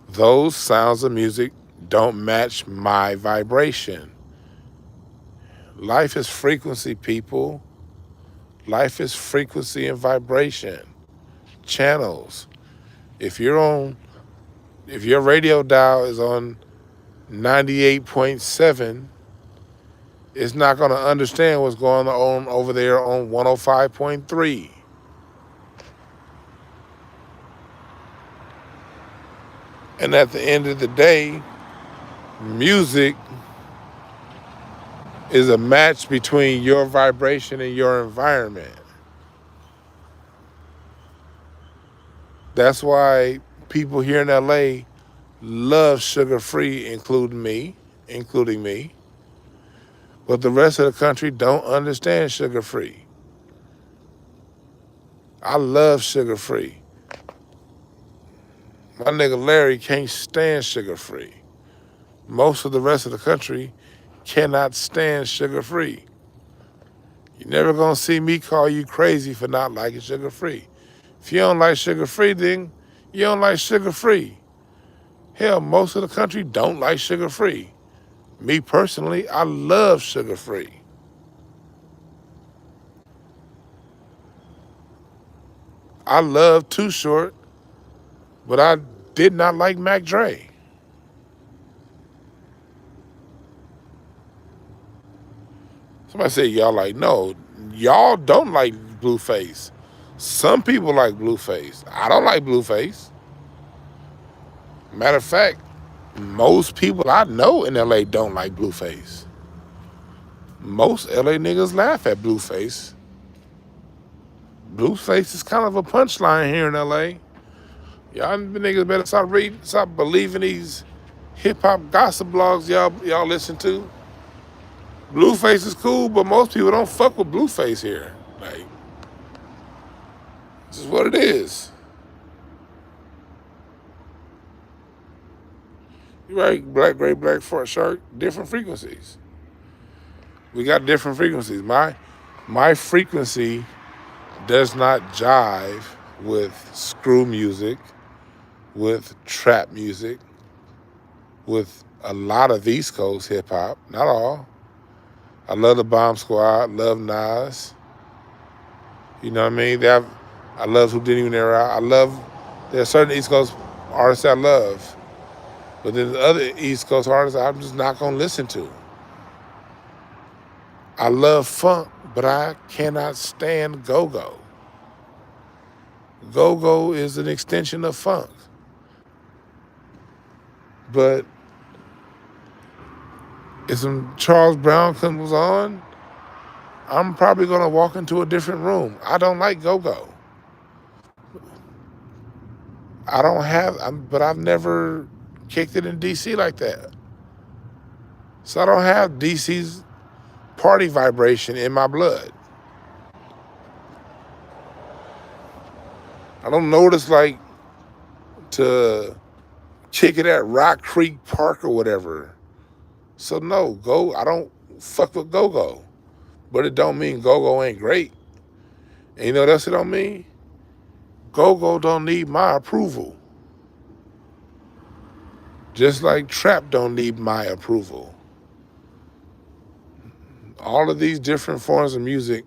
A: those sounds of music don't match my vibration. Life is frequency, people. Life is frequency and vibration. Channels. If your radio dial is on 98.7, it's not going to understand what's going on over there on 105.3. And at the end of the day, music is a match between your vibration and your environment. That's why people here in LA love sugar free, including me. But the rest of the country don't understand sugar free. I love sugar free. My nigga Larry can't stand sugar free. Most of the rest of the country cannot stand sugar free. You're never gonna see me call you crazy for not liking sugar free. If you don't like sugar free, then you don't like sugar free. Hell, most of the country don't like sugar free. Me personally, I love sugar free. I love Too Short, but I did not like Mac Dre. Somebody said y'all like, no, y'all don't like Blueface. Some people like Blueface. I don't like Blueface. Matter of fact, most people I know in LA don't like Blueface. Most LA niggas laugh at Blueface. Blueface is kind of a punchline here in LA. Y'all niggas better stop believing these hip hop gossip blogs y'all listen to. Blueface is cool, but most people don't fuck with Blueface here. Like, this is what it is. You're right, black, gray, black, shark, different frequencies. We got different frequencies. My frequency does not jive with screw music, with trap music, with a lot of East Coast hip hop, not all. I love the Bomb Squad, love Nas. You know what I mean? I love Houdini era. There are certain East Coast artists I love, but there's other East Coast artists I'm just not gonna listen to. I love funk, but I cannot stand go-go. Go-go is an extension of funk. But if some Charles Brown comes on, I'm probably gonna walk into a different room. I don't like go-go. But I've never kicked it in DC like that. So I don't have DC's party vibration in my blood. I don't know what it's like to kick it at Rock Creek Park or whatever. So no, I don't fuck with go-go. But it don't mean go-go ain't great. And you know what else it don't mean? Go-go don't need my approval. Just like trap don't need my approval. All of these different forms of music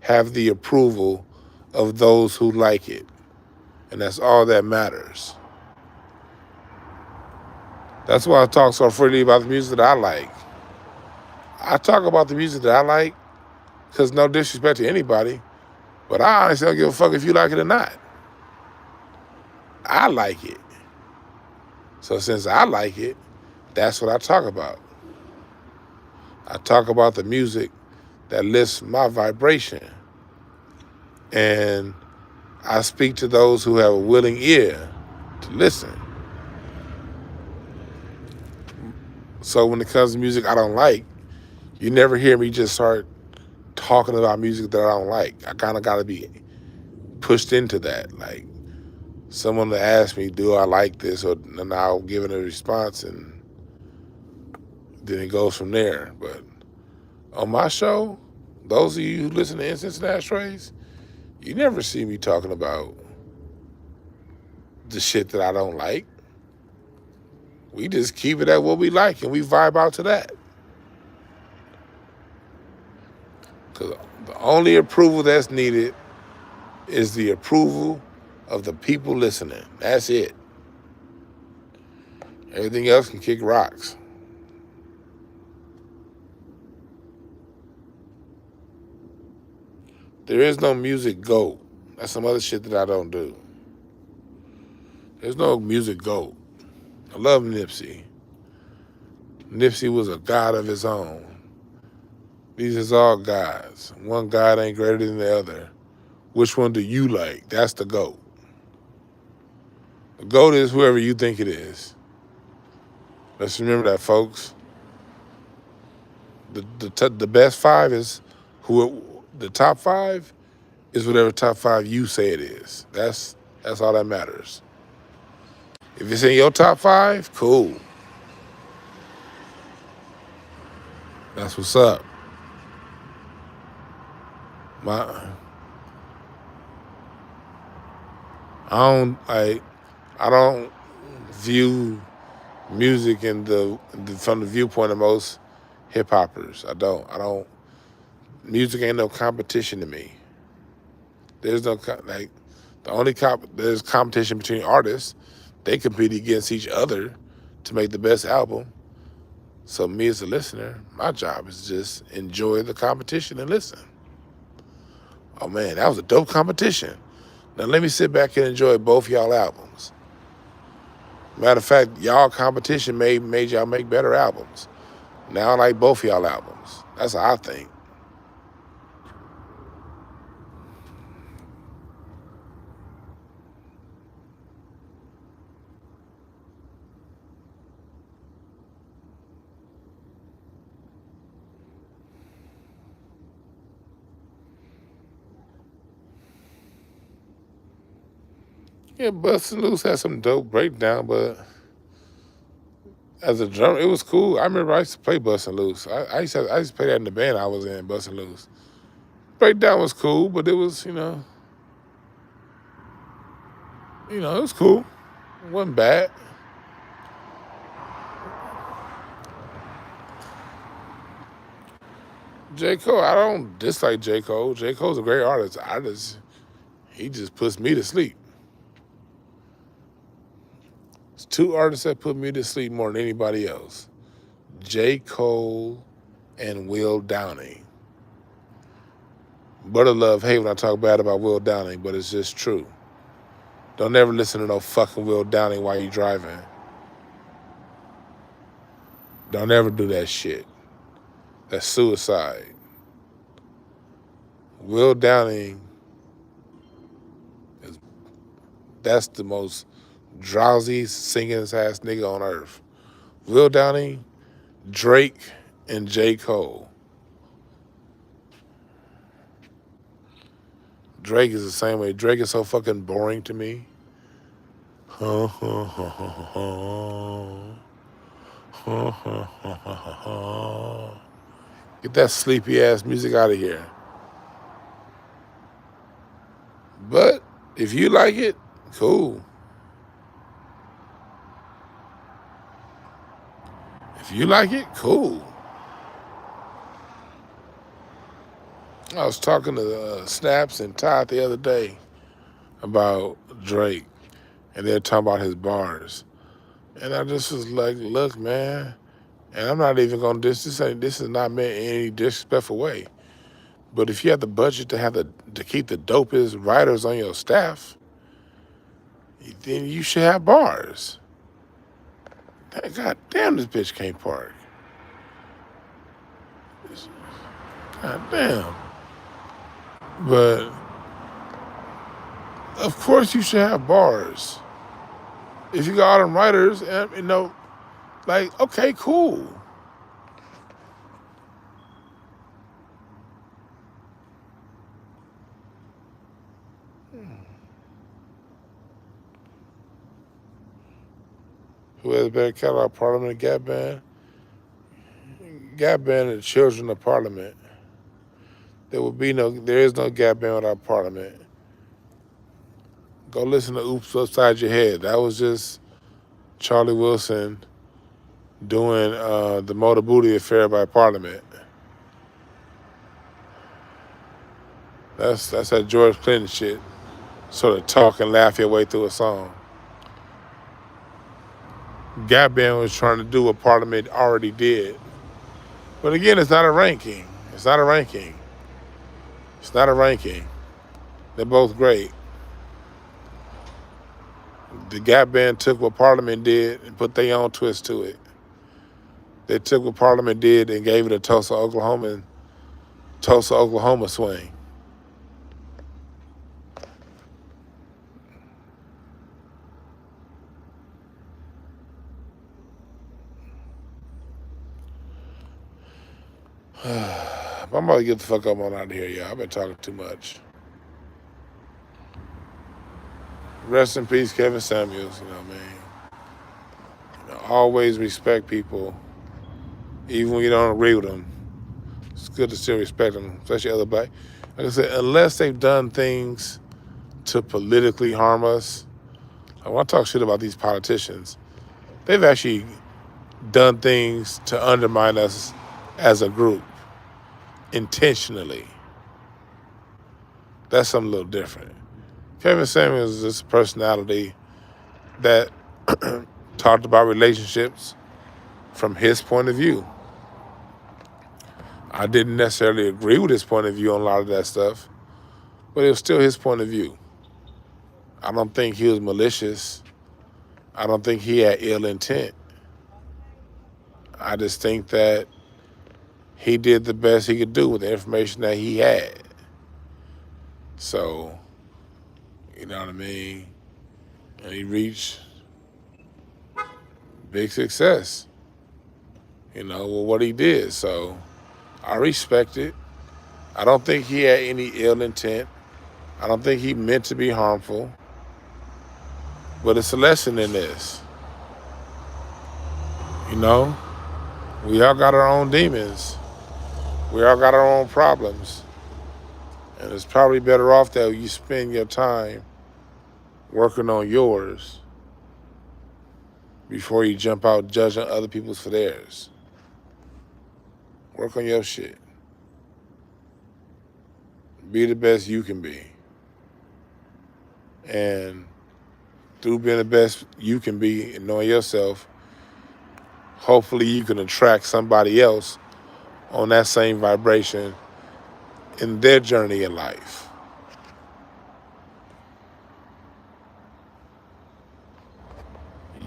A: have the approval of those who like it. And that's all that matters. That's why I talk so freely about the music that I like. I talk about the music that I like because no disrespect to anybody, but I honestly don't give a fuck if you like it or not. I like it. So since I like it, that's what I talk about. I talk about the music that lifts my vibration. And I speak to those who have a willing ear to listen. So when it comes to music I don't like, you never hear me just start talking about music that I don't like. I kind of got to be pushed into that. Like someone to ask me, do I like this? And I'll give it a response, and then it goes from there. But on my show, those of you who listen to Incense and Ashtrays, you never see me talking about the shit that I don't like. We just keep it at what we like, and we vibe out to that. Because the only approval that's needed is the approval of the people listening. That's it. Everything else can kick rocks. There is no music GOAT. That's some other shit that I don't do. There's no music GOAT. I love Nipsey. Nipsey was a god of his own. These is all gods. One god ain't greater than the other. Which one do you like? That's the GOAT. The GOAT is whoever you think it is. Let's remember that, folks. The best five is the top five is whatever top five you say it is. That's all that matters. If it's in your top five, cool. That's what's up. I don't view music from the viewpoint of most hip hoppers. I don't. Music ain't no competition to me. There's no there's competition between artists. They compete against each other to make the best album. So me as a listener, my job is just enjoy the competition and listen. Oh man, that was a dope competition. Now let me sit back and enjoy both y'all albums. Matter of fact, y'all competition made y'all make better albums. Now I like both y'all albums. That's how I think. Yeah, Bustin' Loose had some dope breakdown, but as a drummer, it was cool. I remember I used to play Bustin' Loose. I used to play that in the band I was in, Bustin' Loose. Breakdown was cool, but it was, it was cool. It wasn't bad. J. Cole, I don't dislike J. Cole. J. Cole's a great artist. He just puts me to sleep. It's two artists that put me to sleep more than anybody else. J. Cole and Will Downing. Brother love hate when I talk bad about Will Downing, but it's just true. Don't ever listen to no fucking Will Downing while you driving. Don't ever do that shit. That's suicide. Will Downing that's the most drowsy singing ass nigga on earth. Will Downing, Drake, and J. Cole. Drake is the same way. Drake is so fucking boring to me. Get that sleepy ass music out of here. But if you like it, cool. If you like it, cool. I was talking to Snaps and Todd the other day about Drake, and they're talking about his bars. And I just was like, look, man, and I'm not even gonna this is not meant in any disrespectful way. But if you have the budget to keep the dopest writers on your staff, then you should have bars. God damn, this bitch can't park. God damn. But of course you should have bars. If you got all them writers, Like, okay, cool. Who has better catalog, Parliament or Gap Band? Gap Band are the children of Parliament. There is no Gap Band without Parliament. Go listen to Oops Upside Your Head. That was just Charlie Wilson doing the Motor Booty Affair by Parliament. That's that George Clinton shit. Sort of talk and laugh your way through a song. Gap Band was trying to do what Parliament already did. But again, it's not a ranking. It's not a ranking. It's not a ranking. They're both great. The Gap Band took what Parliament did and put their own twist to it. They took what Parliament did and gave it a Tulsa, Oklahoma swing. I'm about to get the fuck up on out of here, y'all. I've been talking too much. Rest in peace, Kevin Samuels. You know what I mean? You know, always respect people, even when you don't agree with them. It's good to still respect them, especially other black. Like I said, unless they've done things to politically harm us. I want to talk shit about these politicians. They've actually done things to undermine us as a group intentionally. That's something a little different. Kevin Samuels is just a personality that talked about relationships from his point of view. I didn't necessarily agree with his point of view on a lot of that stuff, but it was still his point of view. I don't think he was malicious. I don't think he had ill intent. I just think that he did the best he could do with the information that he had. So, you know what I mean? And he reached big success, with what he did. So, I respect it. I don't think he had any ill intent. I don't think he meant to be harmful. But it's a lesson in this. We all got our own demons. We all got our own problems. And it's probably better off that you spend your time working on yours before you jump out judging other people's for theirs. Work on your shit. Be the best you can be. And through being the best you can be and knowing yourself, hopefully you can attract somebody else on that same vibration in their journey in life.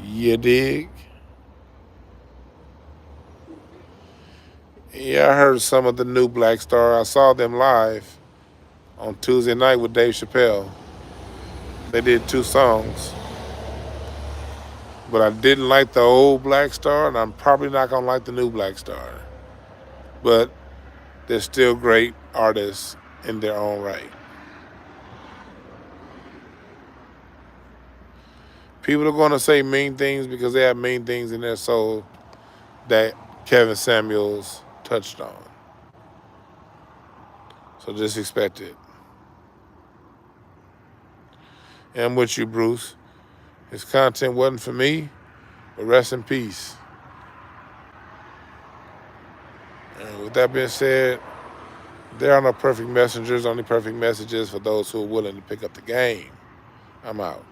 A: You dig? Yeah, I heard some of the new Black Star. I saw them live on Tuesday night with Dave Chappelle. They did 2 songs. But I didn't like the old Black Star, and I'm probably not going to like the new Black Star. But they're still great artists in their own right. People are going to say mean things because they have mean things in their soul that Kevin Samuels touched on. So just expect it. And I'm with you, Bruce. His content wasn't for me, but rest in peace. And with that being said, there are no perfect messengers, only perfect messages for those who are willing to pick up the game. I'm out.